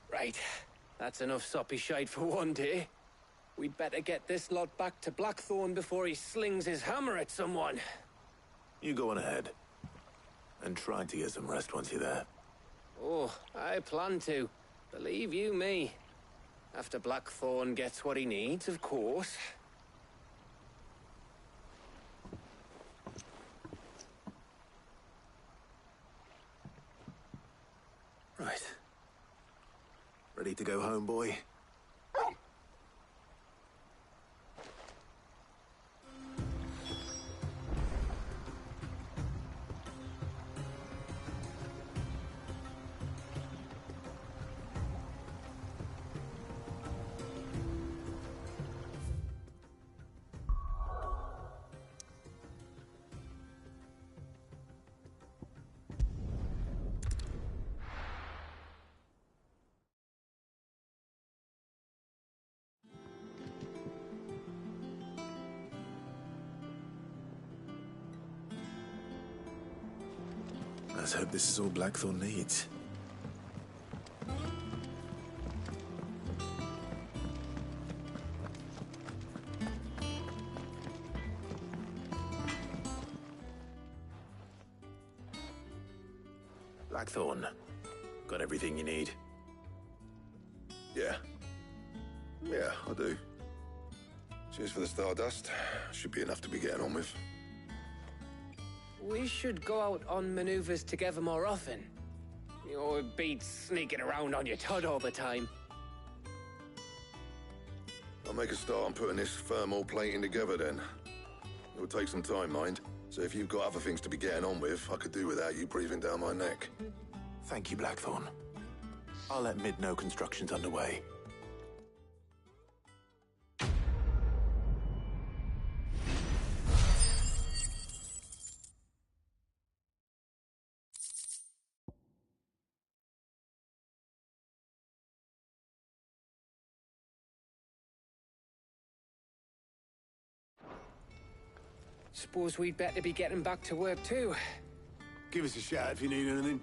Right. That's enough soppy shite for one day. We'd better get this lot back to Blackthorn before he slings his hammer at someone.
You go on ahead. And try to get some rest once you're there.
Oh, I plan to. Believe you me. After Blackthorn gets what he needs, of course.
Right. Ready to go home, boy? Let's hope this is all Blackthorn needs. Blackthorn, got everything you need?
Yeah. Yeah, I do. Cheers for the Stardust. Should be enough to be getting on with.
We should go out on maneuvers together more often. You know, it beats sneaking around on your Todd all the time.
I'll make a start on putting this thermal plating together then. It'll take some time, mind. So if you've got other things to be getting on with, I could do without you breathing down my neck.
Thank you, Blackthorn. I'll let Mid know construction's underway.
Suppose we'd better be getting back to work too.
Give us a shout if you need anything.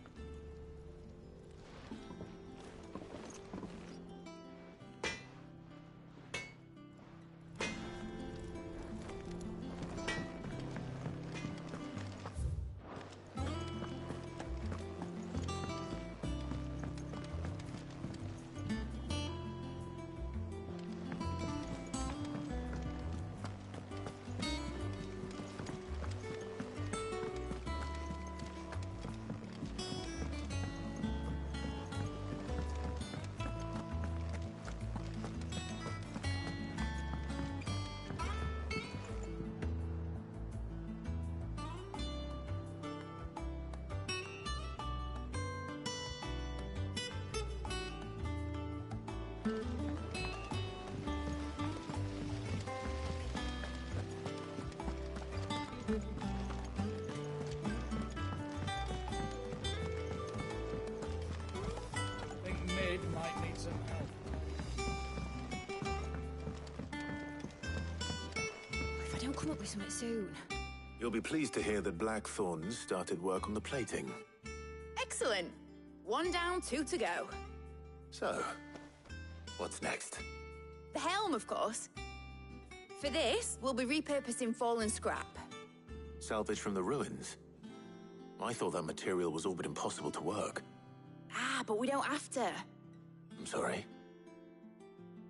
Think Mid might need some help.
If I don't come up with something soon.
You'll be pleased to hear that Blackthorn started work on the plating.
Excellent. 1 down, 2 to go.
So, what's next?
The helm, of course. For this, we'll be repurposing fallen scrap.
Salvage from the ruins? I thought that material was all but impossible to work.
Ah, but we don't have to.
I'm sorry.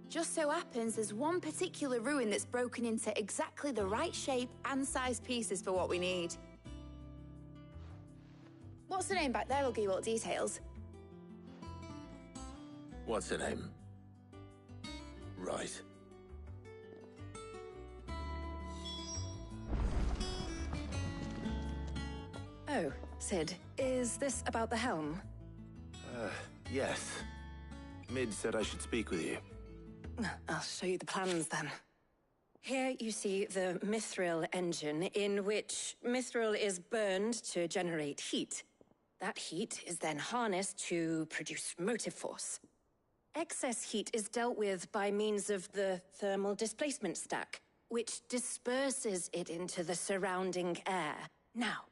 Just so happens there's one particular ruin that's broken into exactly the right shape and size pieces for what we need. What's the name back there? I'll give you all the details.
What's her name? Right.
Oh, Sid, is this about the helm?
Yes. Mid said I should speak with you.
I'll show you the plans then. Here you see the mithril engine, in which mithril is burned to generate heat. That heat is then harnessed to produce motive force. Excess heat is dealt with by means of the thermal displacement stack, which disperses it into the surrounding air. Now,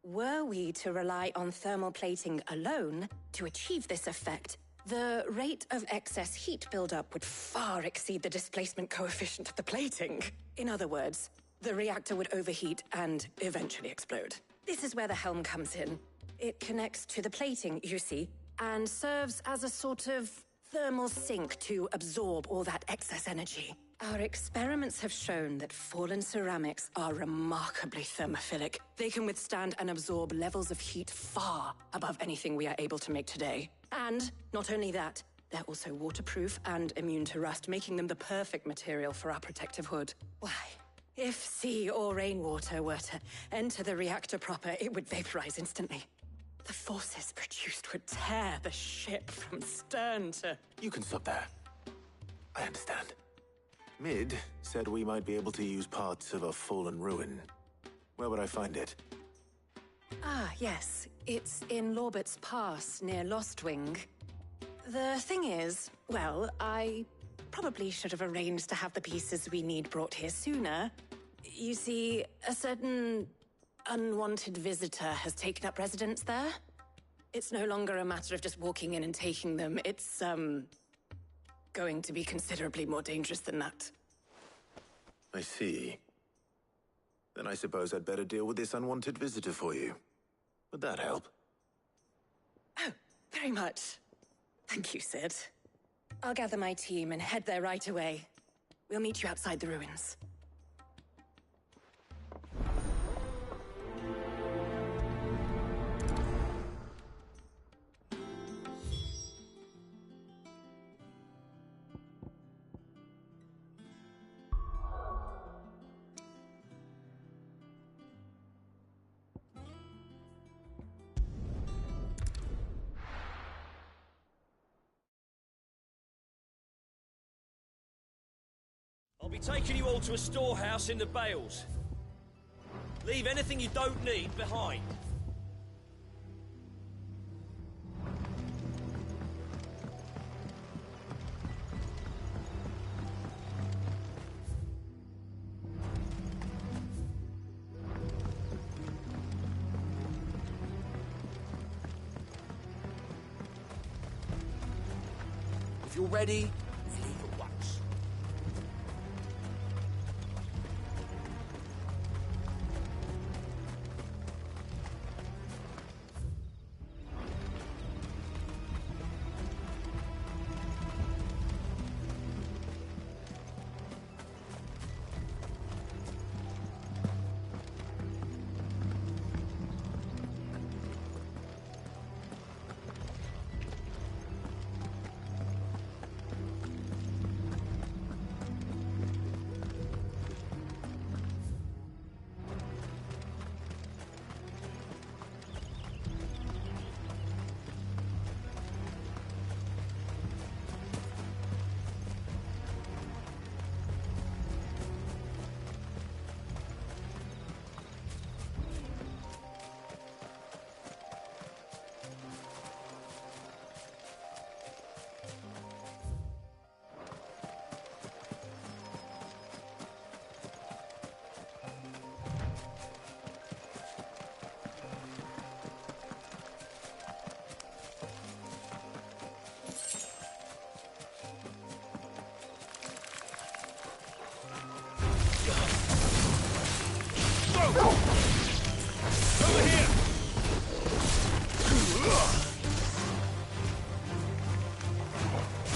were we to rely on thermal plating alone to achieve this effect, the rate of excess heat buildup would far exceed the displacement coefficient of the plating. In other words, the reactor would overheat and eventually explode. This is where the helm comes in. It connects to the plating, you see, and serves as a sort of thermal sink to absorb all that excess energy. Our experiments have shown that fallen ceramics are remarkably thermophilic. They can withstand and absorb levels of heat far above anything we are able to make today. And not only that, they're also waterproof and immune to rust, making them the perfect material for our protective hood. Why, if sea or rainwater were to enter the reactor proper, it would vaporize instantly. The forces produced would tear the ship from stern to...
You can stop there. I understand. Mid said we might be able to use parts of a fallen ruin. Where would I find it?
Ah, yes. It's in Lorbert's Pass, near Lostwing. The thing is, well, I probably should have arranged to have the pieces we need brought here sooner. You see, a certain unwanted visitor has taken up residence there. It's no longer a matter of just walking in and taking them. It's, going to be considerably more dangerous than that.
I see. Then I suppose I'd better deal with this unwanted visitor for you. Would that help?
Oh, very much. Thank you, Sid. I'll gather my team and head there right away. We'll meet you outside the ruins.
I'll be taking you all to a storehouse in the Bales. Leave anything you don't need behind.
If you're ready, we leave at once.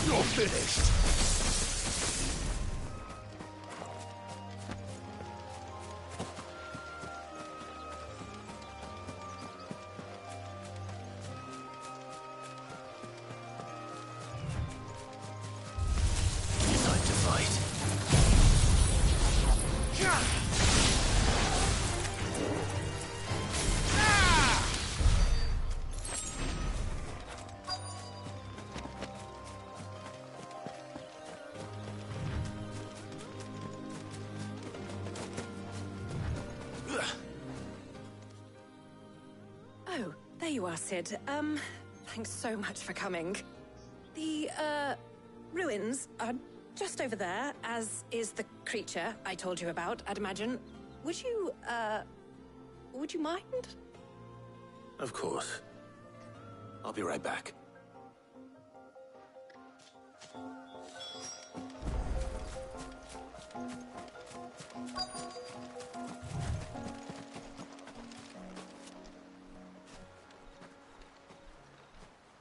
You're finished.
Time to fight.
Oh, there you are, Sid. Thanks so much for coming. The, ruins are just over there, as is the creature I told you about, I'd imagine. Would you mind?
Of course. I'll be right back.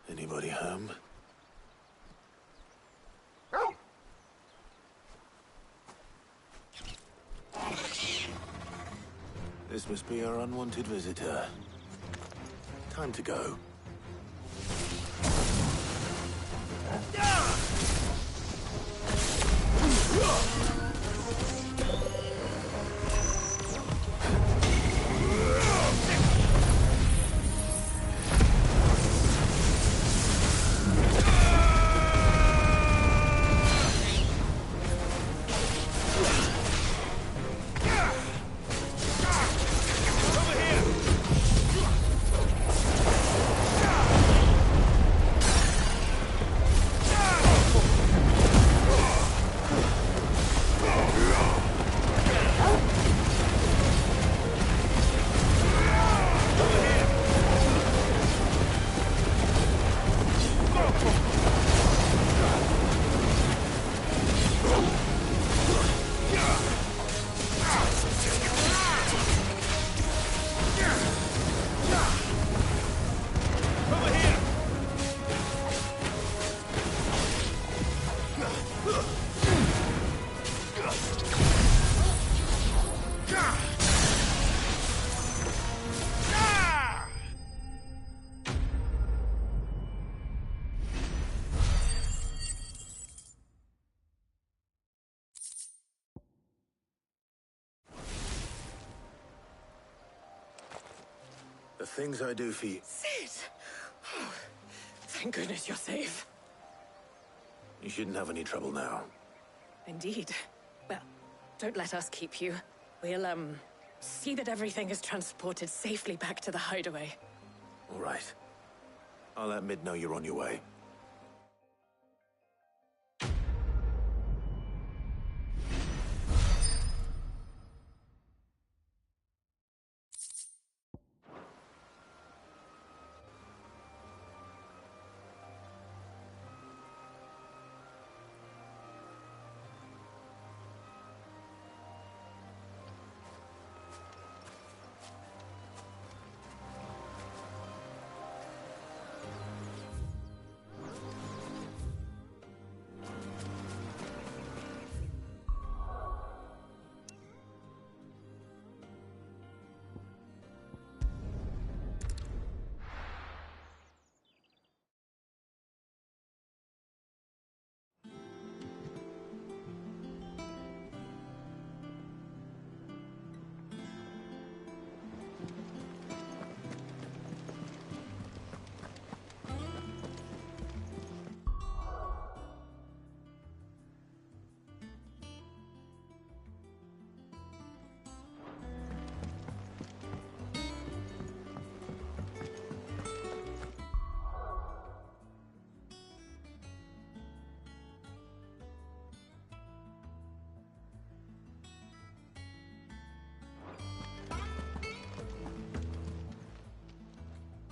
Anybody home? This must be our unwanted visitor. Time to go. The things I do for you.
Sid! Oh, thank goodness you're safe.
You shouldn't have any trouble now.
Indeed. Well, don't let us keep you. We'll, see that everything is transported safely back to the hideaway.
All right. I'll let Mid know you're on your way.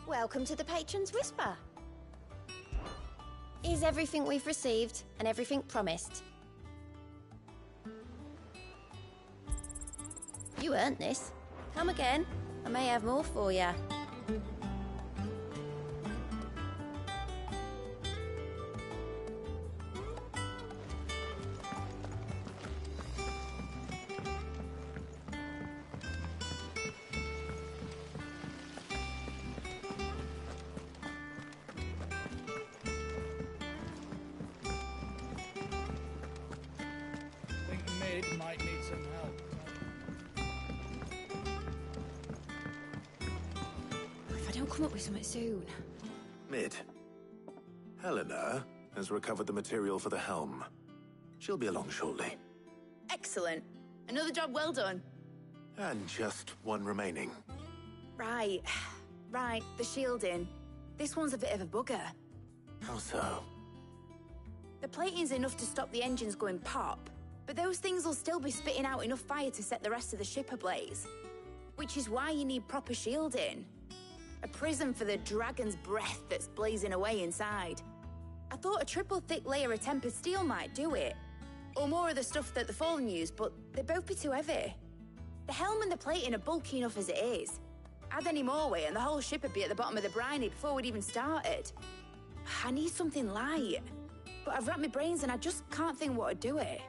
Welcome to the Patron's Whisper. Is everything we've received and everything promised? You earned this. Come again. I may have more for you.
Might need some help.
If I don't come up with something soon.
Mid. Helena has recovered the material for the helm. She'll be along shortly.
Excellent. Another job well done.
And just one remaining.
Right. Right, the shielding. This one's a bit of a bugger.
How so?
The plating's enough to stop the engines going pop, but those things will still be spitting out enough fire to set the rest of the ship ablaze. Which is why you need proper shielding. A prison for the dragon's breath that's blazing away inside. I thought a triple thick layer of tempered steel might do it. Or more of the stuff that the Fallen use, but they'd both be too heavy. The helm and the plating are bulky enough as it is. Add any more weight and the whole ship would be at the bottom of the briny before we'd even started. I need something light. But I've racked my brains and I just can't think what would do it.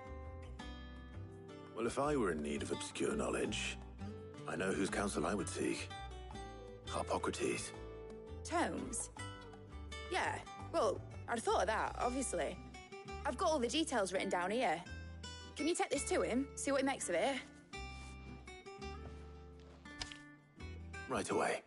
Well, if I were in need of obscure knowledge, I know whose counsel I would seek. Harpocrates.
Tomes? Yeah, well, I'd thought of that, obviously. I've got all the details written down here. Can you take this to him, see what he makes of it?
Right away.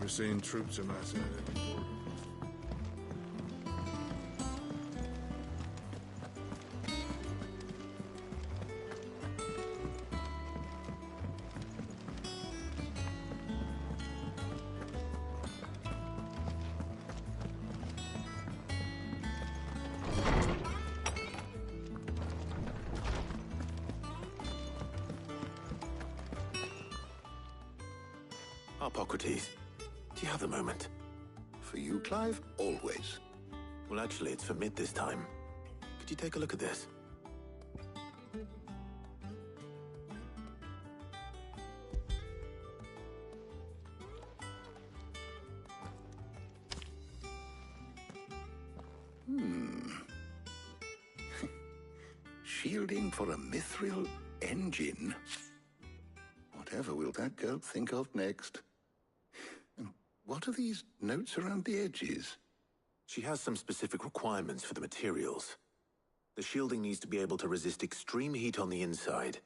We're seeing troops amassing.
Harpocrates, do you have a moment?
For you, Clive? Always.
Well, actually, it's for Mid this time. Could you take a look at this?
Shielding for a mithril engine? Whatever will that girl think of next? And what are these notes around the edges?
She has some specific requirements for the materials. The shielding needs to be able to resist extreme heat on the inside,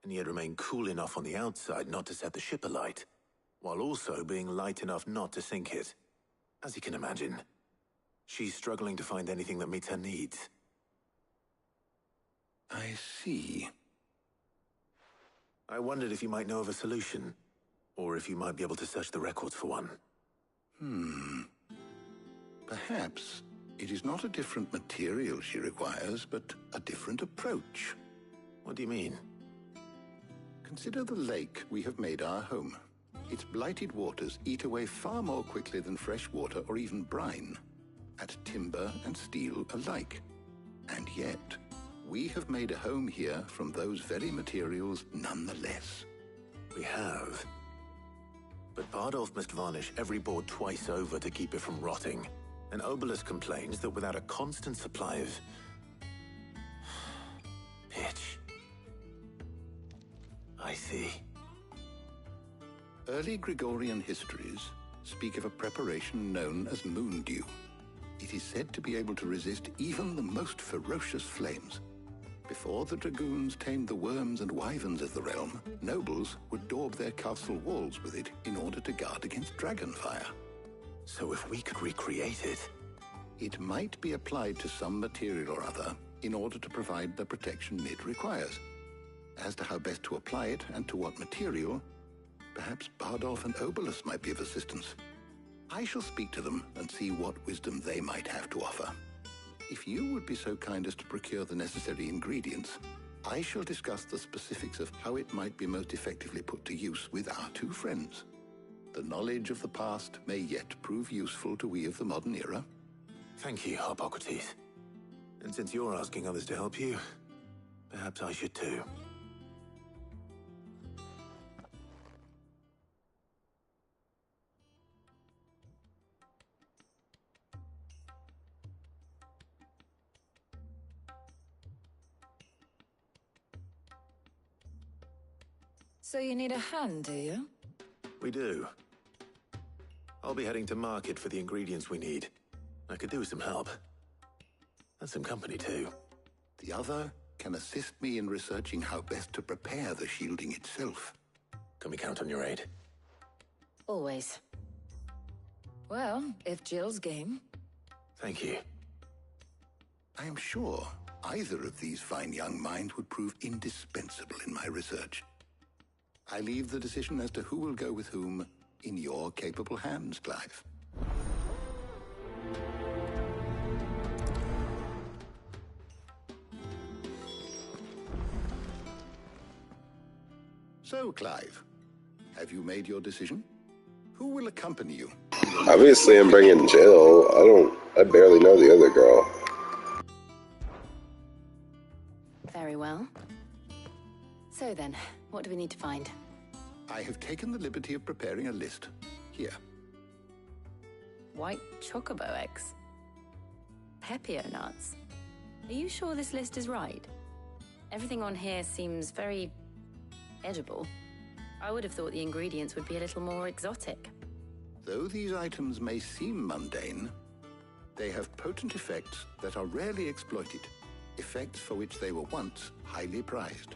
and yet remain cool enough on the outside not to set the ship alight, while also being light enough not to sink it. As you can imagine, she's struggling to find anything that meets her needs.
I see.
I wondered if you might know of a solution, or if you might be able to search the records for one.
Perhaps it is not a different material she requires, but a different approach.
What do you mean?
Consider the lake we have made our home. Its blighted waters eat away far more quickly than fresh water or even brine, at timber and steel alike. And yet, we have made a home here from those very materials nonetheless.
We have. But Bardolph must varnish every board twice over to keep it from rotting. And Obelus complains that without a constant supply of pitch. I see.
Early Gregorian histories speak of a preparation known as moon dew. It is said to be able to resist even the most ferocious flames. Before the dragoons tamed the worms and wyverns of the realm, nobles would daub their castle walls with it in order to guard against dragon fire. So if we could recreate it...
It might be applied to some material or other in order to provide the protection it requires. As to how best to apply it and to what material, perhaps Bardolph and Obolus might be of assistance. I shall speak to them and see what wisdom they might have to offer. If you would be so kind as to procure the necessary ingredients, I shall discuss the specifics of how it might be most effectively put to use with our two friends. The knowledge of the past may yet prove useful to we of the modern era.
Thank you, Hippocrates. And since you're asking others to help you, perhaps I should too.
So you need a hand, do you?
We do. I'll be heading to market for the ingredients we need. I could do with some help. And some company, too.
The other can assist me in researching how best to prepare the shielding itself.
Can we count on your aid?
Always. Well, if Jill's game.
Thank you.
I am sure either of these fine young minds would prove indispensable in my research. I leave the decision as to who will go with whom in your capable hands, Clive. So, Clive, have you made your decision? Who will accompany you?
Obviously, I'm bringing Jill. I barely know the other girl.
Very well. So then, what do we need to find?
I have taken the liberty of preparing a list. Here.
White chocobo eggs. Pepio nuts. Are you sure this list is right? Everything on here seems very edible. I would have thought the ingredients would be a little more exotic.
Though these items may seem mundane, they have potent effects that are rarely exploited, effects for which they were once highly prized.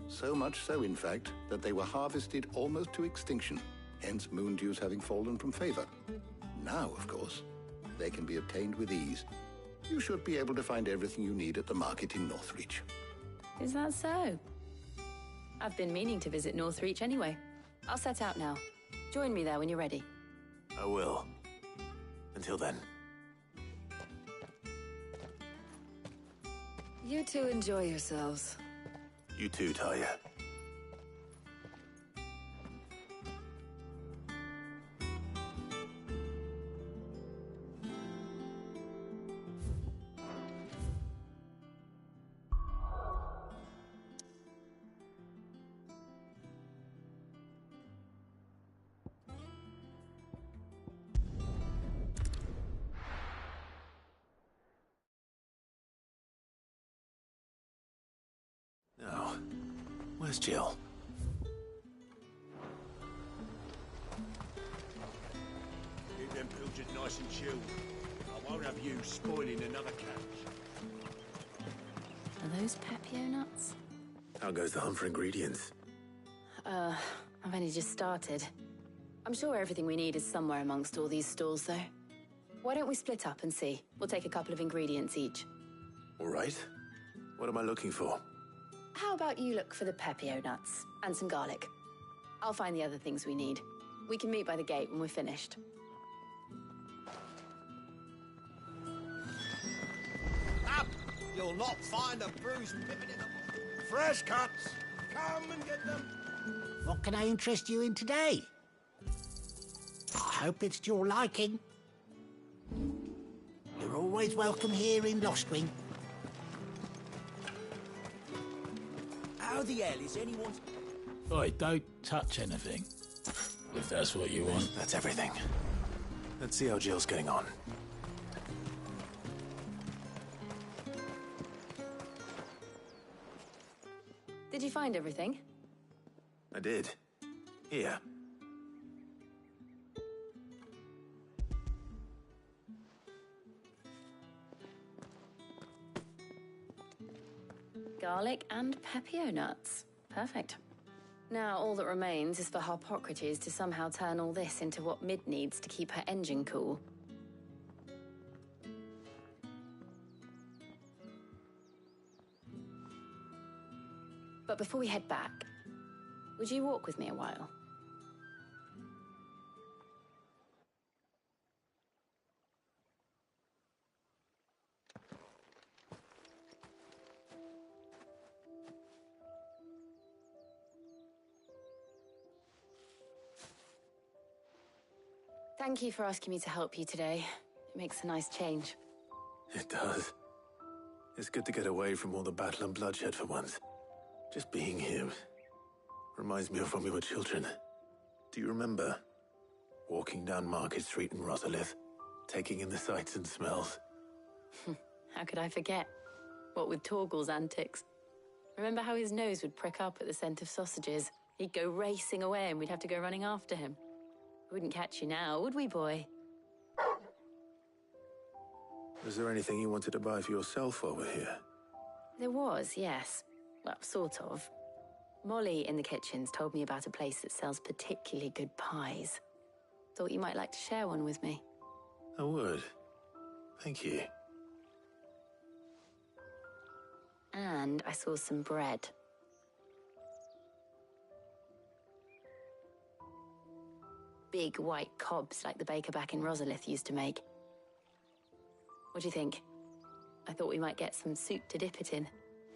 So much so, in fact, that they were harvested almost to extinction, hence moon dews having fallen from favor. Now, of course, they can be obtained with ease. You should be able to find everything you need at the market in Northreach.
Is that so? I've been meaning to visit Northreach anyway. I'll set out now. Join me there when you're ready.
I will. Until then.
You two enjoy yourselves.
You too, Talia. Now, where's Jill?
Keep them pilchards nice and chilled. I won't have you spoiling another catch.
Are those Pepio nuts?
How goes the hunt for ingredients?
I've only just started. I'm sure everything we need is somewhere amongst all these stalls, though. Why don't we split up and see? We'll take a couple of ingredients each.
All right. What am I looking for?
How about you look for the Pepio nuts and some garlic? I'll find the other things we need. We can meet by the gate when we're finished.
Up! You'll not find a bruised pippin in the... Fresh cuts! Come and get them!
What can I interest you in today? I hope it's to your liking. You're always welcome here in Lostwing.
How the hell is anyone...
Oi, don't touch anything. If that's what you want.
That's everything. Let's see how Jill's getting on.
Did you find everything?
I did. Here.
Garlic and Pepio nuts. Perfect.
Now all that remains is for Harpocrates to somehow turn all this into what Mid needs to keep her engine cool. But before we head back, would you walk with me a while? Thank you for asking me to help you today. It makes a nice change.
It does. It's good to get away from all the battle and bloodshed for once. Just being here reminds me of when we were children. Do you remember? Walking down Market Street in Rosalith, taking in the sights and smells.
How could I forget? What with Torgal's antics. Remember how his nose would prick up at the scent of sausages? He'd go racing away and we'd have to go running after him. We wouldn't catch you now, would we, boy?
Was there anything you wanted to buy for yourself while we're here?
There was, yes. Well, sort of. Molly in the kitchens told me about a place that sells particularly good pies. Thought you might like to share one with me.
I would. Thank you.
And I saw some bread. Big white cobs like the baker back in Rosalith used to make. What do you think? I thought we might get some soup to dip it in.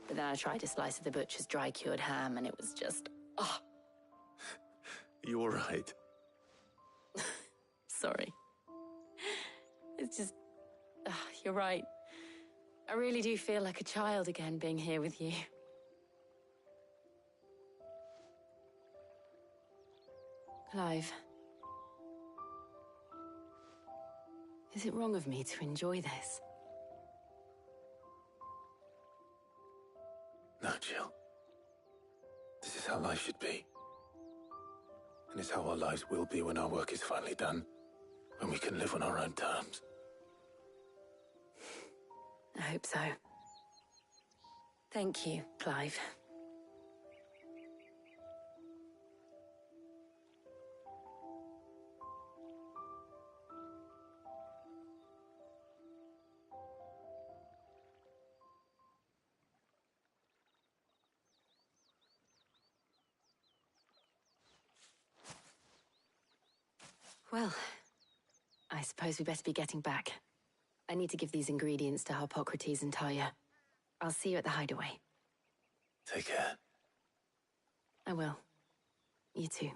But then I tried a slice of the butcher's dry-cured ham and it was just... oh!
You're right.
Sorry. It's just... you're right. I really do feel like a child again being here with you. Clive. Is it wrong of me to enjoy this?
No, Jill. This is how life should be. And it's how our lives will be when our work is finally done. When we can live on our own terms.
I hope so. Thank you, Clive. Well, I suppose we better be getting back. I need to give these ingredients to Harpocrates and Talia. I'll see you at the hideaway.
Take care.
I will. You too.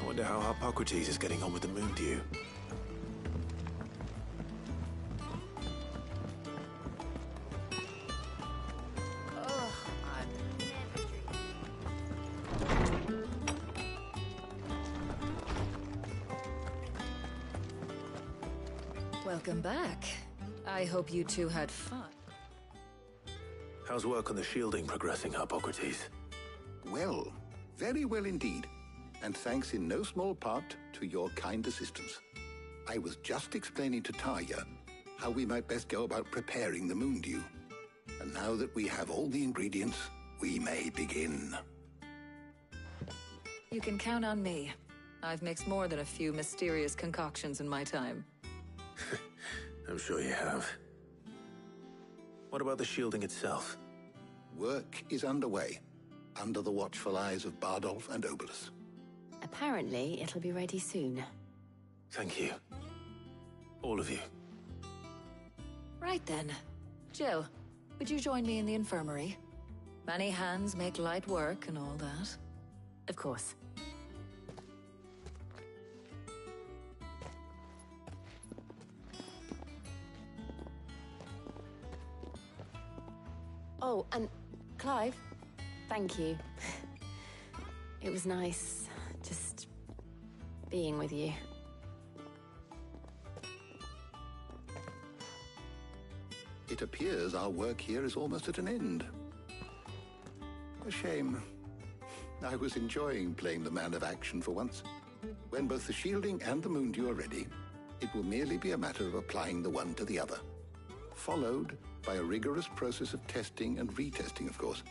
I wonder how Harpocrates is getting on with the moon dew.
Welcome back. I hope you two had fun.
How's work on the shielding progressing, Harpocrates?
Well, very well indeed. And thanks in no small part to your kind assistance. I was just explaining to Talia how we might best go about preparing the moon dew. And now that we have all the ingredients, we may begin.
You can count on me. I've mixed more than a few mysterious concoctions in my time.
I'm sure you have. What about the shielding itself?
Work is underway, under the watchful eyes of Bardolph and Obolus.
A Apparently, it'll be ready soon.
Thank you. All of you.
Right then. Jill, would you join me in the infirmary? Many hands make light work and all that.
Of course. Oh, and Clive, thank you. It was nice just being with you.
It appears our work here is almost at an end. A shame. I was enjoying playing the man of action for once. When both the shielding and the moondew are ready, it will merely be a matter of applying the one to the other. Followed by a rigorous process of testing and retesting, of course.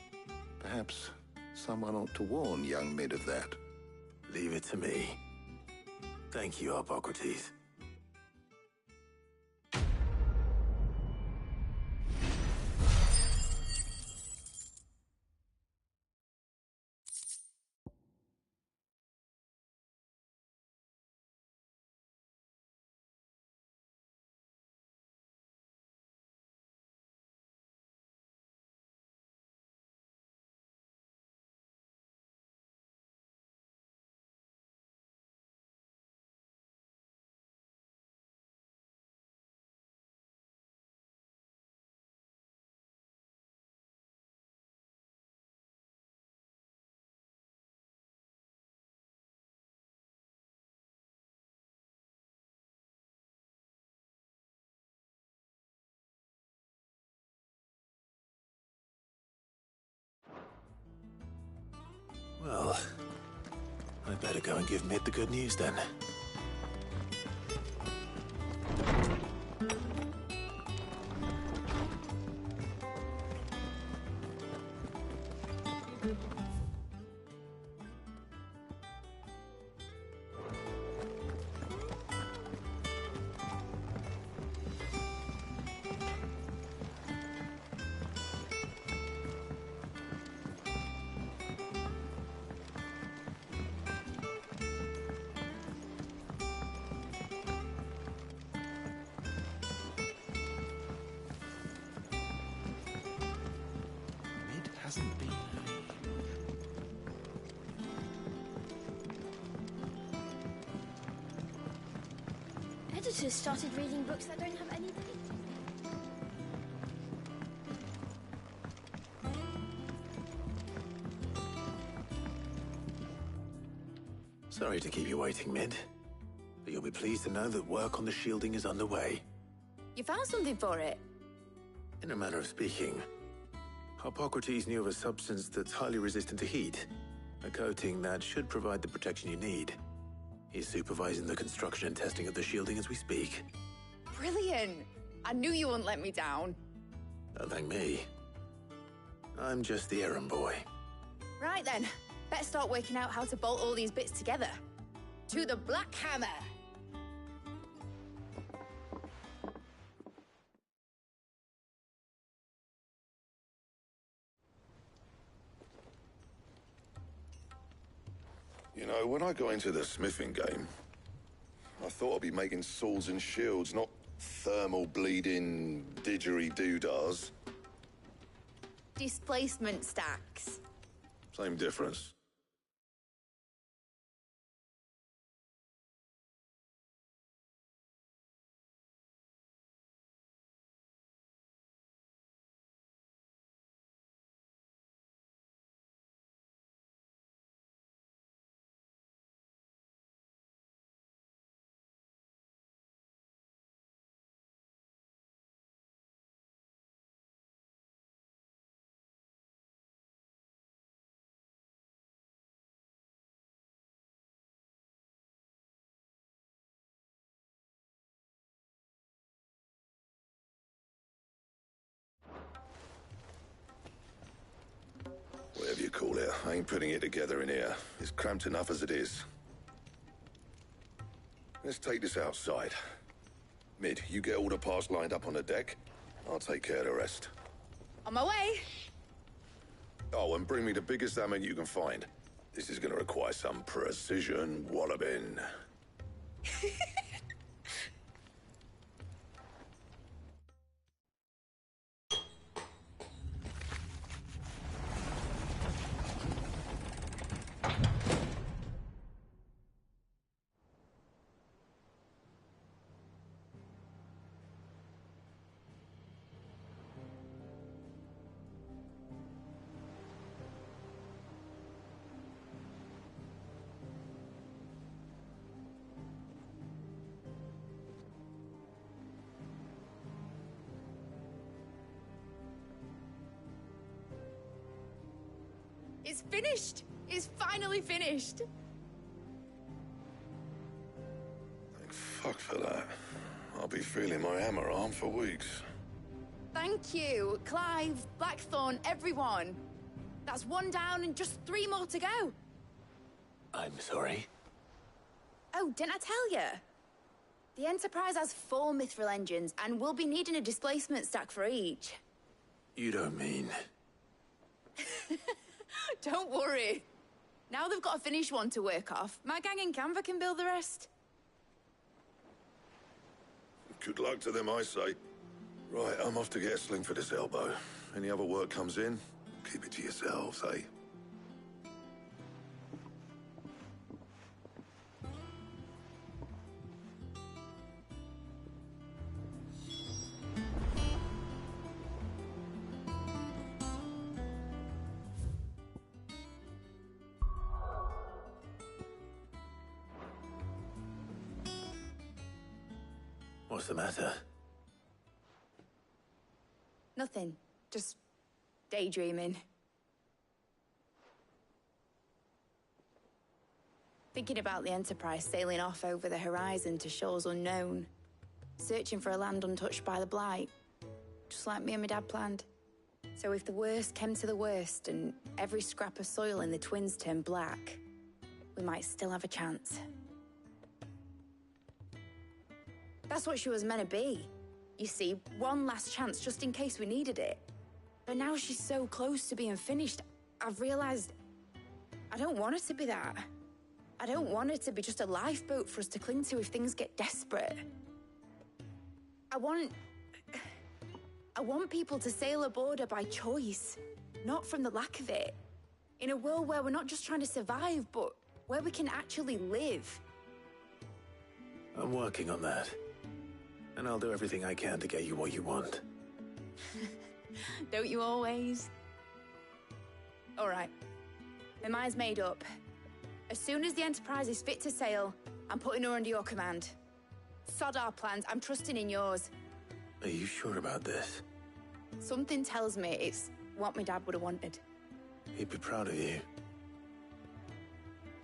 Perhaps someone ought to warn young Mid of that.
Leave it to me. Thank you, Hippocrates. Well, I better go and give Mid the good news then. Hasn't been.
Editors started reading books that don't have any date.
Sorry to keep you waiting, Mid. But you'll be pleased to know that work on the shielding is underway.
You found something for it?
In a manner of speaking. Hippocrates knew of a substance that's highly resistant to heat. A coating that should provide the protection you need. He's supervising the construction and testing of the shielding as we speak.
Brilliant! I knew you wouldn't let me down.
Don't thank me. I'm just the errand boy.
Right then, better start working out how to bolt all these bits together. To the Black Hammer!
You know, when I got into the smithing game, I thought I'd be making swords and shields, not thermal bleeding didgeridoo-dahs.
Displacement stacks.
Same difference. Whatever you call it, I ain't putting it together in here. It's cramped enough as it is. Let's take this outside. Mid, you get all the parts lined up on the deck. I'll take care of the rest.
On my way!
Oh, and bring me the biggest hammer you can find. This is going to require some precision walloping.
It's finished! It's finally finished!
Thank fuck for that. I'll be feeling my hammer arm for weeks.
Thank you, Clive, Blackthorn, everyone. That's one down and just 3 more to go.
I'm sorry.
Oh, didn't I tell you? The Enterprise has 4 mithril engines, and we'll be needing a displacement stack for each.
You don't mean...
Don't worry. Now they've got a finished one to work off. My gang in Canva can build the rest.
Good luck to them, I say. Right, I'm off to get a sling for this elbow. Any other work comes in, keep it to yourselves, eh?
What's the matter?
Nothing. Just daydreaming. Thinking about the Enterprise sailing off over the horizon to shores unknown. Searching for a land untouched by the Blight. Just like me and my dad planned. So if the worst came to the worst and every scrap of soil in the Twins turned black, we might still have a chance. That's what she was meant to be. You see, one last chance just in case we needed it. But now she's so close to being finished, I've realized I don't want it to be that. I don't want it to be just a lifeboat for us to cling to if things get desperate. I want people to sail aboard her by choice, not from the lack of it. In a world where we're not just trying to survive, but where we can actually live.
I'm working on that. And I'll do everything I can to get you what you want.
Don't you always? All right. My mind's made up. As soon as the Enterprise is fit to sail, I'm putting her under your command. Sod our plans, I'm trusting in yours.
Are you sure about this?
Something tells me it's what my dad would have wanted.
He'd be proud of you.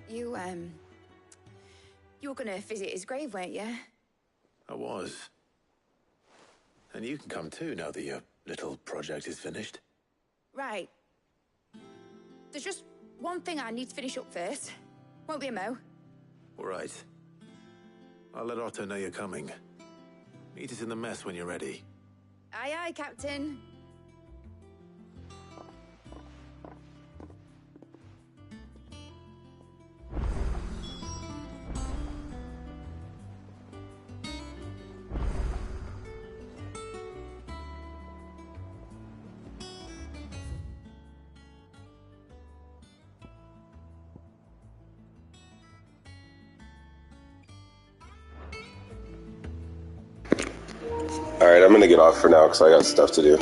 You were gonna visit his grave, weren't you?
I was. And you can come too now that your little project is finished.
Right. There's just one thing I need to finish up first. Won't be a mo.
All right. I'll let Otto know you're coming. Meet us in the mess when you're ready.
Aye, aye, Captain.
Alright, I'm gonna get off for now because I got stuff to do.